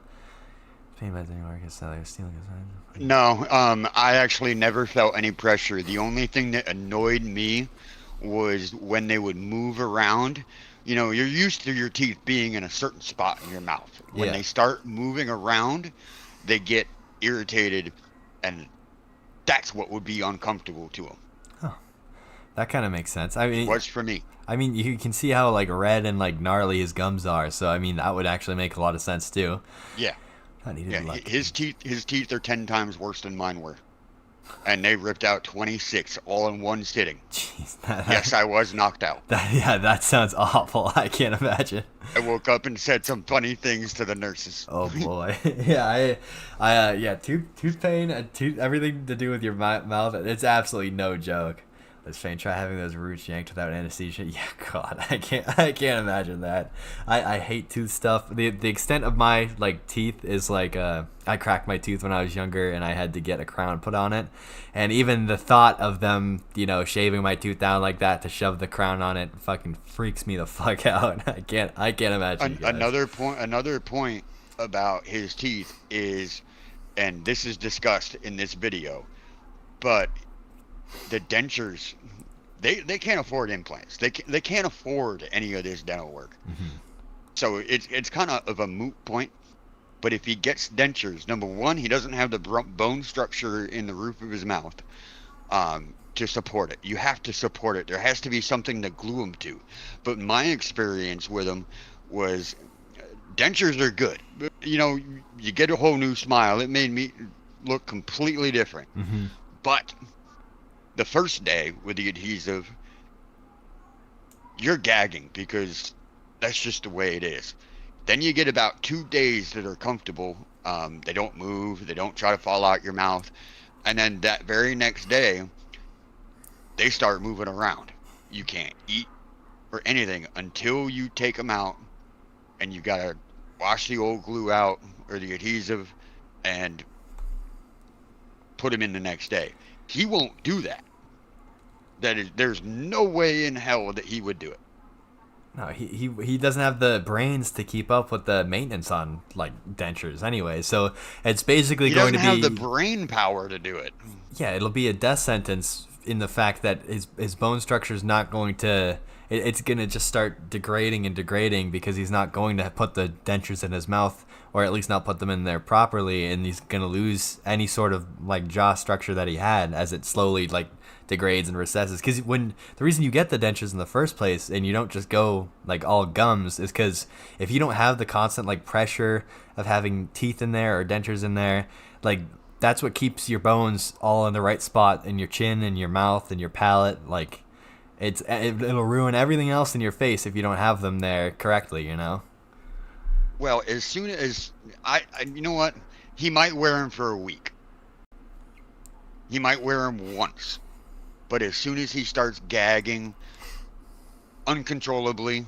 No, I actually never felt any pressure. The only thing that annoyed me was when they would move around. You know, you're used to your teeth being in a certain spot in your mouth. When they start moving around, they get irritated, and that's what would be uncomfortable to them. Huh. That kind of makes sense. I mean, it was for me. I mean, you can see how like red and like gnarly his gums are, so I mean that would actually make a lot of sense too. Yeah. His teeth are 10 times worse than mine were, and they ripped out 26 all in one sitting. Jeez, yes, I was knocked out. That sounds awful. I can't imagine. I woke up and said some funny things to the nurses. Oh boy. Tooth pain and everything to do with your mouth. It's absolutely no joke. Let's try having those roots yanked without anesthesia. Yeah, God, I can't imagine that. I hate tooth stuff. The extent of my like teeth is like I cracked my tooth when I was younger, and I had to get a crown put on it. And even the thought of them, you know, shaving my tooth down like that to shove the crown on it fucking freaks me the fuck out. I can't imagine. Another point about his teeth is, and this is discussed in this video, but the dentures, they can't afford implants. They can't afford any of this dental work. Mm-hmm. So it's kind of a moot point. But if he gets dentures, number one, he doesn't have the bone structure in the roof of his mouth to support it. You have to support it. There has to be something to glue them to. But my experience with them was dentures are good. You know, you get a whole new smile. It made me look completely different. Mm-hmm. But the first day with the adhesive, you're gagging because that's just the way it is. Then you get about 2 days that are comfortable. They don't move. They don't try to fall out your mouth. And then that very next day, they start moving around. You can't eat or anything until you take them out, and you got to wash the old glue out or the adhesive and put them in the next day. He won't do that. There's no way in hell that he would do it. No, he doesn't have the brains to keep up with the maintenance on like dentures anyway. So it's basically going to be. He doesn't have the brain power to do it. Yeah, it'll be a death sentence in the fact that his bone structure is not going to. It's going to just start degrading because he's not going to put the dentures in his mouth or at least not put them in there properly, and he's gonna lose any sort of like jaw structure that he had as it slowly like degrades and recesses. Because when the reason you get the dentures in the first place and you don't just go like all gums is because if you don't have the constant like pressure of having teeth in there or dentures in there, like that's what keeps your bones all in the right spot in your chin and your mouth and your palate. Like it'll ruin everything else in your face if you don't have them there correctly, you know. Well, as soon as you know what, he might wear them for a week. He might wear them once, but as soon as he starts gagging uncontrollably,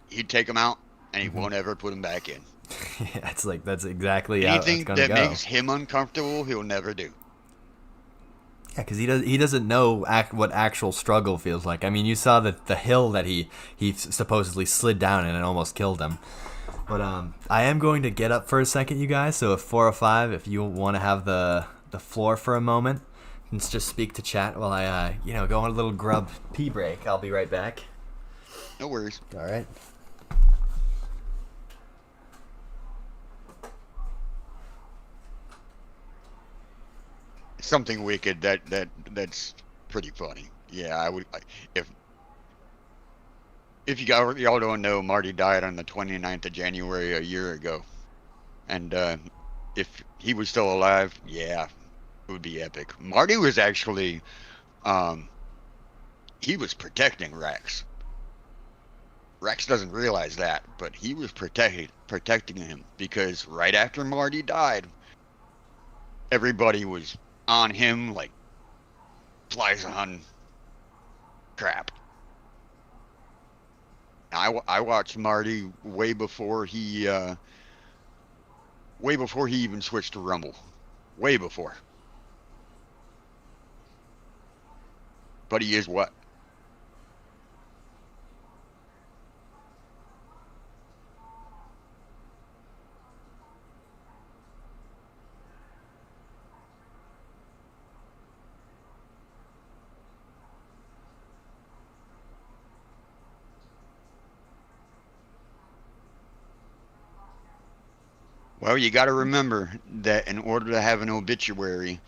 he'd take them out and he won't ever put them back in. Yeah, that's exactly how it's anything gonna that go. makes him uncomfortable, he'll never do. Yeah, because he doesn't know what actual struggle feels like. I mean, you saw the hill that he supposedly slid down and it almost killed him. But I am going to get up for a second, you guys. So if 405, if you want to have the floor for a moment, let's just speak to chat while I go on a little grub pee break. I'll be right back. No worries. All right. Something wicked that's pretty funny. Yeah, I would if y'all don't know, Marty died on the 29th of January a year ago, and if he was still alive, yeah, it would be epic. Marty was actually he was protecting Raxx. Raxx doesn't realize that, but he was protecting him, because right after Marty died, everybody was on him like flies on crap. I watched Marty way before he even switched to Rumble, way before. But he is what? Well, you got to remember that in order to have an obituary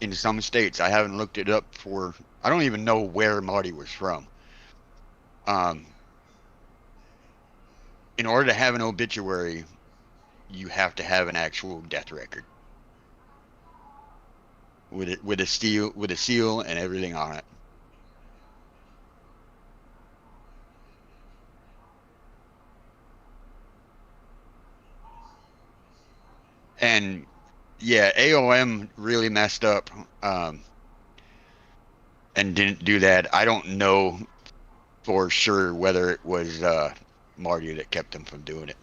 in some states, I haven't looked it up for, I don't even know where Marty was from. In order to have an obituary, you have to have an actual death record with a seal and everything on it. And yeah, AOM really messed up and didn't do that. I don't know for sure whether it was Marty that kept him from doing it.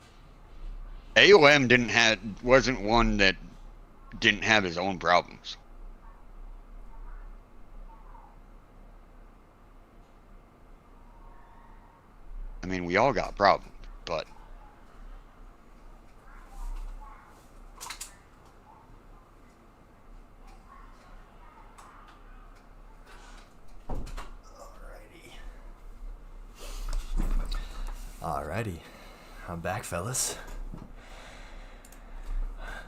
AOM wasn't one that didn't have his own problems. I mean, we all got problems, but Alrighty, I'm back, fellas.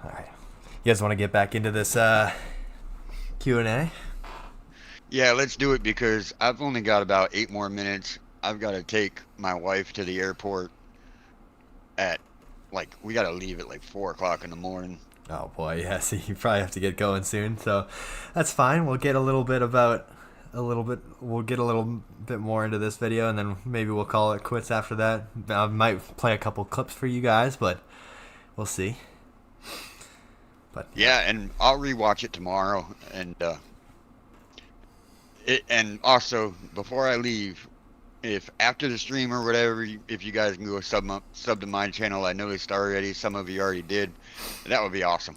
Alright, you guys want to get back into this Q&A? Yeah, let's do it, because I've only got about 8 more minutes. I've got to take my wife to the airport at, we got to leave at 4 o'clock in the morning. Oh boy, yeah, so you probably have to get going soon, so that's fine. We'll get a little bit more into this video, and then maybe we'll call it quits after that. I might play a couple clips for you guys, but we'll see. But yeah, and I'll rewatch it tomorrow, and also before I leave, if after the stream or whatever, if you guys can go sub to my channel, I noticed already some of you already did, that would be awesome.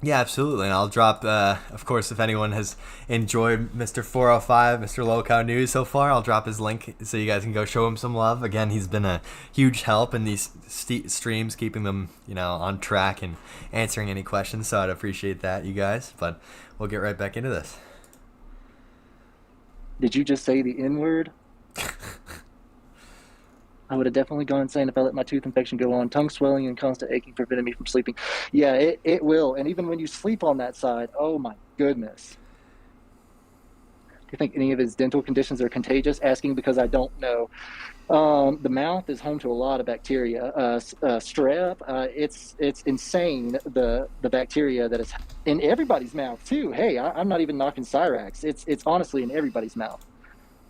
Yeah, absolutely. And I'll drop, of course, if anyone has enjoyed Mr. 405, Mr. Local News so far, I'll drop his link so you guys can go show him some love. Again, he's been a huge help in these streams, keeping them, on track and answering any questions. So I'd appreciate that, you guys. But we'll get right back into this. Did you just say the N-word? I would have definitely gone insane if I let my tooth infection go on. Tongue swelling and constant aching prevented me from sleeping. Yeah, it will. And even when you sleep on that side, oh my goodness. Do you think any of his dental conditions are contagious? Asking because I don't know. The mouth is home to a lot of bacteria. Strep, it's insane, the bacteria that is in everybody's mouth too. Hey, I'm not even knocking Cyraxx. It's honestly in everybody's mouth.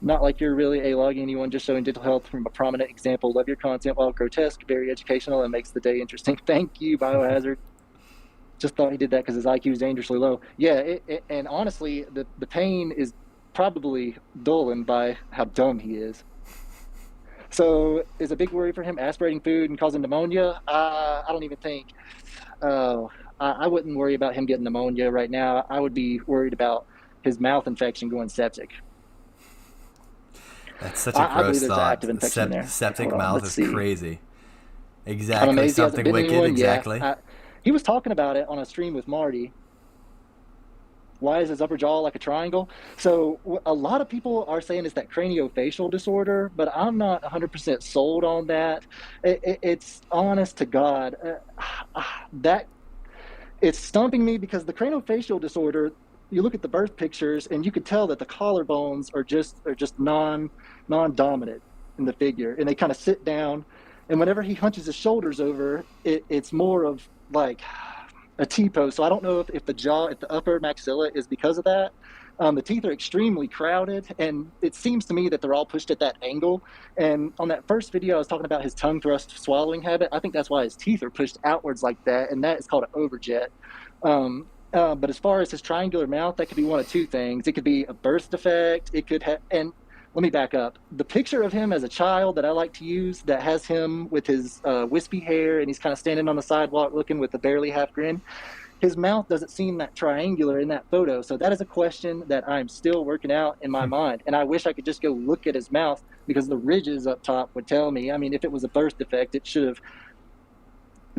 Not like you're really a-logging anyone, just showing dental health from a prominent example. Love your content, while grotesque, very educational, and makes the day interesting. Thank you, Biohazard. Just thought he did that because his IQ is dangerously low. Yeah, and honestly, the pain is probably dulling by how dumb he is. So, is a big worry for him aspirating food and causing pneumonia? I don't even think. I wouldn't worry about him getting pneumonia right now. I would be worried about his mouth infection going septic. That's such a gross thought. Septic mouth is crazy. Exactly. Something wicked. Exactly. Yeah, he was talking about it on a stream with Marty. Why is his upper jaw like a triangle? So a lot of people are saying it's that craniofacial disorder, but I'm not 100% sold on that. It's honest to God. That it's stumping me because the craniofacial disorder, you look at the birth pictures and you could tell that the collarbones are just non-dominant in the figure, and they kind of sit down, and whenever he hunches his shoulders over, it's more of like a T-pose. So I don't know if the upper maxilla is because of that. The teeth are extremely crowded, and it seems to me that they're all pushed at that angle. And on that first video, I was talking about his tongue thrust swallowing habit. I think that's why his teeth are pushed outwards like that, and that is called an overjet. But as far as his triangular mouth, that could be one of two things. It could be a birth defect. It could have, and let me back up. The picture of him as a child that I like to use that has him with his wispy hair and he's kind of standing on the sidewalk looking with a barely half grin, his mouth doesn't seem that triangular in that photo. So that is a question that I'm still working out in my mind. And I wish I could just go look at his mouth because the ridges up top would tell me. I mean, if it was a birth defect, it should have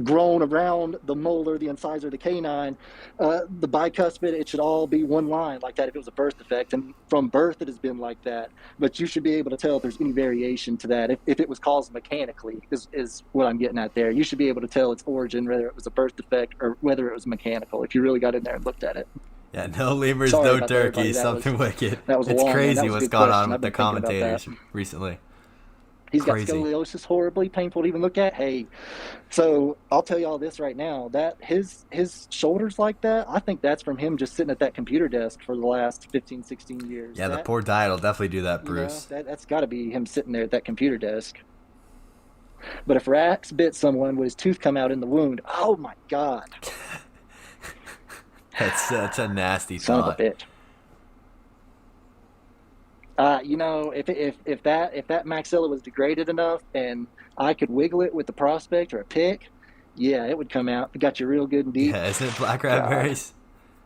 grown around the molar, the incisor, the canine, the bicuspid. It should all be one line like that if it was a birth defect. And from birth, it has been like that. But you should be able to tell if there's any variation to that. If it was caused mechanically is what I'm getting at there. You should be able to tell its origin, whether it was a birth defect or whether it was mechanical, if you really got in there and looked at it. Yeah, no lemurs, no turkeys, something wicked. It's crazy what's gone on with the commentators recently. He's got scoliosis, horribly painful to even look at. Hey, so I'll tell you all this right now, that his shoulders like that, I think that's from him just sitting at that computer desk for the last 15, 16 years. Yeah, the poor diet will definitely do that, Bruce. You know, that's got to be him sitting there at that computer desk. But if Raxx bit someone, would his tooth come out in the wound? Oh, my God. That's a nasty Son thought. Of a bitch. You know, if that maxilla was degraded enough and I could wiggle it with the prospect or a pick, yeah, it would come out. It got you real good and deep. Yeah, isn't it black raspberries?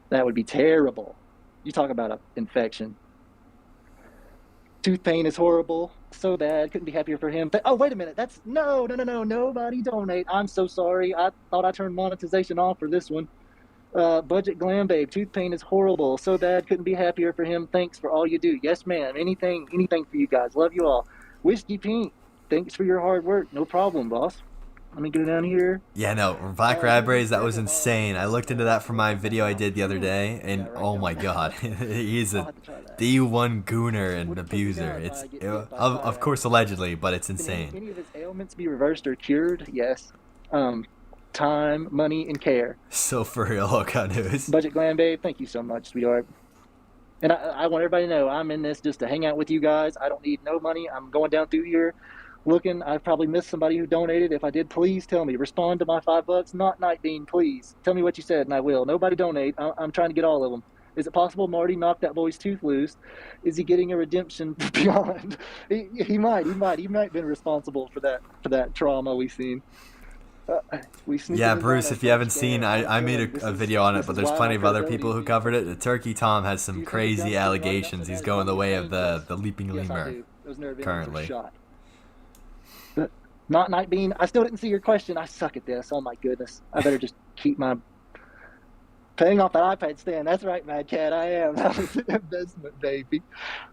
That would be terrible. You talk about an infection. Tooth pain is horrible. So bad. Couldn't be happier for him. Oh, wait a minute. That's no. Nobody donate. I'm so sorry. I thought I turned monetization off for this one. Budget Glam Babe, tooth pain is horrible. So bad, couldn't be happier for him. Thanks for all you do. Yes, ma'am. Anything for you guys. Love you all. Whiskey Pink, thanks for your hard work. No problem, boss. Let me go down here. Yeah, no, black raspberries, that was insane. I looked into that for my video I did the other day, and oh my God, he's a D1 gooner and abuser. It's of course allegedly, but it's insane. Can any of his ailments be reversed or cured? Yes. Time, money, and care. So for real, Hoka News. Budget Glam Babe, thank you so much, sweetheart. And I want everybody to know I'm in this just to hang out with you guys. I don't need no money. I'm going down through here looking. I've probably missed somebody who donated. If I did, please tell me. Respond to my $5. Not Night Bean, please. Tell me what you said, and I will. Nobody donate. I'm trying to get all of them. Is it possible Marty knocked that boy's tooth loose? Is he getting a redemption beyond? He might. He might have been responsible for that trauma we've seen. Yeah, Bruce, if you haven't seen, I made a video on it, but there's plenty of other people who covered it. The Turkey Tom has some crazy allegations. He's going the way of the leaping lemur currently. Not Night Bean, I still didn't see your question. I suck at this. Oh my goodness. I better just keep my Paying off that iPad stand. That's right, Mad Cat. I am. That was an investment, baby.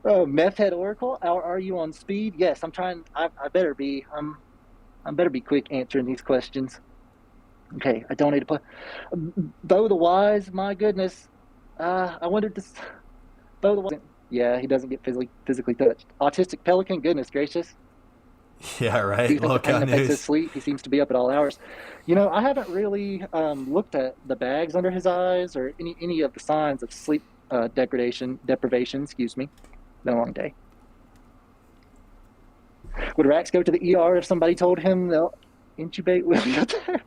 Oh, Meth Head Oracle. Are you on speed? Yes, I'm trying. I better be. I better be quick answering these questions. Okay, I don't need to play. Bo the Wise. My goodness. I wondered this. Bo the Wise. Yeah, he doesn't get physically touched. Autistic Pelican. Goodness gracious. Yeah, right. Do you think Look the pain on affects his news. sleep? He seems to be up at all hours. You know, I haven't really looked at the bags under his eyes or any of the signs of sleep deprivation. Excuse me. Been a long day. Would Raxx go to the ER if somebody told him they'll intubate Willie up there?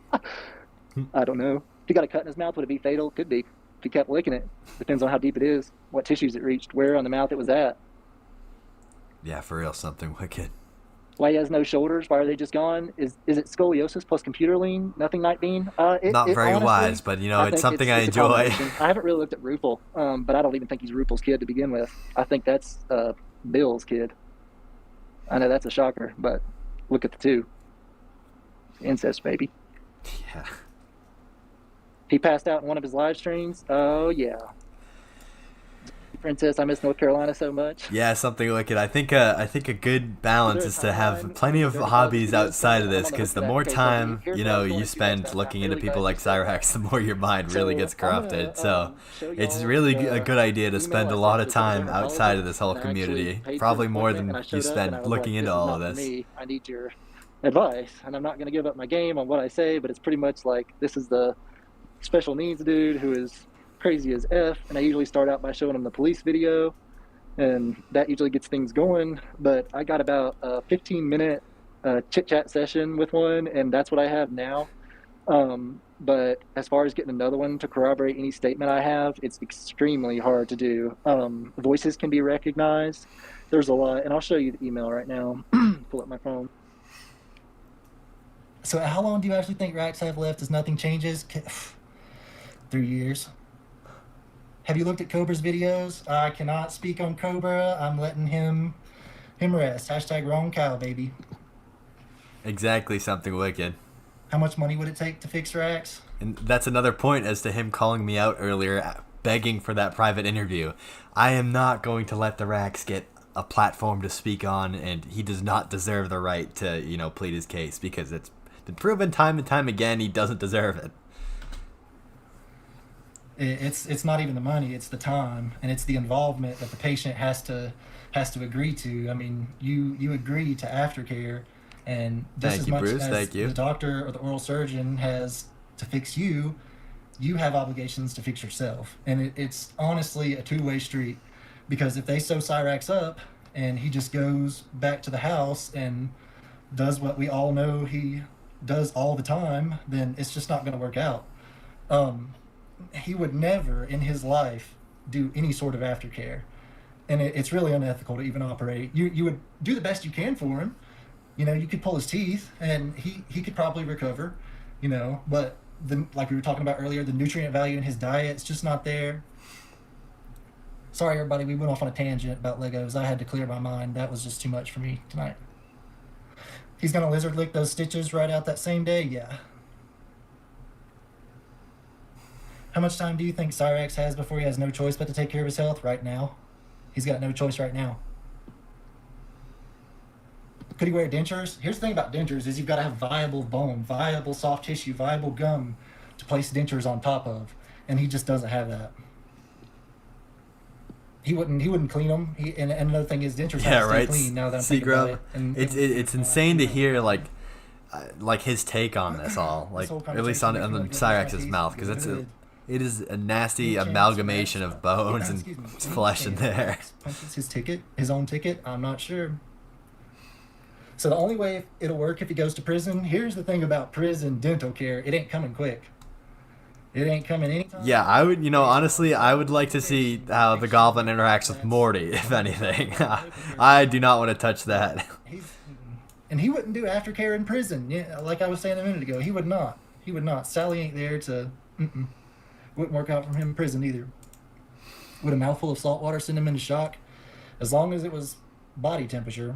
I don't know. If he got a cut in his mouth, would it be fatal? Could be. If he kept licking it. Depends on how deep it is, what tissues it reached, where on the mouth it was at. Yeah, for real, something wicked. Why he has no shoulders? Why are they just gone? Is it scoliosis plus computer lean? Nothing night bean? Not very honestly, wise, but you know, I it's think something I it's a enjoy. combination. I haven't really looked at Rupel, but I don't even think he's Rupel's kid to begin with. I think that's Bill's kid. I know that's a shocker, but look at the two. Incest, baby. Yeah. He passed out in one of his live streams. Oh yeah. Princess, I miss North Carolina so much. Yeah, something wicked. I think a good balance is to have plenty of hobbies outside of this, because the more time you spend looking into people like Cyraxx, the more your mind really gets corrupted. So it's really a good idea to spend a lot of time outside of this whole community, probably more than you spend looking into all of this. I need your advice, and I'm not going to give up my game on what I say, but it's pretty much like this is the special needs dude who is crazy as F, and I usually start out by showing him the police video, and that usually gets things going. But I got about a 15-minute chit-chat session with one, and that's what I have now. But as far as getting another one to corroborate any statement I have, it's extremely hard to do. Voices can be recognized. There's a lot, and I'll show you the email right now. Pull up my phone. So how long do you actually think Raxx have left as nothing changes? 3 years. Have you looked at Cobra's videos? I cannot speak on Cobra. I'm letting him rest. Hashtag wrong cow, baby. Exactly, something wicked. How much money would it take to fix Raxx? And that's another point as to him calling me out earlier, begging for that private interview. I am not going to let the Raxx get a platform to speak on, and he does not deserve the right to, plead his case, because it's been proven time and time again he doesn't deserve it. It's not even the money, it's the time, and it's the involvement that the patient has to agree to. I mean, you agree to aftercare, and just as much as the doctor or the oral surgeon has to fix you, you have obligations to fix yourself. And it's honestly a two-way street, because if they sew Cyraxx up and he just goes back to the house and does what we all know he does all the time, then it's just not going to work out. He would never in his life do any sort of aftercare, and it's really unethical to even operate. You would do the best you can for him. You could pull his teeth and he could probably recover, but like we were talking about earlier, the nutrient value in his diet, it's just not there. Sorry everybody, we went off on a tangent about Legos. I had to clear my mind. That was just too much for me tonight. He's gonna lizard lick those stitches right out that same day? Yeah. How much time do you think Cyraxx has before he has no choice but to take care of his health? Right now. He's got no choice right now. Could he wear dentures? Here's the thing about dentures is you've got to have viable bone, viable soft tissue, viable gum to place dentures on top of. And he just doesn't have that. He wouldn't clean them. And another thing is dentures have to stay clean now that I'm thinking about it. And it's insane to hear like his take on this all, like at least on Cyraxx's mouth, because it is a nasty amalgamation of bones and flesh in there. His own ticket, I'm not sure. So the only way it'll work if he goes to prison, here's the thing about prison dental care, it ain't coming quick. It ain't coming anytime. Yeah, I would, honestly, I would like to see how the Goblin interacts with Morty, if anything. I do not want to touch that. And he wouldn't do aftercare in prison. Yeah, like I was saying a minute ago, he would not. He would not. Sally ain't there to... Wouldn't work out for him in prison either. Would a mouthful of salt water send him into shock? As long as it was body temperature.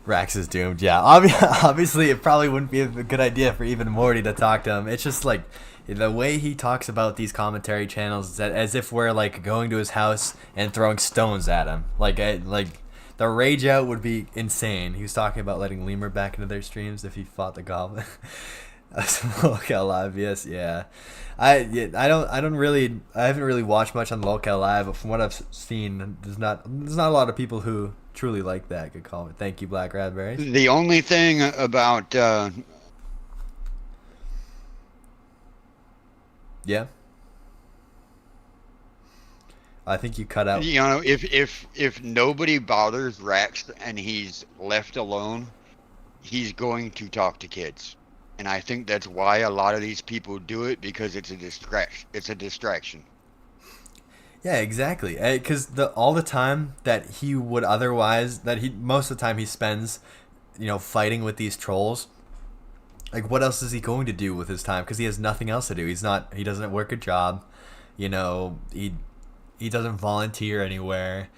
Raxx is doomed. Yeah, obviously it probably wouldn't be a good idea for even Morty to talk to him. It's just like the way he talks about these commentary channels is that as if we're like going to his house and throwing stones at him. Like the rage out would be insane. He was talking about letting Lemur back into their streams if he fought the Goblin. Locale Live, yes, yeah. I haven't really watched much on Locale Live, but from what I've seen, there's not a lot of people who truly like that. Good call. Thank you, Black Raspberry. The only thing about yeah, I think you cut out. You know, if nobody bothers Raxx and he's left alone, he's going to talk to kids. And I think that's why a lot of these people do it, because it's a distraction. Yeah, exactly. Because all the time that he would otherwise, most of the time he spends, fighting with these trolls. Like, what else is he going to do with his time? Because he has nothing else to do. He doesn't work a job. He doesn't volunteer anywhere.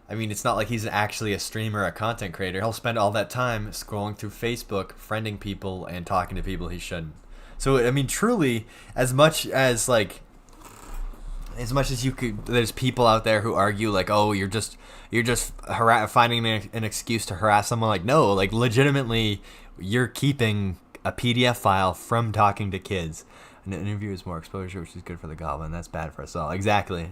I mean, it's not like he's actually a streamer, a content creator. He'll spend all that time scrolling through Facebook, friending people, and talking to people he shouldn't. So, I mean, truly, as much as you could, there's people out there who argue like, oh, you're just finding an excuse to harass someone. Like, no, like legitimately, you're keeping a PDF file from talking to kids. An interview is more exposure, which is good for the Goblin. That's bad for us all. Exactly.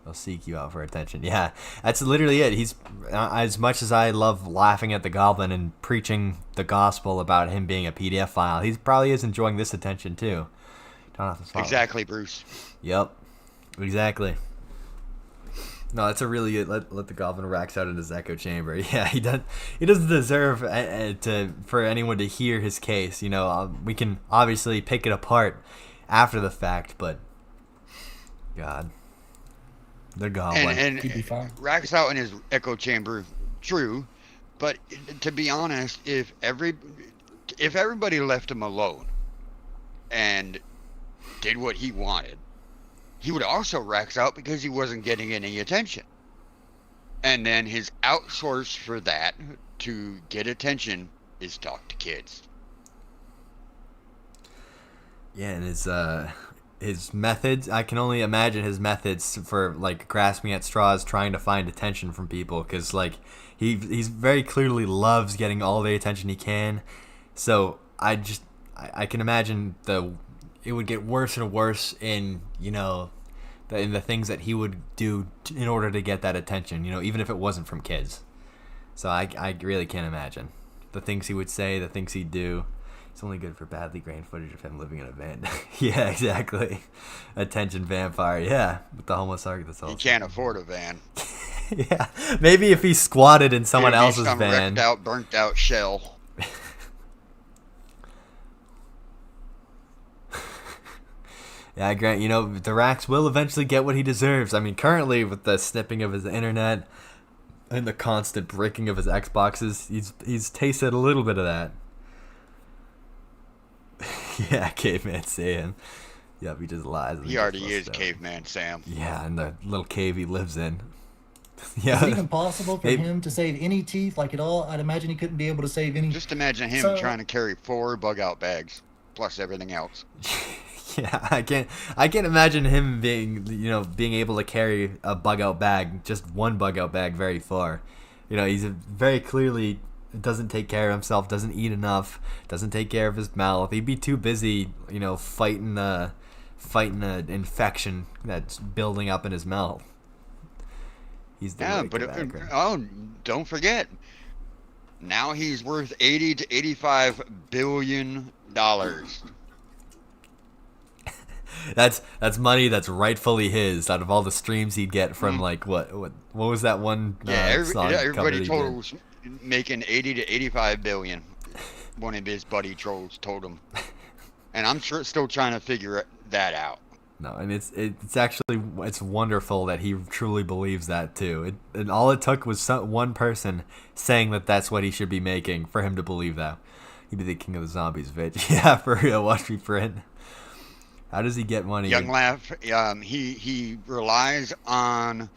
They'll seek you out for attention. Yeah, that's literally it. He's as much as I love laughing at the Goblin and preaching the gospel about him being a PDF file, he probably is enjoying this attention too. Exactly, Bruce. Yep, exactly. No, that's a really good. Let the Goblin Raxx out in his echo chamber. Yeah, he doesn't deserve for anyone to hear his case. We can obviously pick it apart after the fact, but God. The Goblin. And Raxx out in his echo chamber, true, but to be honest, if everybody left him alone and did what he wanted, he would also Raxx out because he wasn't getting any attention. And then his outsource for that to get attention is talk to kids. Yeah, and his methods, I can only imagine his methods for like grasping at straws, trying to find attention from people, because like he's very clearly loves getting all the attention he can. So I can imagine it would get worse and worse in in the things that he would do in order to get that attention, even if it wasn't from kids. So I really can't imagine the things he would say, the things he'd do. It's only good for badly grained footage of him living in a van. Yeah, exactly. Attention vampire. Yeah, with the homeless arc. That's all. He can't afford a van. Yeah, maybe if he squatted in someone else's some van. Wrecked out, burnt out shell. Yeah, I grant. The Raxx will eventually get what he deserves. I mean, currently with the snipping of his internet and the constant breaking of his Xboxes, he's tasted a little bit of that. Yeah, Caveman Sam. Yep, he just lies. He already is Caveman Sam. Yeah, in the little cave he lives in. Yeah. Is it even possible for him to save any teeth, like at all? I'd imagine he couldn't be able to save any. Just imagine him trying to carry 4 bug-out bags, plus everything else. Yeah, I can't imagine him being able to carry a bug-out bag, just one bug-out bag, very far. He's very clearly doesn't take care of himself, doesn't eat enough, doesn't take care of his mouth. He'd be too busy, fighting an infection that's building up in his mouth. He's the don't forget, now he's worth $80 to $85 billion. That's money that's rightfully his out of all the streams he'd get from like what was that one? Everybody told him was making 80 to 85 billion. One of his buddy trolls told him, and I'm still trying to figure that out. No, and it's actually wonderful that he truly believes that too. And all it took was one person saying that that's what he should be making for him to believe that. He'd be the king of the zombies, bitch. Yeah, for real. Watch me print. How does he get money? Young Laugh. He relies on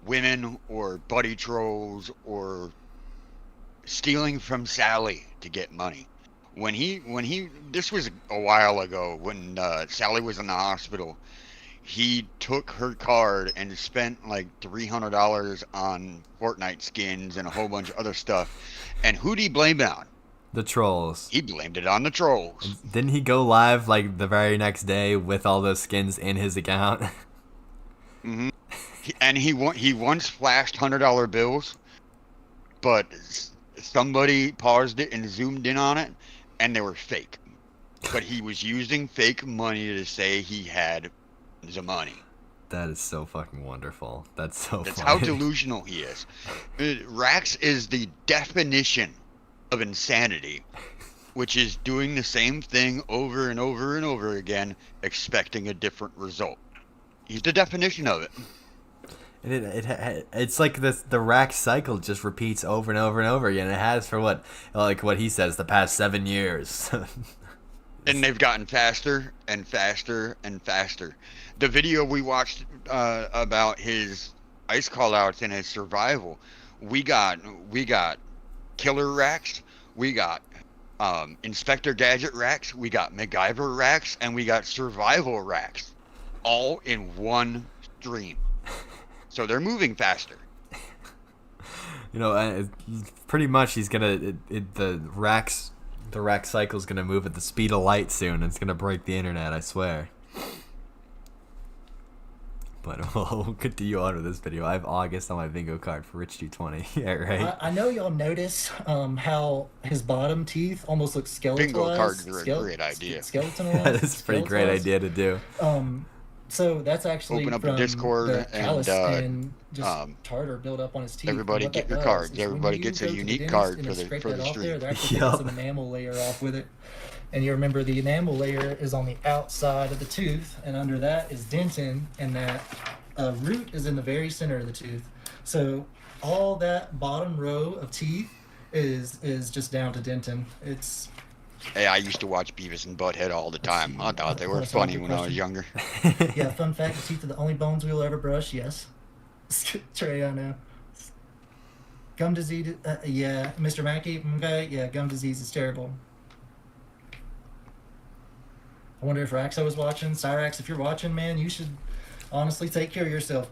women or buddy trolls or stealing from Sally to get money. When he this was a while ago when Sally was in the hospital, he took her card and spent like $300 on Fortnite skins and a whole bunch of other stuff. And who'd he blame it on? The trolls. He blamed it on the trolls. Didn't he go live like the very next day with all those skins in his account? Mm-hmm. And he once flashed $100 bills, but somebody paused it and zoomed in on it, and they were fake. But he was using fake money to say he had the money. That is so fucking wonderful. That's funny. How delusional he is. Raxx is the definition of insanity, which is doing the same thing over and over and over again, expecting a different result. He's the definition of it. It's like the Raxx cycle just repeats over and over and over again. It has for what he says, the past 7 years. And they've gotten faster and faster and faster. The video we watched about his ice call-outs and his survival, we got Killer Raxx, we got Inspector Gadget Raxx, we got MacGyver Raxx, and we got Survival Raxx, all in one stream. So they're moving faster. Pretty much he's gonna the Raxx cycle is gonna move at the speed of light soon. It's gonna break the internet, I swear. But we'll continue on with this video. I have August on my bingo card for Rich 220. Yeah, right. I know y'all notice how his bottom teeth almost look skeletalized. Bingo cards are a great idea. Skeletonalized. That's a pretty great idea to do. So that's actually open up from a Discord the callus and just tartar build up on his teeth. Everybody get your cards. Everybody gets a unique card for the stream. They're actually taking some enamel layer off with it. And you remember the enamel layer is on the outside of the tooth, and under that is dentin, and that root is in the very center of the tooth. So all that bottom row of teeth is just down to dentin. Hey, I used to watch Beavis and Butthead all the time. I thought they were funny when I was younger. Yeah, fun fact, the teeth are the only bones we will ever brush, yes. Trey, I know. Gum disease, yeah. Mr. Mackey, okay, yeah, gum disease is terrible. I wonder if Raxx was watching. Cyraxx, if you're watching, man, you should honestly take care of yourself.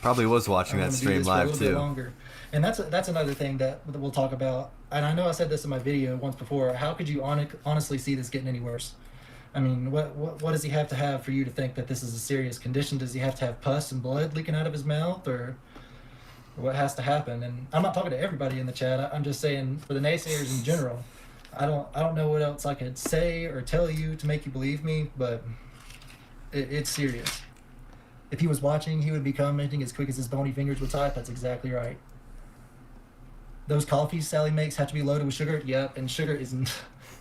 Probably was watching that stream live too. Longer. And that's another thing that we'll talk about. And I know I said this in my video once before. How could you honestly see this getting any worse? I mean, what does he have to have for you to think that this is a serious condition? Does he have to have pus and blood leaking out of his mouth, or what has to happen? And I'm not talking to everybody in the chat. I'm just saying for the naysayers in general. I don't know what else I could say or tell you to make you believe me, but it's serious. If he was watching, he would be commenting as quick as his bony fingers would type. That's exactly right. Those coffees Sally makes have to be loaded with sugar. Yep, and sugar isn't.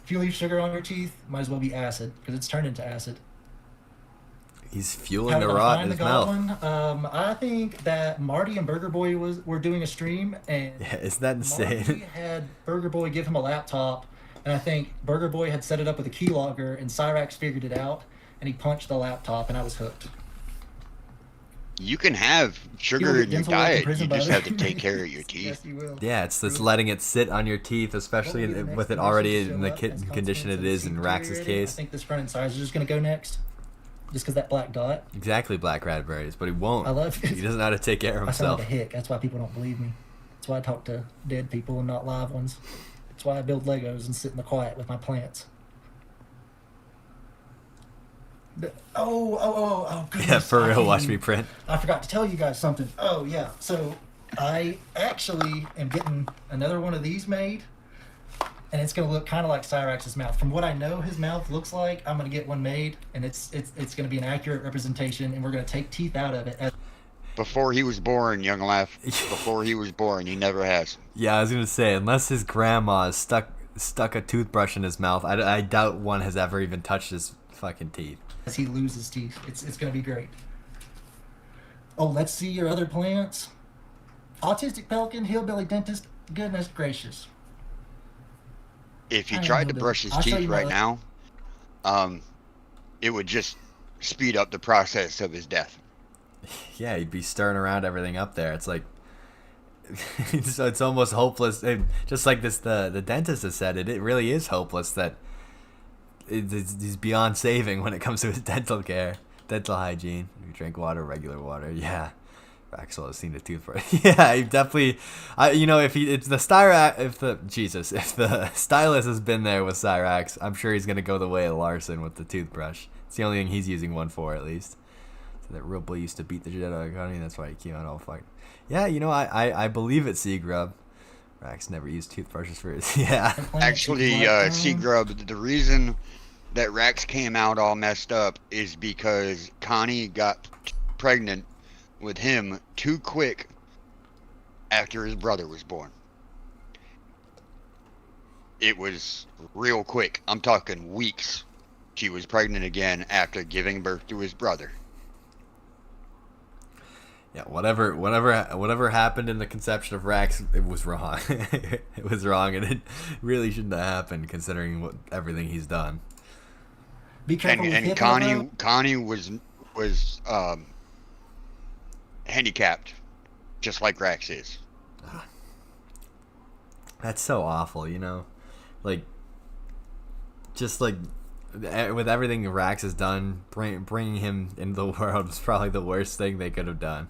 If you leave sugar on your teeth, might as well be acid, because it's turned into acid. He's fueling the rot in his mouth. I think that Marty and Burger Boy were doing a stream, and yeah, isn't that insane? Marty had Burger Boy give him a laptop, and I think Burger Boy had set it up with a keylogger, and Cyraxx figured it out, and he punched the laptop, and I was hooked. You can have sugar in your diet. You just have to take care of your teeth. Yes, you will. Yeah, it's just letting it sit on your teeth, especially with it already in the condition it is in Raxx's case. I think this front incisor is just going to go next. Just because that black dot. Exactly, black raspberries, but he won't. I love it. He doesn't know how to take care of himself. I sound like a hick. That's why people don't believe me. That's why I talk to dead people and not live ones. That's why I build Legos and sit in the quiet with my plants. Oh, goodness. Yeah, for real, watch me print. I forgot to tell you guys something. Oh, yeah. So I actually am getting another one of these made, and it's going to look kind of like Cyraxx's mouth. From what I know his mouth looks like, I'm going to get one made, and it's going to be an accurate representation, and we're going to take teeth out of it. Before he was born, Young Laugh. Before he was born, he never has. Yeah, I was going to say, unless his grandma stuck a toothbrush in his mouth, I doubt one has ever even touched his fucking teeth. As he loses teeth. It's going to be great. Oh, let's see your other plants. Autistic pelican, hillbilly dentist. Goodness gracious. If he tried to brush his teeth right now, it would just speed up the process of his death. Yeah, he'd be stirring around everything up there. It's like, it's almost hopeless. Just like the dentist has said, it really is hopeless that he's beyond saving when it comes to his dental care, dental hygiene. You drink water, regular water. Yeah. Raxx has seen a toothbrush. Yeah, he definitely. If the stylist has been there with Cyraxx, I'm sure he's gonna go the way of Larson with the toothbrush. It's the only thing he's using one for, at least. So that real boy used to beat the shit out of Connie. That's why he came out all fucked. Yeah, I believe it, C-Grub. Raxx never used toothbrushes for his. Yeah. Actually, C-Grub, the reason that Raxx came out all messed up is because Connie got pregnant with him too quick after his brother was born. It was real quick. I'm talking weeks. She was pregnant again after giving birth to his brother. Yeah, whatever happened in the conception of Raxx, it was wrong. It was wrong, and it really shouldn't have happened considering everything he's done. Be careful and Connie was handicapped, just like Raxx is. That's so awful, like, just like with everything Raxx has done, bringing him into the world was probably the worst thing they could have done.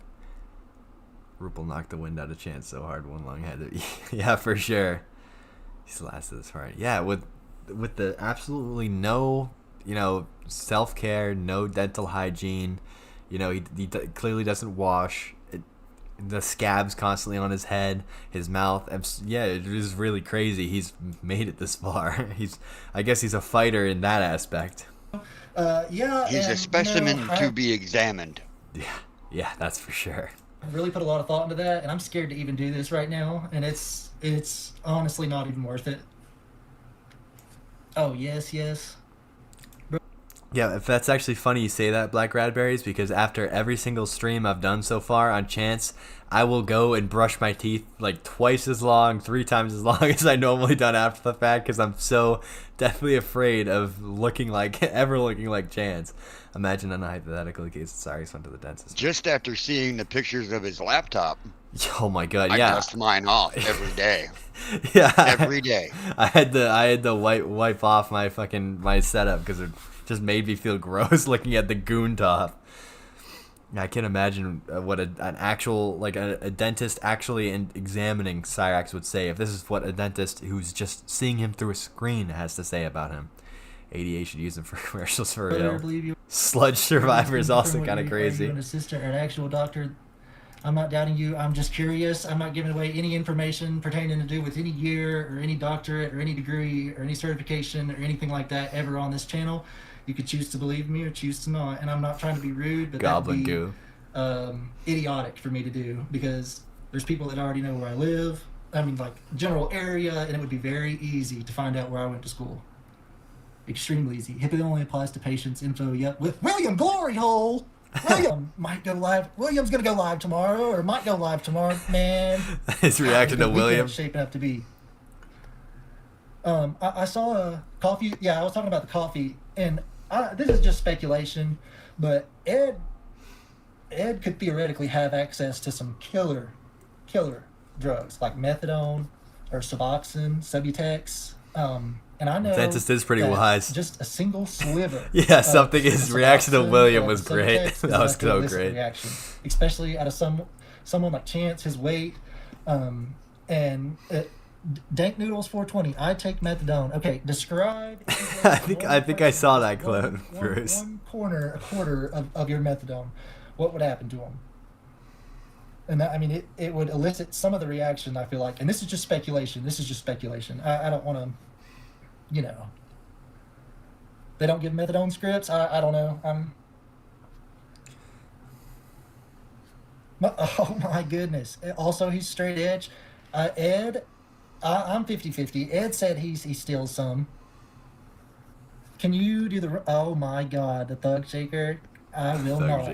Rupel knocked the wind out of Chance so hard one lung had to. Yeah, for sure. He's lasted this hard. Yeah, with the absolutely no, self-care, no dental hygiene. He clearly doesn't wash. The scabs constantly on his head, his mouth. Yeah, it is really crazy. He's made it this far. I guess he's a fighter in that aspect. Yeah. He's a specimen to be examined. Yeah, that's for sure. I really put a lot of thought into that, and I'm scared to even do this right now, and it's honestly not even worth it. Oh, yes. Yeah, if that's actually funny you say that, Black Radberries, because after every single stream I've done so far on Chance, I will go and brush my teeth like twice as long, 3 times as long as I normally done after the fact, because I'm so deathly afraid of looking like Chance. Imagine in a hypothetical case, Cyraxx went to the dentist. Just after seeing the pictures of his laptop. Oh my god, I yeah. dust mine off every day. Yeah. Every day. I had to wipe off my setup because it just made me feel gross looking at the goon top. I can't imagine what an actual, like a dentist actually examining Cyraxx would say if this is what a dentist who's just seeing him through a screen has to say about him. ADA should use him for commercials for real. Sludge Survivor is also kind of crazy. Are you an assistant or an actual doctor? I'm not doubting you. I'm just curious. I'm not giving away any information pertaining to do with any year or any doctorate or any degree or any certification or anything like that ever on this channel. You could choose to believe me or choose to not. And I'm not trying to be rude, but that would be idiotic for me to do because there's people that already know where I live. I mean, like, general area, and it would be very easy to find out where I went to school. Extremely easy. HIPAA only applies to patients' info. Yep. With William Glory Hole! William might go live. William's going to go live tomorrow, or might go live tomorrow. Man. His reaction to William. Shaping up to be. I saw a coffee. Yeah, I was talking about the coffee, and this is just speculation, but Ed could theoretically have access to some killer drugs like methadone or Suboxone, Subutex. And I know dentist is pretty wise. Just a single sliver. Yeah, something. His reaction to William was great. That was so great. Reaction, especially out of someone like Chance, his weight, and Dank Noodles 420. I take methadone. Okay, describe. I think I saw that clip, Bruce. A quarter of your methadone. What would happen to him? And that, I mean, it would elicit some of the reaction. I feel like, and this is just speculation. I don't want to. They don't give methadone scripts. I don't know. Oh my goodness. Also, he's straight edge. Ed, I'm 50-50. Ed said he steals some. Can you do the? Oh my God, the thug shaker. I will not.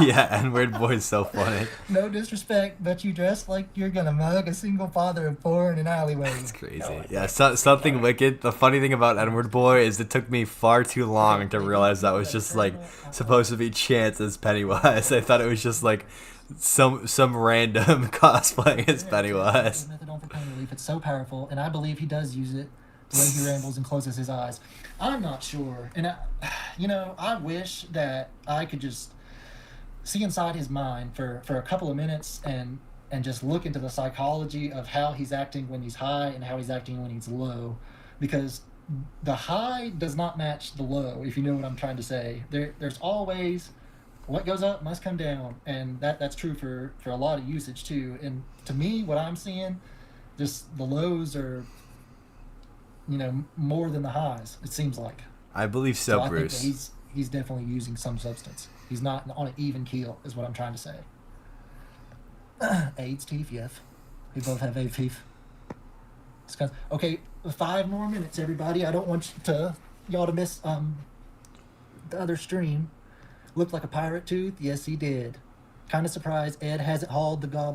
Yeah, N-word boy is so funny. No disrespect, but you dress like you're gonna mug a single father of four in an alleyway. It's crazy. Yeah, something wicked. The funny thing about N-word boy is it took me far too long to realize that was just like supposed to be Chance as Pennywise. I thought it was just like some random cosplay as Pennywise. Methadone for pain relief. It's so powerful, and I believe he does use it the way he rambles and closes his eyes. I'm not sure, and I wish that I could just see inside his mind for a couple of minutes and just look into the psychology of how he's acting when he's high and how he's acting when he's low, because the high does not match the low, if you know what I'm trying to say. There's always what goes up must come down, and that's true for a lot of usage too. And to me, what I'm seeing, just the lows are, more than the highs, it seems like. I believe so, I Bruce. think that he's definitely using some substance. He's not on an even keel, is what I'm trying to say. AIDS teeth, yes. We both have AIDS teeth. Okay, 5 more minutes, everybody. I don't want y'all to miss the other stream. Looked like a pirate tooth? Yes, he did. Kind of surprised Ed hasn't hauled the goblin.